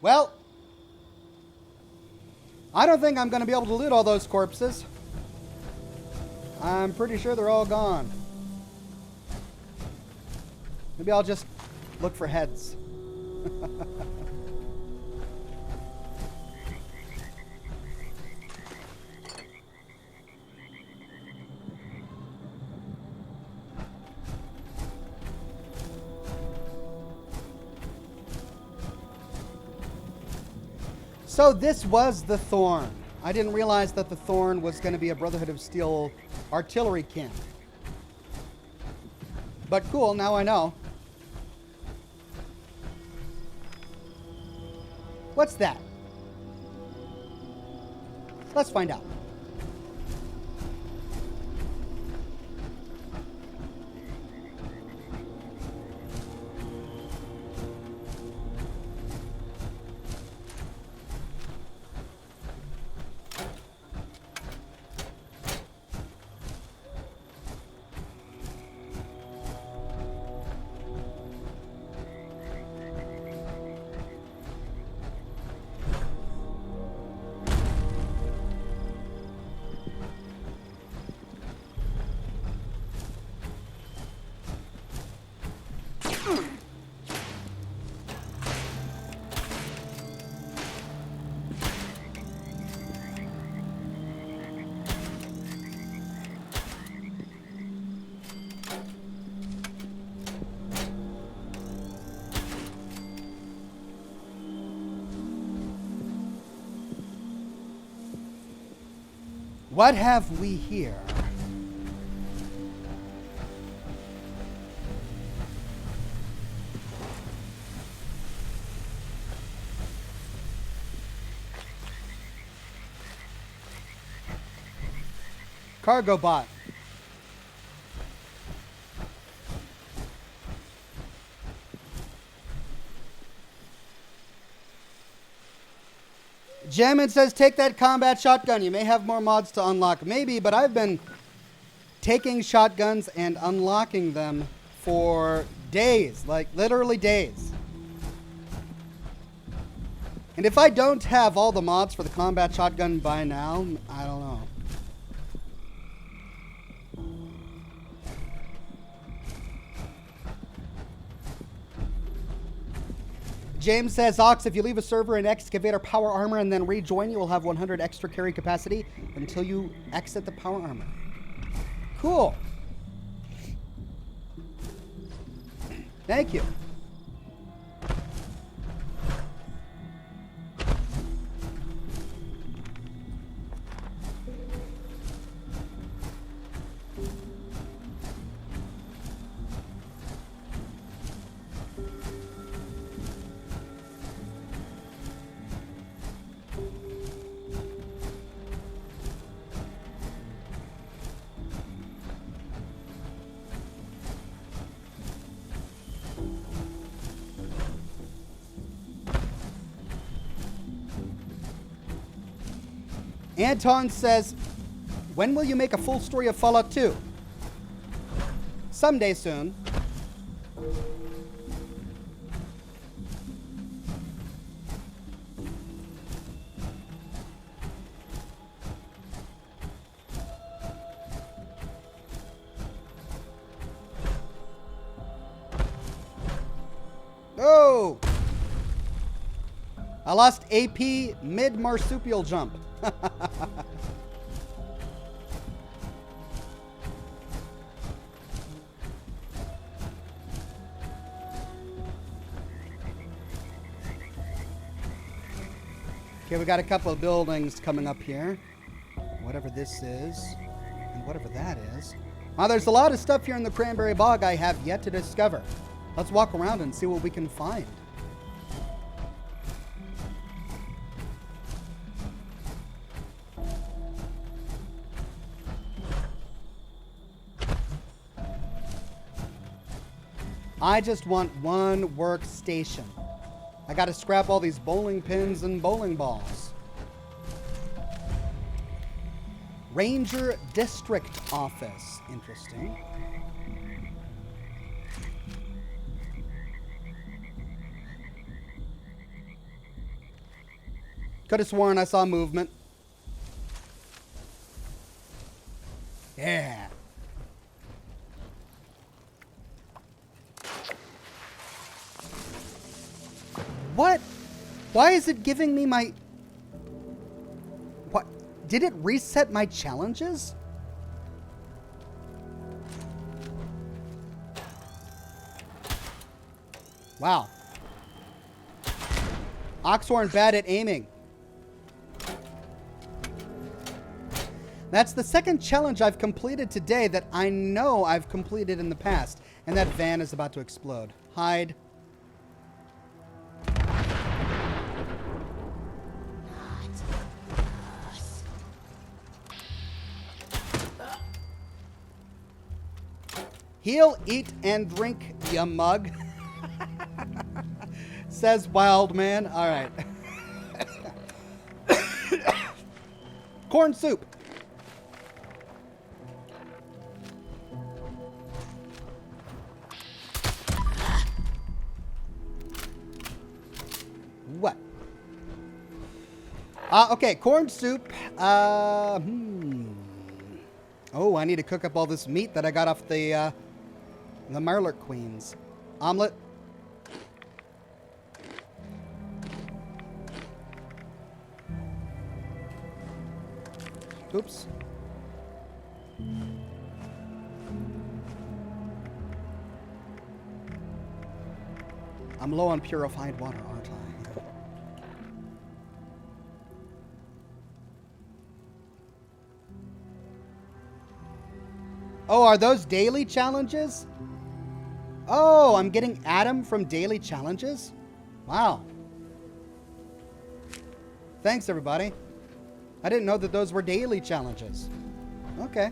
Well, I don't think I'm going to be able to loot all those corpses. I'm pretty sure they're all gone. Maybe I'll just look for heads. So this was the Thorn. I didn't realize that the Thorn was going to be a Brotherhood of Steel artillery camp. But cool, now I know. What's that? Let's find out. What have we here? Cargo bot. Jammin says, take that combat shotgun. You may have more mods to unlock. Maybe, but I've been taking shotguns and unlocking them for days. Like, literally days. And if I don't have all the mods for the combat shotgun by now, I don't know. James says, Ox, if you leave a server in Excavator Power Armor and then rejoin, you will have 100 extra carry capacity until you exit the Power Armor. Cool. Thank you. Anton says, when will you make a full story of Fallout 2? Someday soon. Oh! I lost AP mid-marsupial jump. Okay, we got a couple of buildings coming up here. Whatever this is, and whatever that is. Wow, there's a lot of stuff here in the Cranberry Bog I have yet to discover. Let's walk around and see what we can find. I just want one workstation. I gotta scrap all these bowling pins and bowling balls. Ranger District Office. Interesting. Could have sworn I saw movement. What? Why is it giving me my... What? Did it reset my challenges? Wow. Oxhorn bad at aiming. That's the second challenge I've completed today that I know I've completed in the past. And that van is about to explode. Hide. Heal, eat, and drink, ya mug. Says Wild Man. All right. Corn soup. What? Okay, corn soup. Oh, I need to cook up all this meat that I got off the Marler Queens. Omelet. Oops. I'm low on purified water, aren't I? Oh, are those daily challenges? Oh, I'm getting Adam from daily challenges? Wow. Thanks, everybody. I didn't know that those were daily challenges. Okay.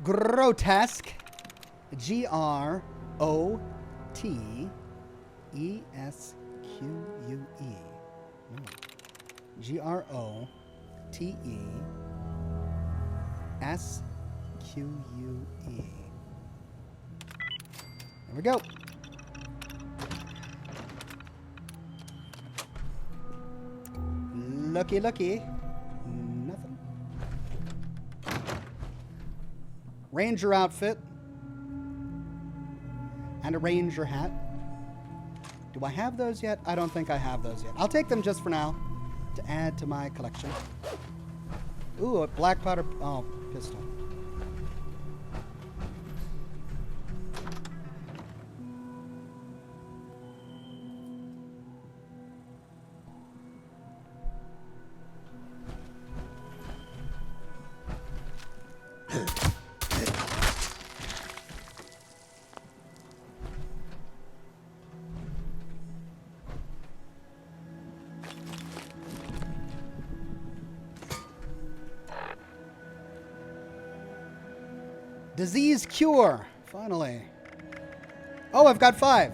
Grotesque. G-R-O-T-E-S-Q-U-E. G-R-O-T-E-S-Q-U-E. There we go. Lucky, lucky. Nothing. Ranger outfit. And a ranger hat. Do I have those yet? I don't think I have those yet. I'll take them just for now to add to my collection. Ooh, a black powder pistol. Disease cure. Finally. Oh, I've got 5.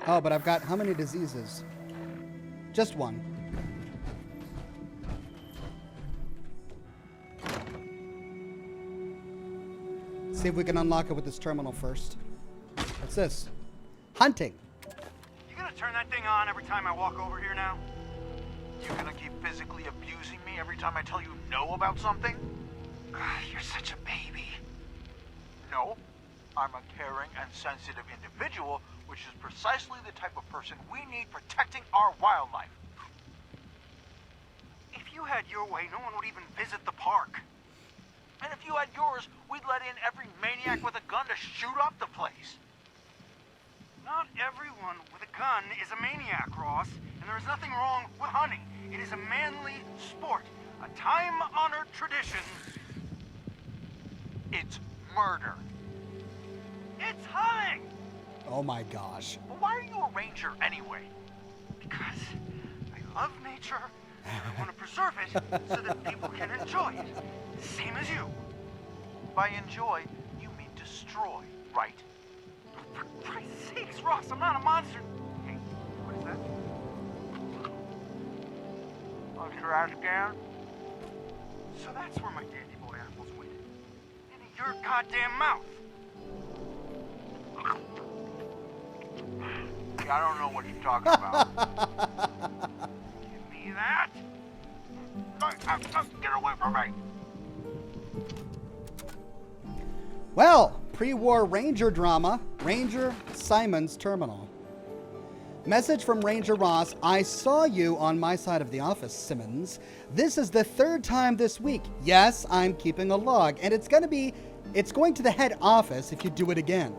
Oh, but I've got how many diseases? Just 1. See if we can unlock it with this terminal first. What's this? Hunting. You gonna turn that thing on every time I walk over here now? You gonna keep physically abusing me every time I tell you no about something? You're such a baby. No, I'm a caring and sensitive individual, which is precisely the type of person we need protecting our wildlife. If you had your way, no one would even visit the park. And if you had yours, we'd let in every maniac with a gun to shoot up the place. Not everyone with a gun is a maniac, Ross. And there is nothing wrong with hunting. It is a manly sport, a time-honored tradition. It's murder. It's hunting! Oh my gosh. But why are you a ranger anyway? Because I love nature, and I want to preserve it so that people can enjoy it. Same as you. By enjoy, you mean destroy, right? For Christ's sakes, Ross, I'm not a monster. Hey, what is that? Oh, trash can? So that's where my dandy boy apples went. Into your goddamn mouth. Yeah, I don't know what you're talking about. Give me that. Get away from me. Well, pre-war Ranger drama. Ranger Simon's terminal. Message from Ranger Ross. I saw you on my side of the office, Simmons. This is the 3rd time this week. Yes, I'm keeping a log, and it's going to the head office if you do it again.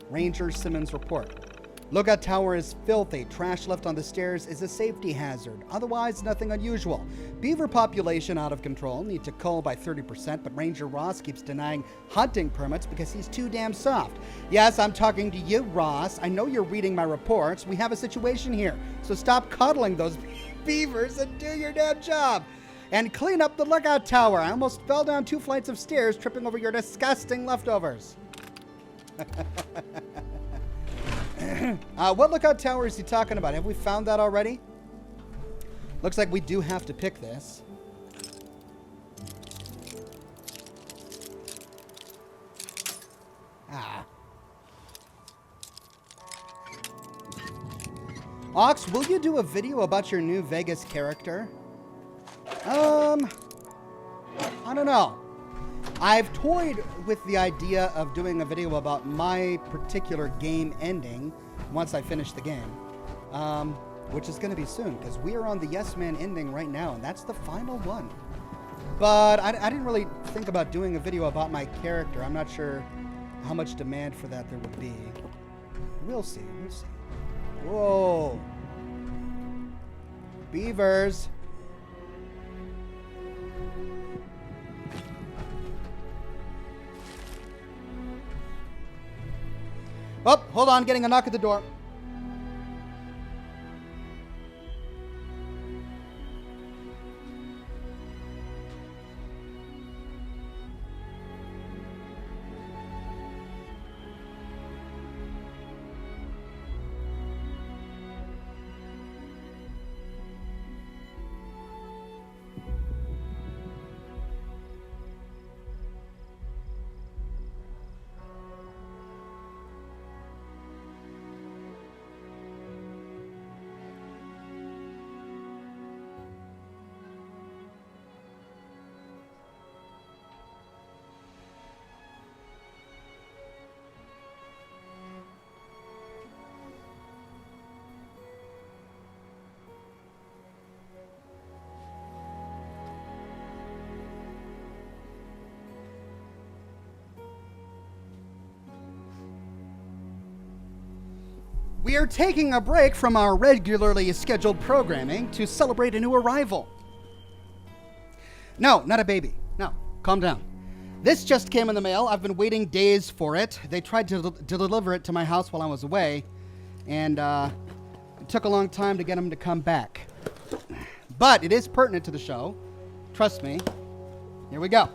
Ranger Simmons report. Lookout tower is filthy. Trash left on the stairs is a safety hazard. Otherwise, nothing unusual. Beaver population out of control. Need to cull by 30%, but Ranger Ross keeps denying hunting permits because he's too damn soft. Yes, I'm talking to you, Ross. I know you're reading my reports. We have a situation here. So stop coddling those beavers and do your damn job. And clean up the lookout tower. I almost fell down 2 flights of stairs tripping over your disgusting leftovers. What lookout tower is he talking about? Have we found that already? Looks like we do have to pick this. Ox, will you do a video about your new Vegas character? I don't know. I've toyed with the idea of doing a video about my particular game ending once I finish the game, which is going to be soon because we are on the Yes Man ending right now, and that's the final one. But I didn't really think about doing a video about my character. I'm not sure how much demand for that there would be. We'll see. We'll see. Whoa. Beavers. Oh, hold on, getting a knock at the door. We are taking a break from our regularly scheduled programming to celebrate a new arrival. No, not a baby. No, calm down. This just came in the mail. I've been waiting days for it. They tried to deliver it to my house while I was away, and it took a long time to get them to come back. But it is pertinent to the show. Trust me. Here we go.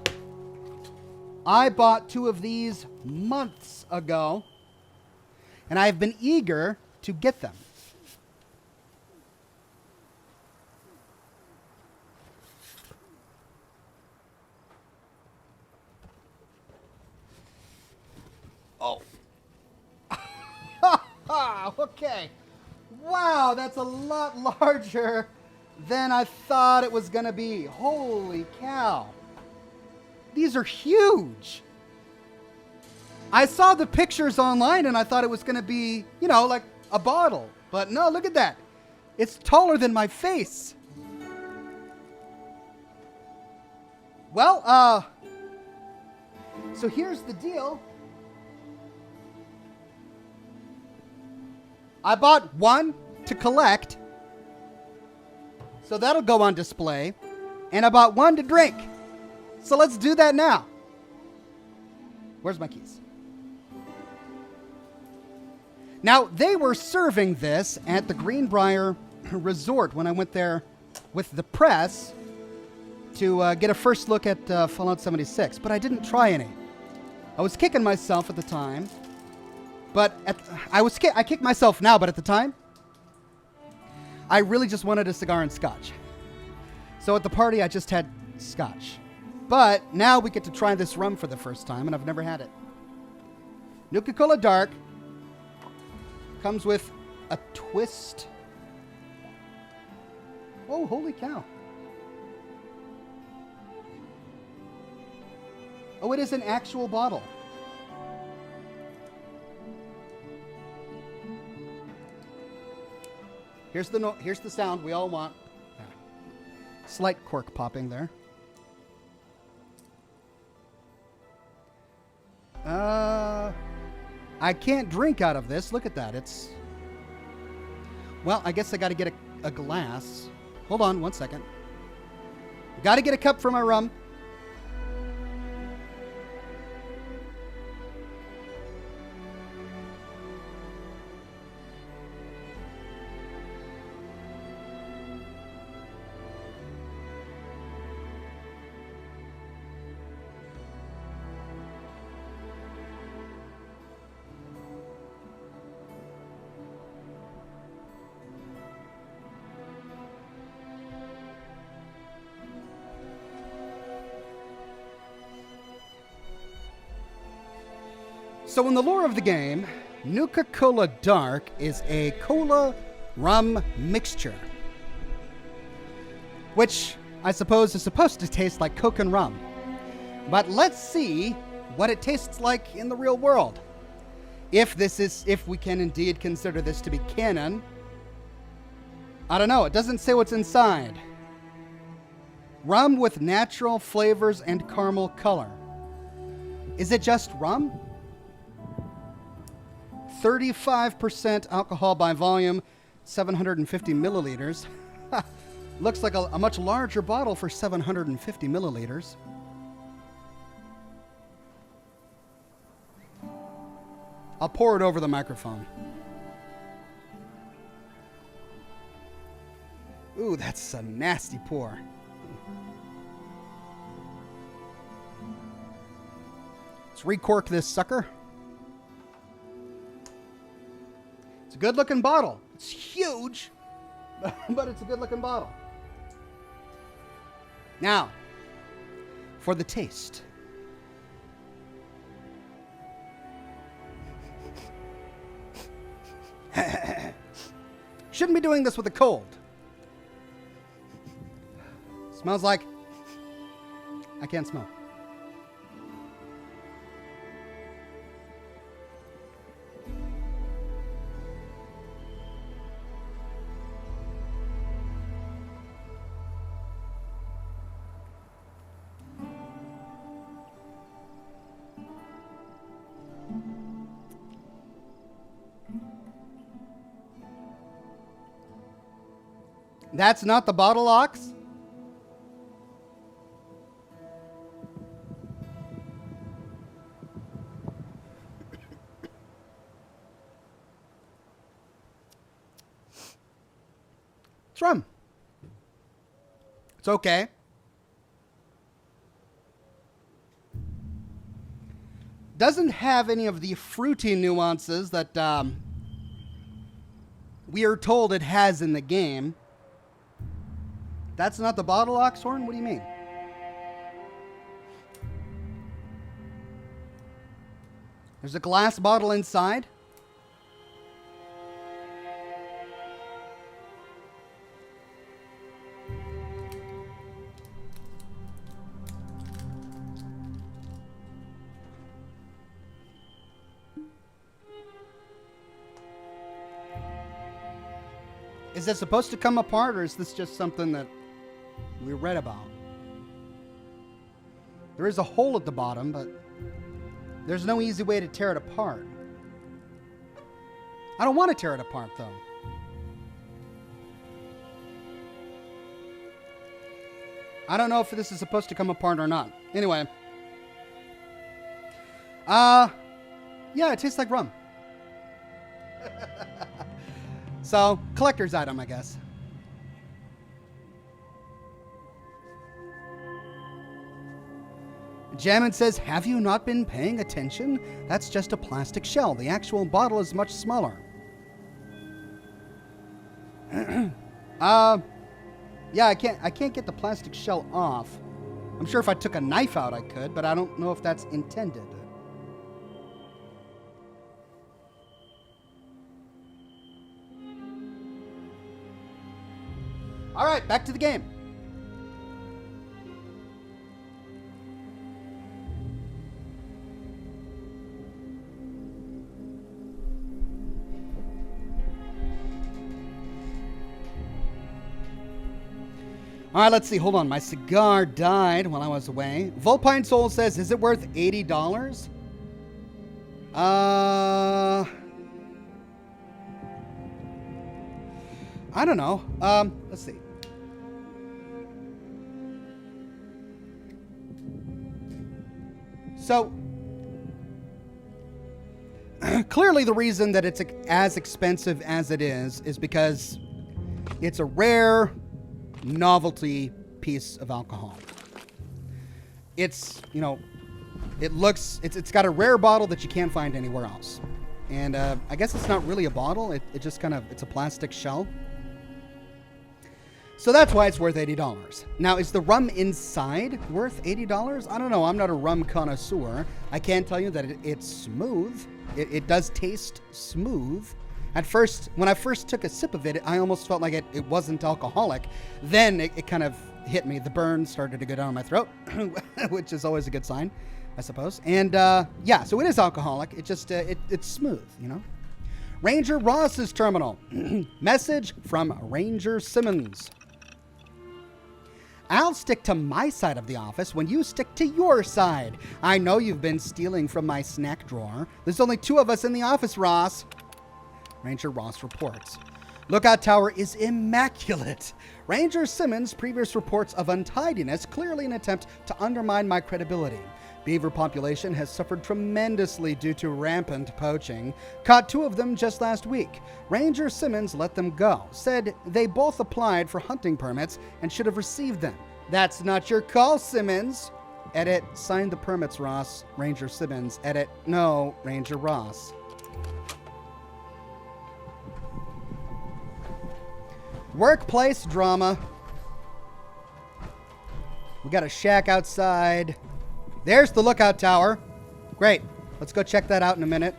I bought 2 of these months ago, and I've been eager to get them. Oh. Okay. Wow, that's a lot larger than I thought it was going to be. Holy cow. These are huge. I saw the pictures online and I thought it was going to be, you know, like a bottle. But no, look at that. It's taller than my face. Well, so here's the deal. I bought 1 to collect. So that'll go on display. And I bought 1 to drink. So let's do that now. Where's my keys? Now, they were serving this at the Greenbrier Resort when I went there with the press to get a first look at Fallout 76, but I didn't try any. I was kicking myself at the time, but I kick myself now, but at the time, I really just wanted a cigar and scotch. So at the party, I just had scotch. But now we get to try this rum for the first time, and I've never had it. Nuka-Cola Dark comes with a twist. Oh, holy cow. Oh, it is an actual bottle. Here's the sound we all want. Slight cork popping there. I can't drink out of this. Look at that. It's... Well, I guess I got to get a glass. Hold on 1 second. Got to get a cup for my rum. So in the lore of the game, Nuka-Cola Dark is a cola rum mixture, which I suppose is supposed to taste like Coke and rum. But let's see what it tastes like in the real world. If we can indeed consider this to be canon. I don't know, it doesn't say what's inside. Rum with natural flavors and caramel color. Is it just rum? 35% alcohol by volume, 750 milliliters. Looks like a much larger bottle for 750 milliliters. I'll pour it over the microphone. Ooh, that's a nasty pour. Let's recork this sucker. It's a good-looking bottle. It's huge, but it's a good-looking bottle. Now, for the taste. Shouldn't be doing this with a cold. Smells like... I can't smell. That's not the bottle, Ox? It's rum. It's okay. Doesn't have any of the fruity nuances that we are told it has in the game. That's not the bottle, Oxhorn? What do you mean? There's a glass bottle inside. Is it supposed to come apart, or is this just something that we read about? There is a hole at the bottom, but there's no easy way to tear it apart. I don't want to tear it apart, though. I don't know if this is supposed to come apart or not. Anyway. Yeah, it tastes like rum. So, collector's item, I guess. Jammin says, have you not been paying attention? That's just a plastic shell. The actual bottle is much smaller. Yeah, I can't get the plastic shell off. I'm sure if I took a knife out I could, but I don't know if that's intended. All right, back to the game. All right, let's see. Hold on. My cigar died while I was away. Vulpine Soul says, is it worth $80? I don't know. Let's see. So, clearly the reason that it's as expensive as it is because it's a rare novelty piece of alcohol. It's, you know, it's got a rare bottle that you can't find anywhere else. And I guess it's not really a bottle. It just kind of, it's a plastic shell. So that's why it's worth $80. Now, is the rum inside worth $80? I don't know. I'm not a rum connoisseur. I can tell you that it's smooth. It does taste smooth. At first, when I first took a sip of it, I almost felt like it wasn't alcoholic. Then it kind of hit me. The burn started to go down my throat, which is always a good sign, I suppose. And yeah, so it is alcoholic. It just, it's smooth, you know. Ranger Ross's terminal. Message from Ranger Simmons. I'll stick to my side of the office when you stick to your side. I know you've been stealing from my snack drawer. There's only 2 of us in the office, Ross. Ranger Ross reports. Lookout Tower is immaculate. Ranger Simmons' previous reports of untidiness clearly an attempt to undermine my credibility. Beaver population has suffered tremendously due to rampant poaching. Caught 2 of them just last week. Ranger Simmons let them go. Said they both applied for hunting permits and should have received them. That's not your call, Simmons. Edit. Sign the permits, Ross. Ranger Simmons. Edit. No, Ranger Ross. Workplace drama. We got a shack outside. There's the lookout tower. Great. Let's go check that out in a minute.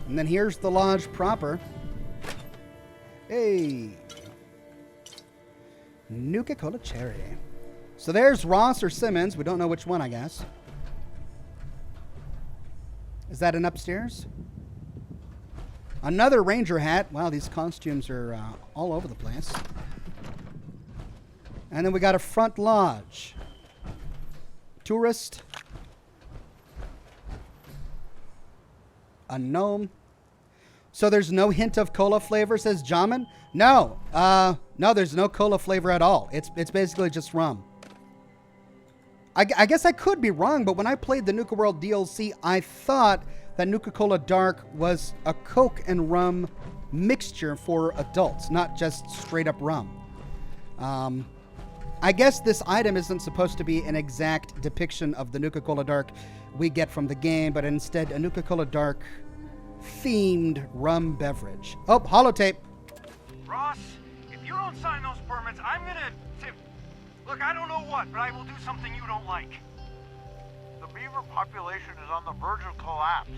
And then here's the lodge proper. Hey. Nuka-Cola Cherry. So there's Ross or Simmons. We don't know which one, I guess. Is that an upstairs? Another ranger hat. Wow, these costumes are all over the place. And then we got a front lodge. Tourist. A gnome. So there's no hint of cola flavor, says Jamin? No. No, there's no cola flavor at all. It's basically just rum. I guess I could be wrong, but when I played the Nuka World DLC, I thought that Nuka-Cola Dark was a Coke and rum mixture for adults, not just straight up rum. I guess this item isn't supposed to be an exact depiction of the Nuka-Cola Dark we get from the game, but instead a Nuka-Cola Dark themed rum beverage. Oh, holotape. Ross, if you don't sign those permits, I'm gonna... Look, I don't know what, but I will do something you don't like. The beaver population is on the verge of collapse.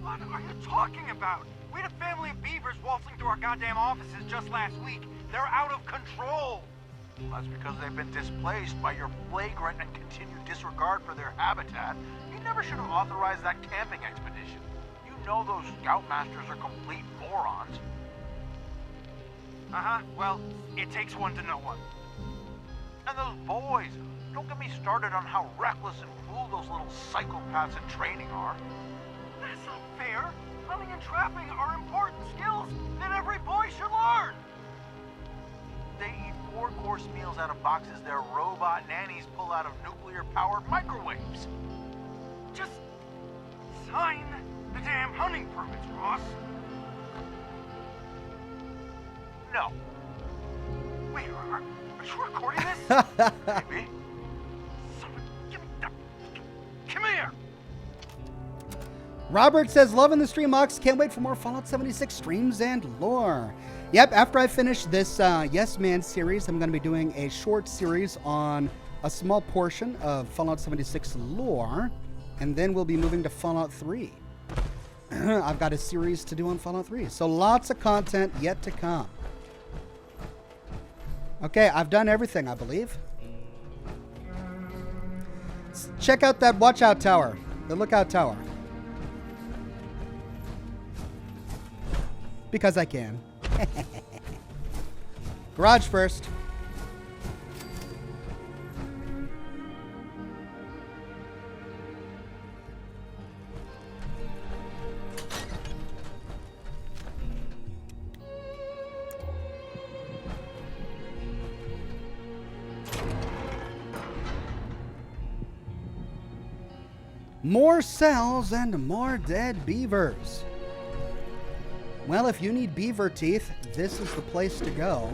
What are you talking about? We had a family of beavers waltzing through our goddamn offices just last week. They're out of control. Well, that's because they've been displaced by your flagrant and continued disregard for their habitat. You never should have authorized that camping expedition. You know those scoutmasters are complete morons. Uh-huh. Well, it takes one to know one. And those boys. Don't get me started on how reckless and cruel those little psychopaths in training are. That's not fair. Hunting and trapping are important skills that every boy should learn. They eat 4-course meals out of boxes their robot nannies pull out of nuclear-powered microwaves. Just sign the damn hunting permits, Ross. No. Wait, are you recording this? Maybe. Give me that. Come here. Robert says, loving the stream, Ox. Can't wait for more Fallout 76 streams and lore. Yep, after I finish this Yes Man series, I'm going to be doing a short series on a small portion of Fallout 76 lore, and then we'll be moving to Fallout 3. I've got a series to do on Fallout 3, so lots of content yet to come. Okay, I've done everything, I believe. Check out that watch out tower, the lookout tower. Because I can. Garage first. More cells and more dead beavers. Well, if you need beaver teeth, this is the place to go.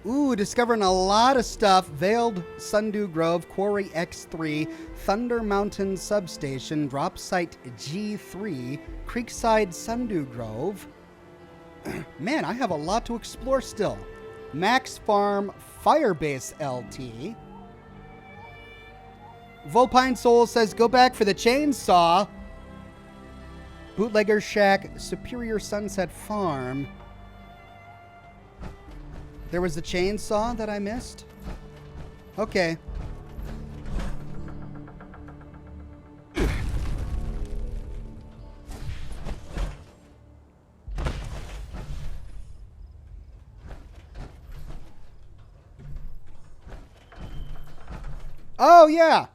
Ooh, discovering a lot of stuff. Veiled Sundew Grove, Quarry X3, Thunder Mountain Substation, Drop Site G3, Creekside Sundew Grove. Man, I have a lot to explore still. Max Farm, Firebase LT. Volpine Soul says, go back for the chainsaw. Bootlegger Shack, Superior Sunset Farm. There was the chainsaw that I missed? Okay. Oh, yeah.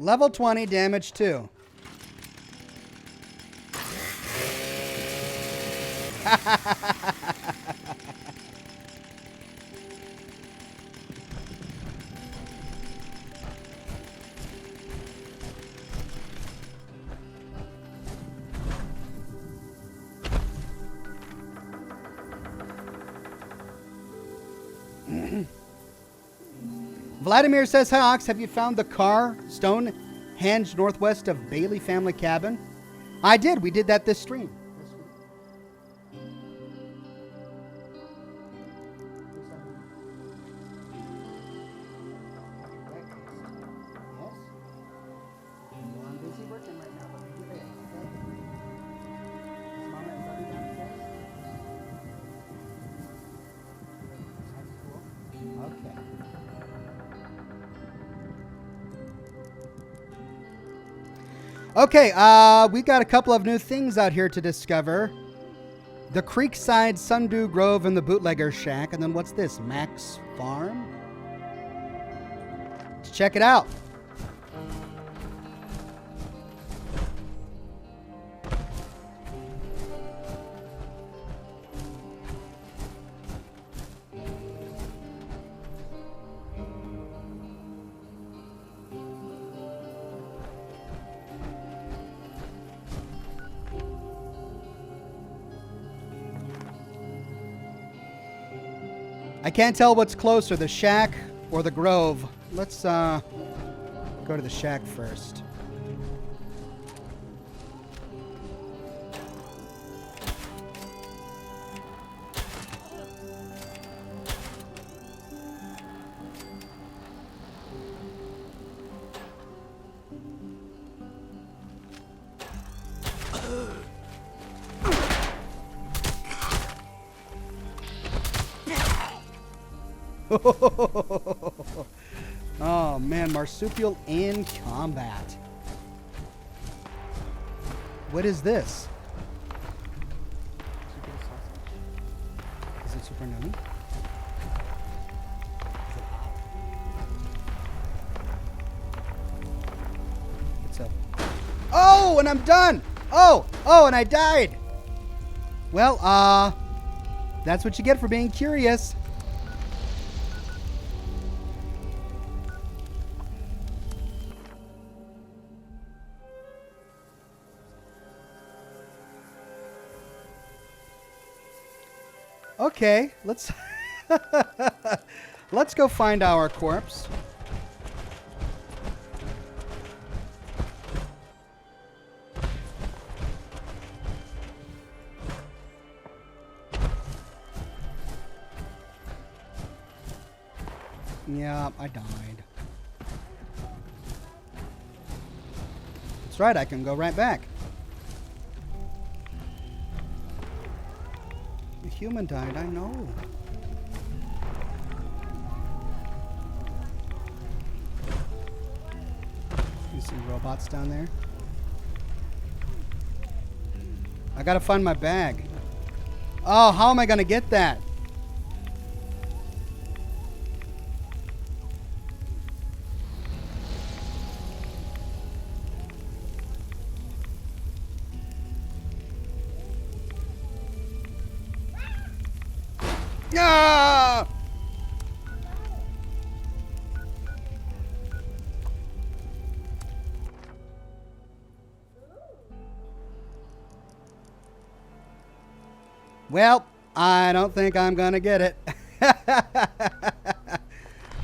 Level 20, damage 2. Vladimir says, hi, Ox, have you found the car, Stonehenge, northwest of Bailey Family Cabin? I did. We did that this stream. Okay, we've got a couple of new things out here to discover. The Creekside Sundew Grove and the Bootlegger Shack. And then what's this? Max Farm? Let's check it out. I can't tell what's closer, the shack or the grove. Let's go to the shack first. Oh man, marsupial in combat. What is this? Is it super nummy? What's up? Oh, and I'm done! Oh, and I died! Well, that's what you get for being curious. Okay, let's let's go find our corpse. Yeah, I died. That's right, I can go right back. The human died, I know. You see robots down there? I gotta find my bag. Oh, how am I gonna get that? Ah! Well, I don't think I'm gonna get it.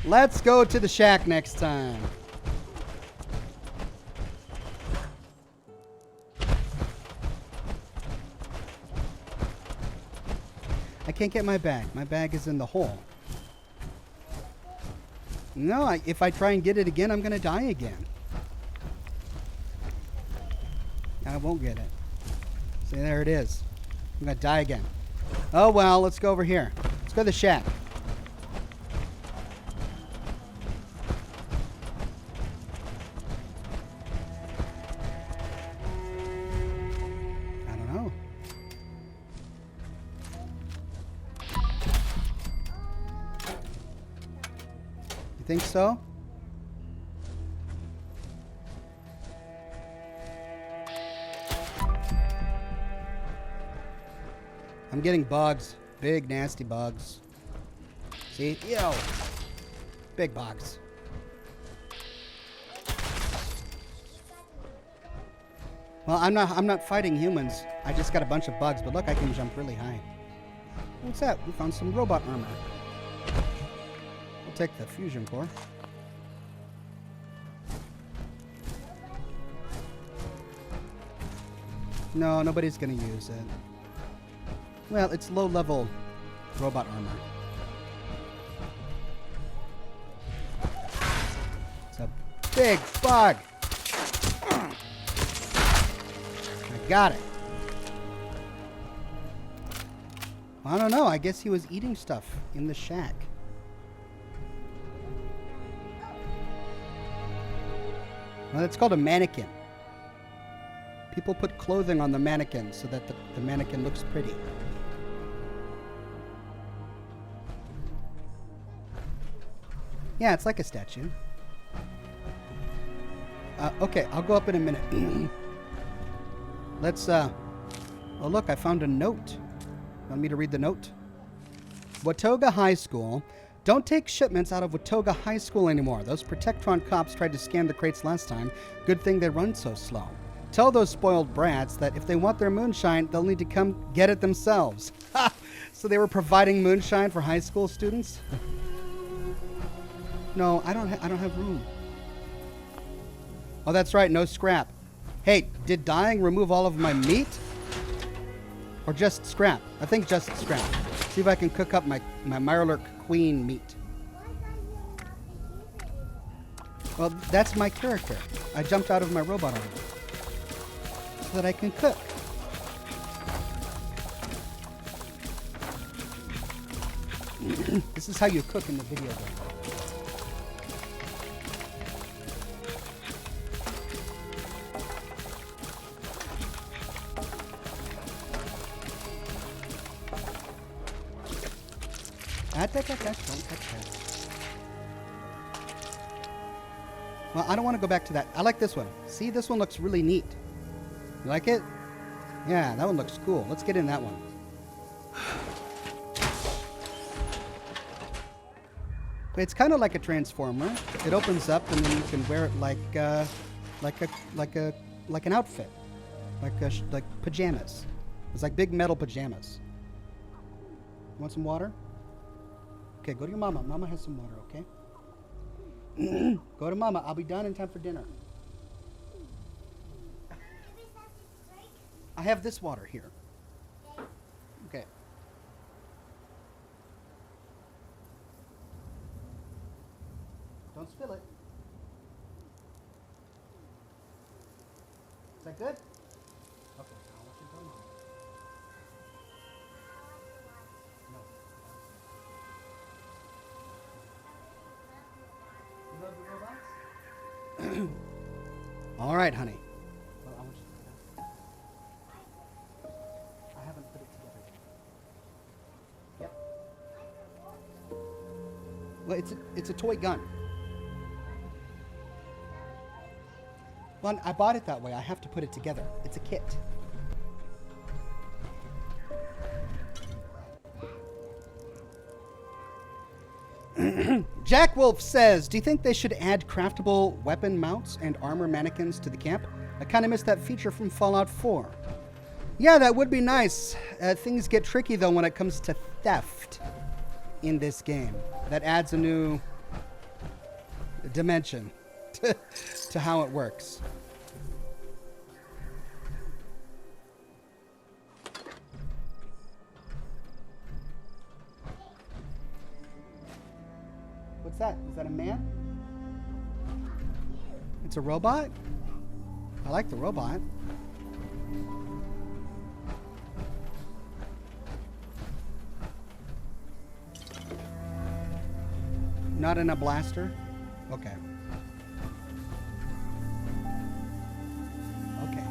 Let's go to the shack next time. I can't get my bag. My bag is in the hole. No, if I try and get it again, I'm going to die again. I won't get it. See, there it is. I'm going to die again. Oh, well, let's go over here. Let's go to the shack. I don't know. You think so? I'm getting bugs. Big, nasty bugs. See? Yo! Big bugs. Well, I'm not fighting humans. I just got a bunch of bugs, but look, I can jump really high. What's that? We found some robot armor. I'll take the fusion core. No, nobody's gonna use it. Well, it's low-level robot armor. It's a big bug. I got it. I don't know. I guess he was eating stuff in the shack. Well, it's called a mannequin. People put clothing on the mannequin so that the mannequin looks pretty. Yeah, it's like a statue. Okay, I'll go up in a minute. Let's, oh look, I found a note. Want me to read the note? Watoga High School. Don't take shipments out of Watoga High School anymore. Those Protectron cops tried to scan the crates last time. Good thing they run so slow. Tell those spoiled brats that if they want their moonshine, they'll need to come get it themselves. Ha! So they were providing moonshine for high school students? No, I don't have room. Oh, that's right, no scrap. Hey, did dying remove all of my meat? Or just scrap? I think just scrap. See if I can cook up my Mirelurk Queen meat. Well, that's my character. I jumped out of my robot armor so that I can cook. This is how you cook in the video game. Don't touch that. Well, I don't want to go back to that. I like this one. See, this one looks really neat. You like it? Yeah, that one looks cool. Let's get in that one. It's kind of like a transformer. It opens up and then you can wear it like an outfit, like pajamas. It's like big metal pajamas. You want some water? Okay, go to your mama. Mama has some water, okay? Go to mama. I'll be done in time for dinner. I have this water here. Okay. Don't spill it. Is that good? Okay, I'll let you go now. No. You love the robots? All right, honey. Well, I want you to put it out. I haven't put it together yet. Yep. Well, it's a toy gun. Well, I bought it that way. I have to put it together. It's a kit. Jack Wolf says, do you think they should add craftable weapon mounts and armor mannequins to the camp? I kind of missed that feature from Fallout 4. Yeah, that would be nice. Things get tricky, though, when it comes to theft in this game. That adds a new dimension to how it works. What's that? Is that a man? It's a robot? I like the robot. Not in a blaster? Okay. Okay.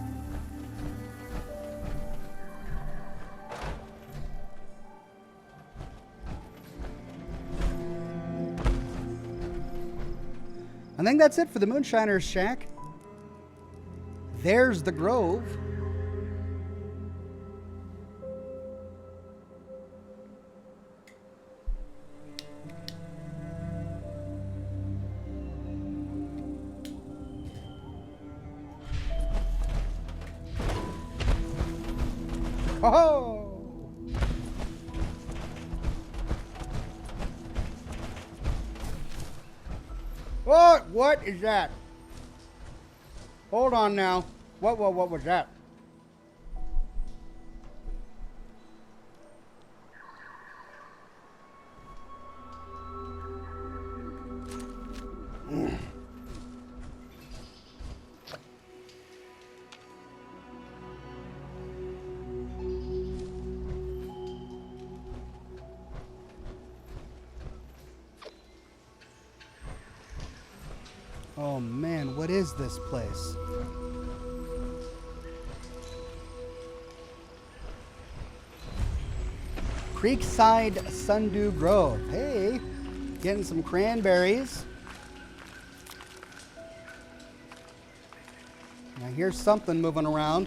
I think that's it for the Moonshiner's Shack. There's the Grove. Oh! What is that? Hold on now. What was that? Oh man, what is this place? Creekside Sundew Grove. Hey, getting some cranberries. I hear something moving around.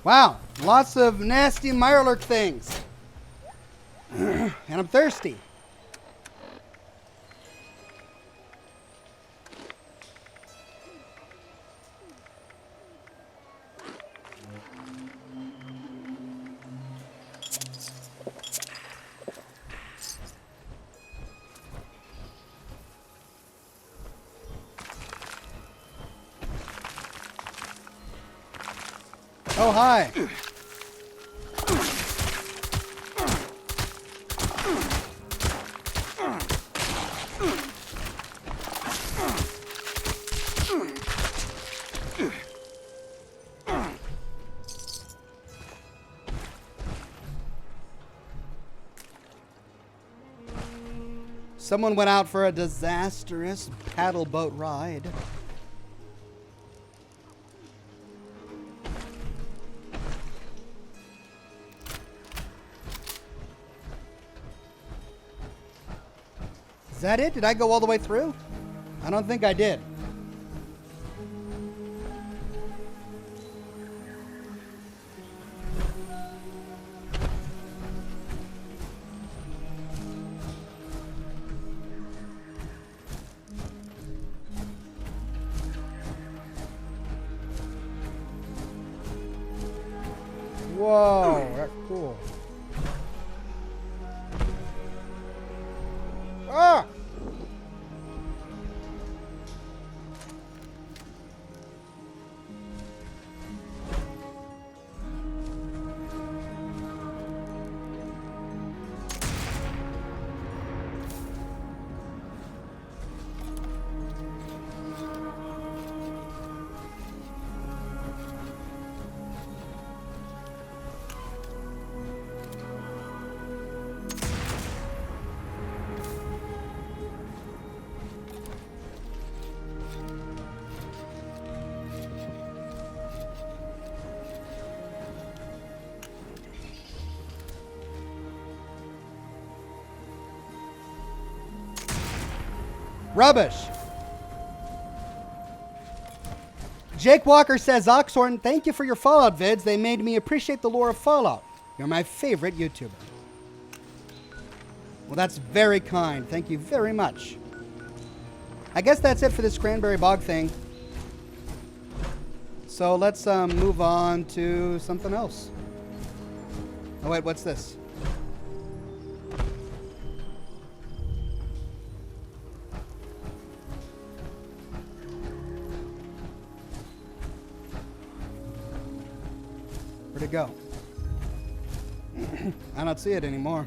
Wow, lots of nasty Mirelurk things. And I'm thirsty. Oh, hi. Someone went out for a disastrous paddle boat ride. Is that it? Did I go all the way through? I don't think I did. Whoa, that's cool. Ah! Rubbish. Jake Walker says, Oxhorn, thank you for your Fallout vids. They made me appreciate the lore of Fallout. You're my favorite YouTuber. Well, that's very kind. Thank you very much. I guess that's it for this Cranberry Bog thing. So let's move on to something else. Oh, wait, what's this? Where'd it go? I don't see it anymore.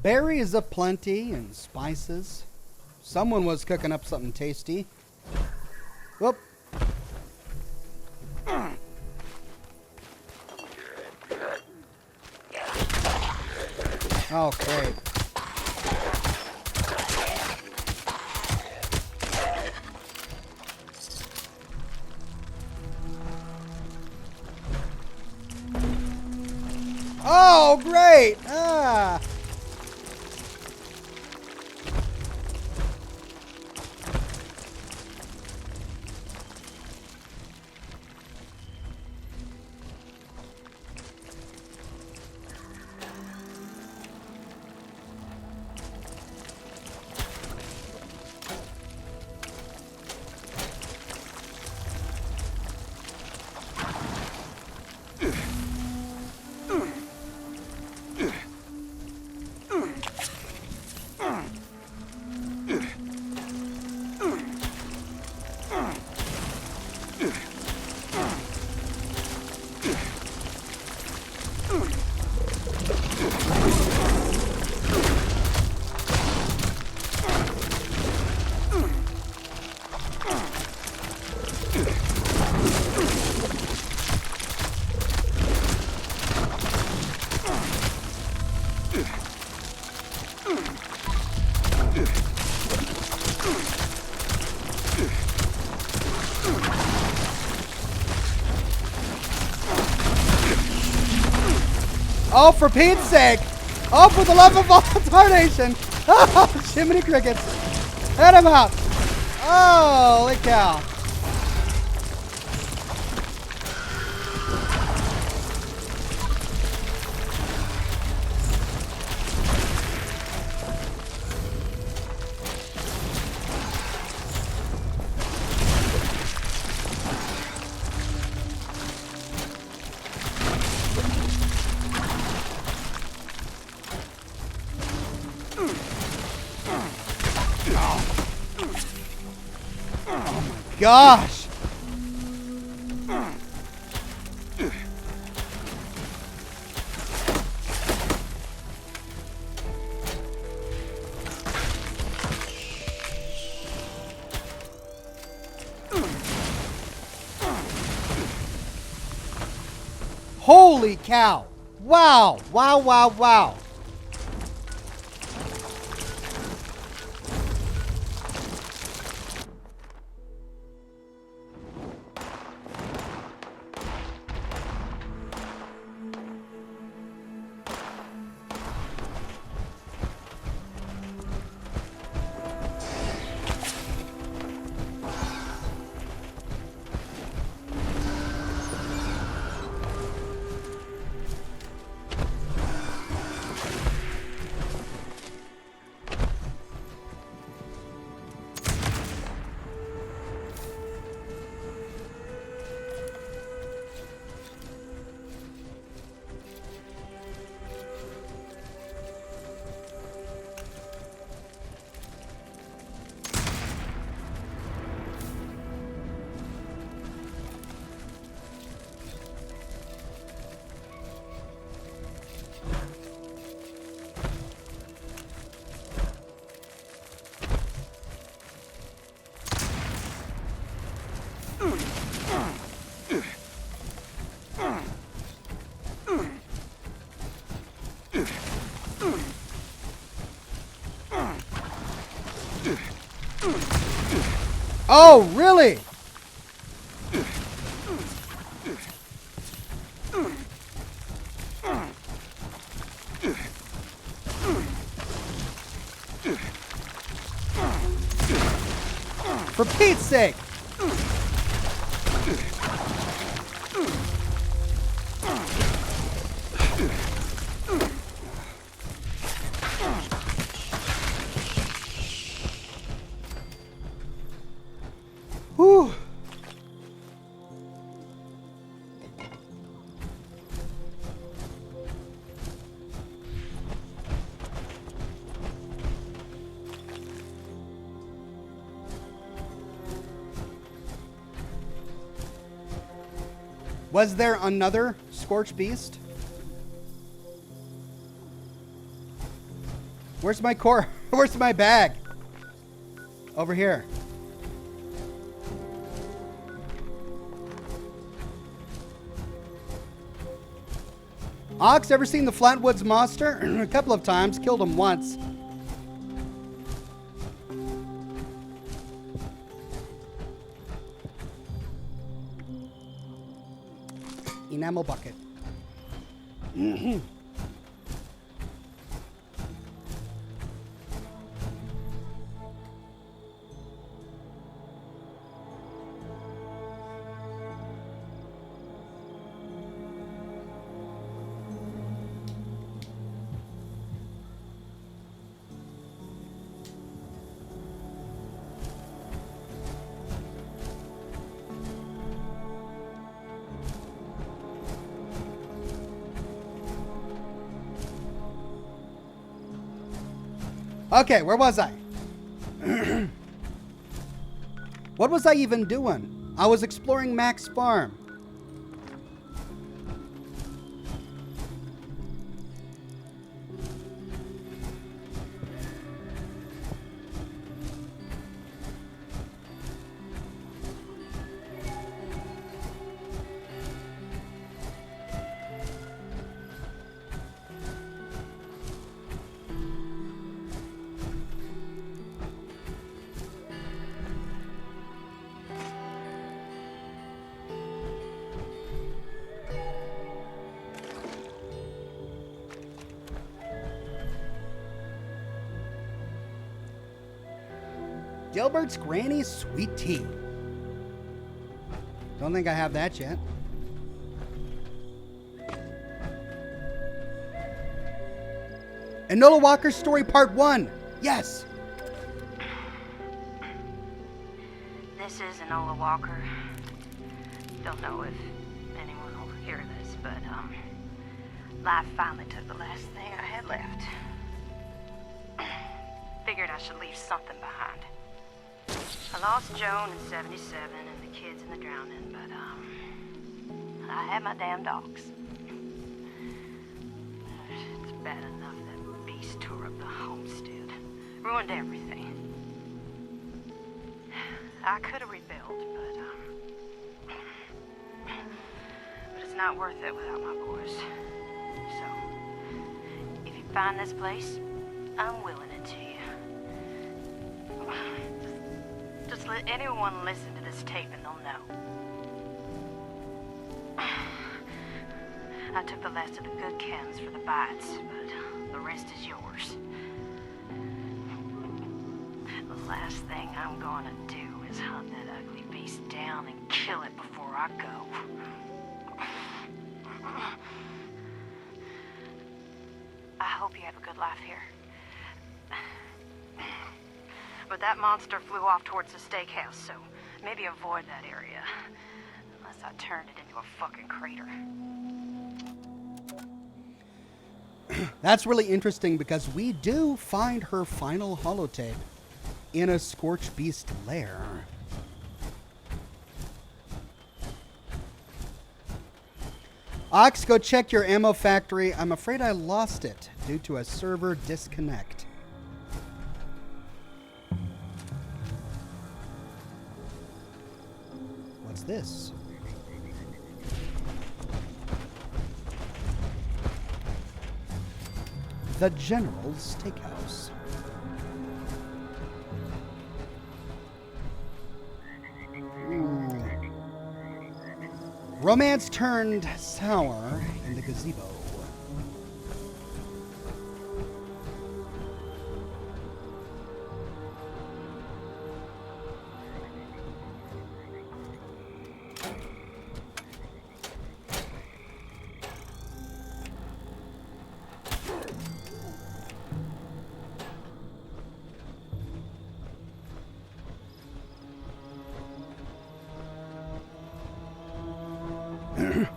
Berries aplenty and spices. Someone was cooking up something tasty. Whoop. Oh, great. Oh, great! Ah! Oh, for Pete's sake. Oh, for the love of all tarnation. Oh, Jiminy Crickets. Head him out. Holy cow. Gosh. Holy cow. Wow. Wow, wow, wow. Oh, really? For Pete's sake! Whew. Was there another Scorch Beast? Where's my core? Where's my bag? Over here. Ox, ever seen the Flatwoods Monster? A couple of times. Killed him once. Enamel bucket. Okay, where was I? What was I even doing? I was exploring Mac's farm. Dilbert's Granny Sweet Tea. Don't think I have that yet. Enola Walker's Story Part 1. Yes. This is Enola Walker. Don't know if anyone will hear this, but, life finally took the last thing I had left. Figured I should leave something behind. I lost Joan in 77 and the kids in the drowning, but, I had my damn dogs. It's bad enough that beast tore up the homestead. Ruined everything. I could have rebuilt, but it's not worth it without my boys. So, if you find this place, I'm willing it to you. Just let anyone listen to this tape and they'll know. I took the last of the good chems for the bites, but the rest is yours. The last thing I'm gonna do is hunt that ugly beast down and kill it before I go. I hope you have a good life here. But that monster flew off towards the steakhouse, so maybe avoid that area. Unless I turned it into a fucking crater. That's really interesting because we do find her final holotape in a Scorch Beast lair. Ox, go check your ammo factory. I'm afraid I lost it due to a server disconnect. What's this? The General's Steakhouse. Romance turned sour in the gazebo.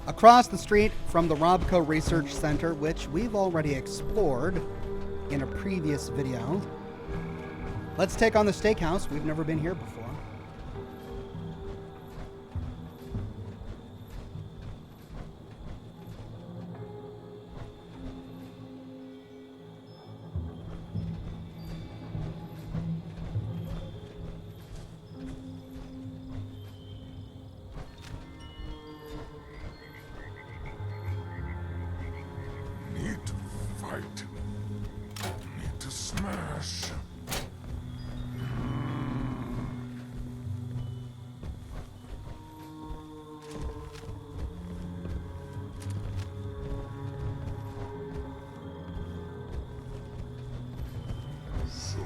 Across the street from the Robco Research Center, which we've already explored in a previous video. Let's take on the steakhouse. We've never been here before. Need to fight. Need to smash. So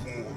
poor.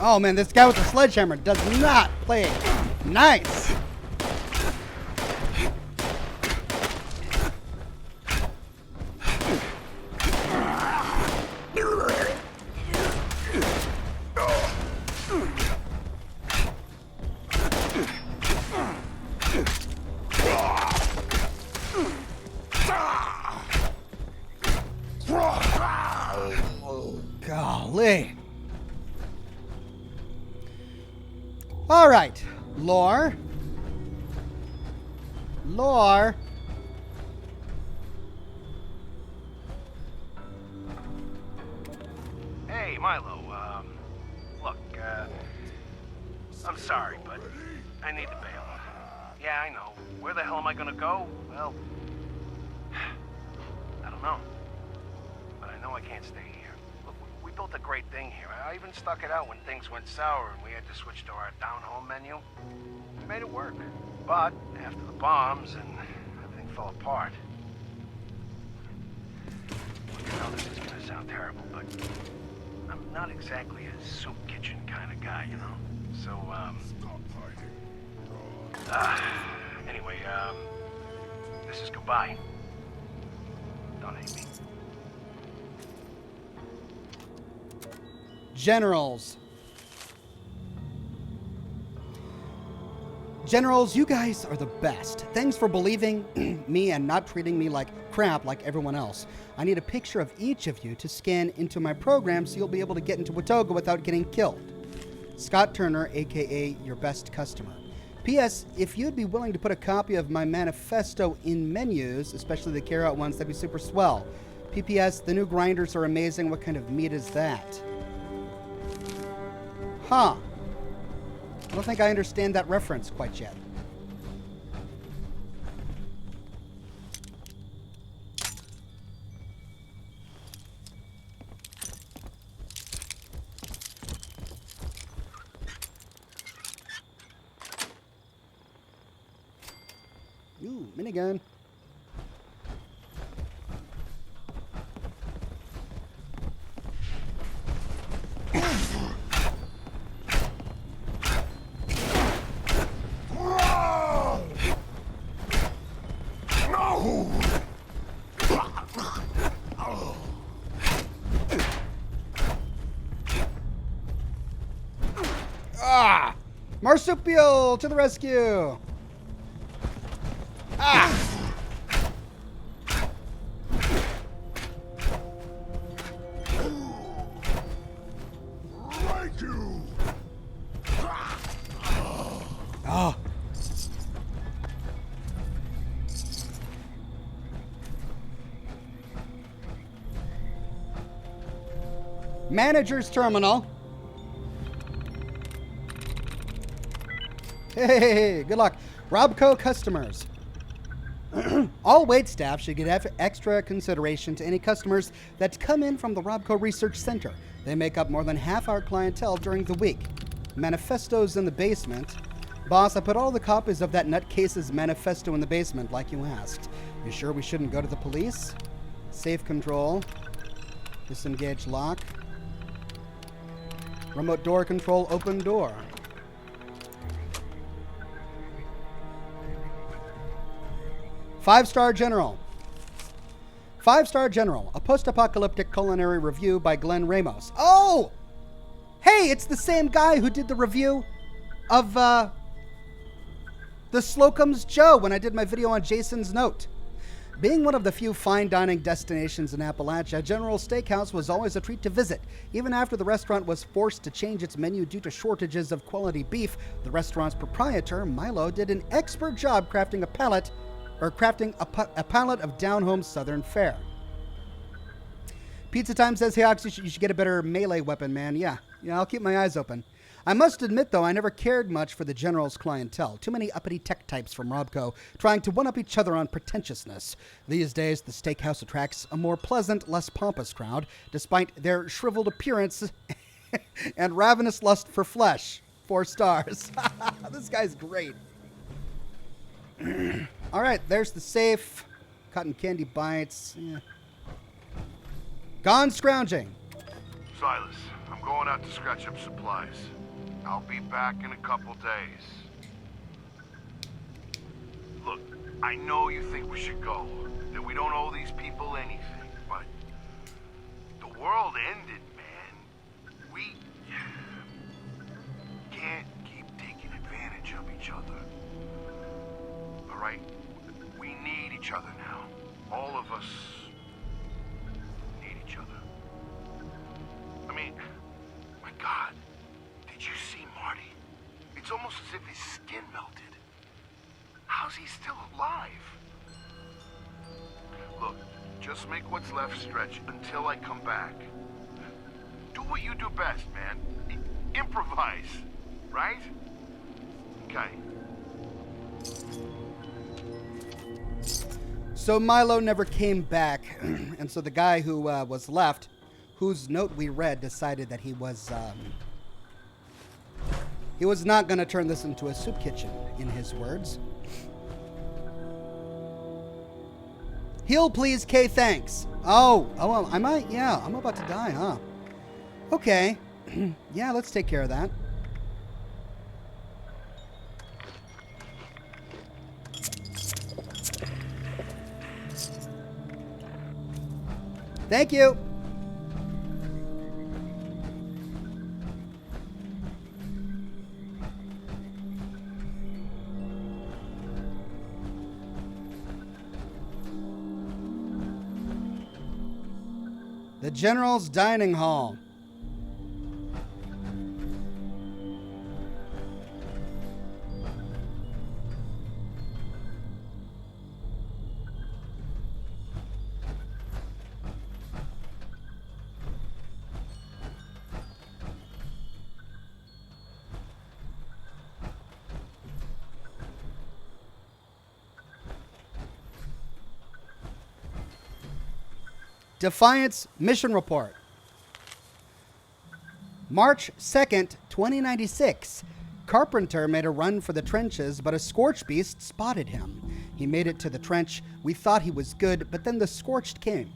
Oh man, this guy with the sledgehammer does not play nice. Okay. All right. Lore. Lore. Hey, Milo, look, I'm sorry, but I need to bail. Yeah, I know. Where the hell am I gonna go? Well, I don't know. But I know I can't stay here. Look, we built a great thing here. I even stuck it out when things went sour and we had to switch to our down-home menu. We made it work. But after the bombs and everything fell apart. Look, I know this is gonna sound terrible, but I'm not exactly a soup kitchen kind of guy, you know? So, anyway, this is goodbye. Don't hate me. Generals. Generals, you guys are the best. Thanks for believing me and not treating me like crap like everyone else. I need a picture of each of you to scan into my program so you'll be able to get into Watoga without getting killed. Scott Turner, aka your best customer. P.S. If you'd be willing to put a copy of my manifesto in menus, especially the carrot ones, that'd be super swell. P.P.S. The new grinders are amazing. What kind of meat is that? Huh. I don't think I understand that reference quite yet. Ooh, minigun. Ah! Marsupial to the rescue! Ah! Thank you. Oh. Manager's terminal. Hey, good luck. Robco customers. All waitstaff should get extra consideration to any customers that come in from the Robco Research Center. They make up more than half our clientele during the week. Manifestos in the basement. Boss, I put all the copies of that nutcase's manifesto in the basement like you asked. You sure we shouldn't go to the police? Safe control. Disengage lock. Remote door control, open door. Five-star General. Five-star General, a post-apocalyptic culinary review by Glenn Ramos. Oh! Hey, it's the same guy who did the review of the Slocum's Joe when I did my video on Jason's Note. Being one of the few fine dining destinations in Appalachia, General Steakhouse was always a treat to visit. Even after the restaurant was forced to change its menu due to shortages of quality beef, the restaurant's proprietor, Milo, did an expert job crafting a palate of down-home southern fare. Pizza Time says, hey, Ox, you should get a better melee weapon, man. Yeah, I'll keep my eyes open. I must admit, though, I never cared much for the General's clientele. Too many uppity tech types from Robco trying to one-up each other on pretentiousness. These days, the steakhouse attracts a more pleasant, less pompous crowd, despite their shriveled appearance and ravenous lust for flesh. 4 stars. This guy's great. All right, there's the safe. Cotton candy bites. Yeah. Gone scrounging. Silas, I'm going out to scratch up supplies. I'll be back in a couple days. Look, I know you think we should go, that we don't owe these people anything, but the world ended, man. We can't keep taking advantage of each other. All right? We need each other now. All of us need each other. I mean, what's left, Stretch, until I come back. Do what you do best, man. Improvise, right? Okay. So Milo never came back, and so the guy who was left, whose note we read, decided that he was not going to turn this into a soup kitchen, in his words. Heal, please, Kay, thanks. Oh, I might, yeah, I'm about to die, huh? Okay. Yeah, let's take care of that. Thank you. The General's Dining Hall. Defiance Mission Report. March 2nd, 2096. Carpenter made a run for the trenches, but a Scorch Beast spotted him. He made it to the trench. We thought he was good, but then the Scorched came.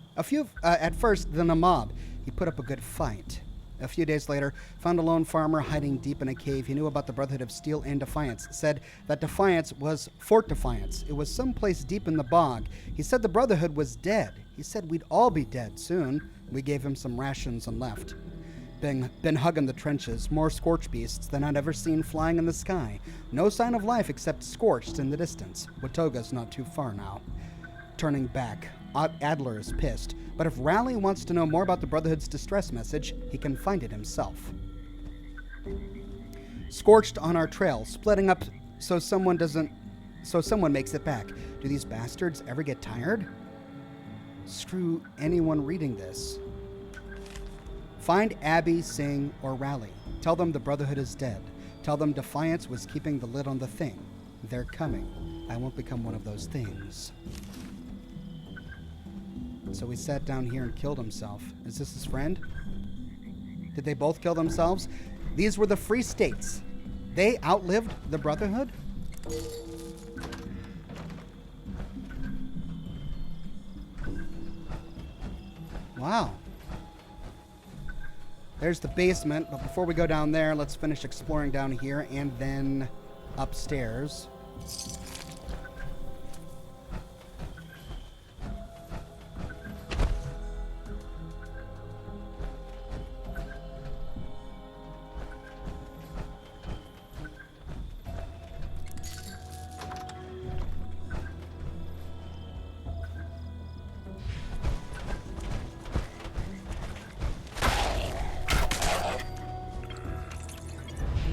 At first, then a mob. He put up a good fight. A few days later, found a lone farmer hiding deep in a cave. He knew about the Brotherhood of Steel and Defiance. Said that Defiance was Fort Defiance. It was someplace deep in the bog. He said the Brotherhood was dead. He said we'd all be dead soon. We gave him some rations and left. Been hugging the trenches. More Scorch Beasts than I'd ever seen flying in the sky. No sign of life except Scorched in the distance. Watoga's not too far now. Turning back. Adler is pissed, but if Raleigh wants to know more about the Brotherhood's distress message, he can find it himself. Scorched on our trail, splitting up so someone makes it back. Do these bastards ever get tired? Screw anyone reading this. Find Abby, Singh, or Raleigh. Tell them the Brotherhood is dead. Tell them Defiance was keeping the lid on the thing. They're coming. I won't become one of those things. So he sat down here and killed himself. Is this his friend? Did they both kill themselves? These were the Free States. They outlived the Brotherhood? Wow. There's the basement, but before we go down there, let's finish exploring down here and then upstairs.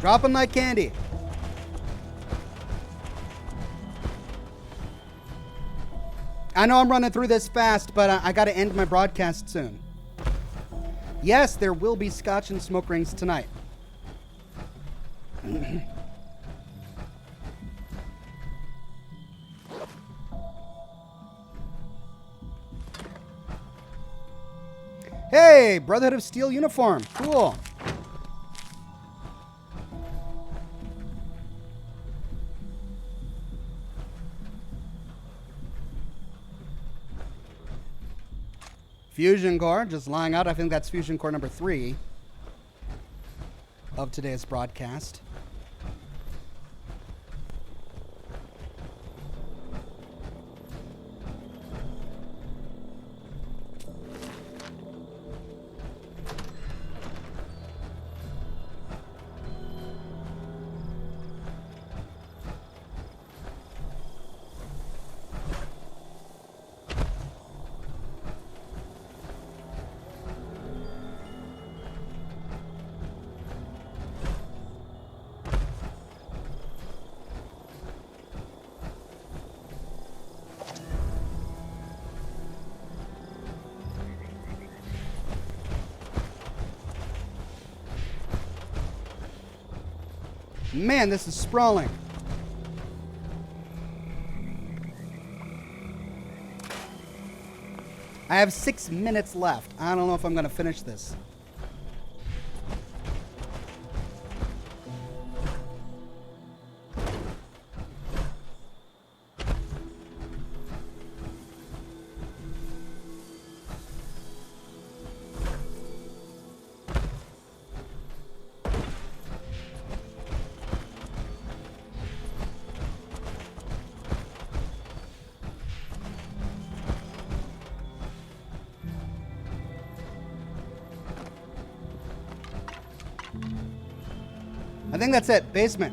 Dropping my candy. I know I'm running through this fast, but I got to end my broadcast soon. Yes, there will be scotch and smoke rings tonight. Hey, Brotherhood of Steel uniform. Cool. Fusion core, just lying out. I think that's fusion core number 3 of today's broadcast. Man, this is sprawling. I have 6 minutes left. I don't know if I'm going to finish this. I think that's it. Basement.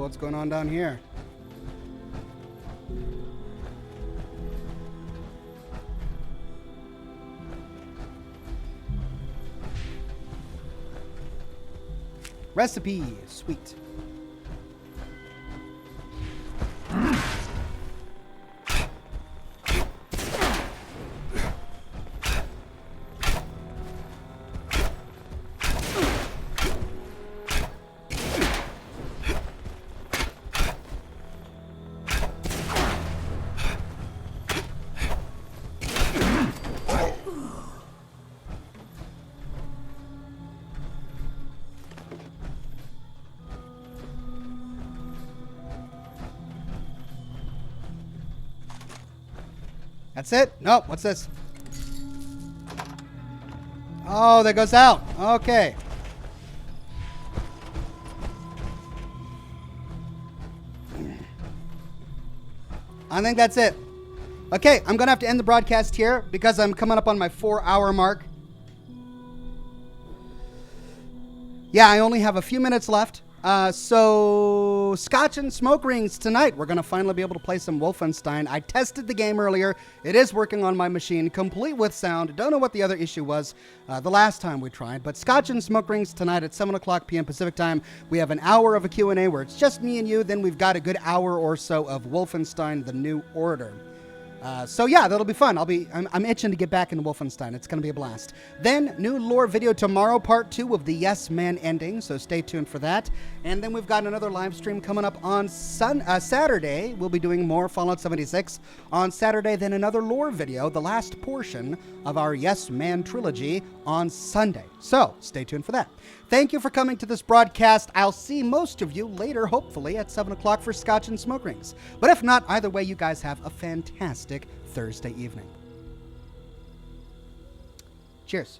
What's going on down here? Recipe, sweet. That's it? Nope. What's this? Oh, that goes out. Okay. I think that's it. Okay, I'm going to have to end the broadcast here because I'm coming up on my 4-hour mark. Yeah, I only have a few minutes left. So Scotch and Smoke Rings tonight. We're going to finally be able to play some Wolfenstein. I tested the game earlier. It is working on my machine, complete with sound. Don't know what the other issue was the last time we tried, but Scotch and Smoke Rings tonight at 7 o'clock p.m. Pacific time. We have an hour of a Q&A where it's just me and you. Then we've got a good hour or so of Wolfenstein: The New Order. So yeah, that'll be fun. I'm itching to get back into Wolfenstein. It's going to be a blast. Then new lore video tomorrow, part 2 of the Yes Man ending. So stay tuned for that. And then we've got another live stream coming up on Saturday. We'll be doing more Fallout 76 on Saturday. Then another lore video, the last portion of our Yes Man trilogy on Sunday. So stay tuned for that. Thank you for coming to this broadcast. I'll see most of you later, hopefully, at 7 o'clock for Scotch and Smoke Rings. But if not, either way, you guys have a fantastic Thursday evening. Cheers.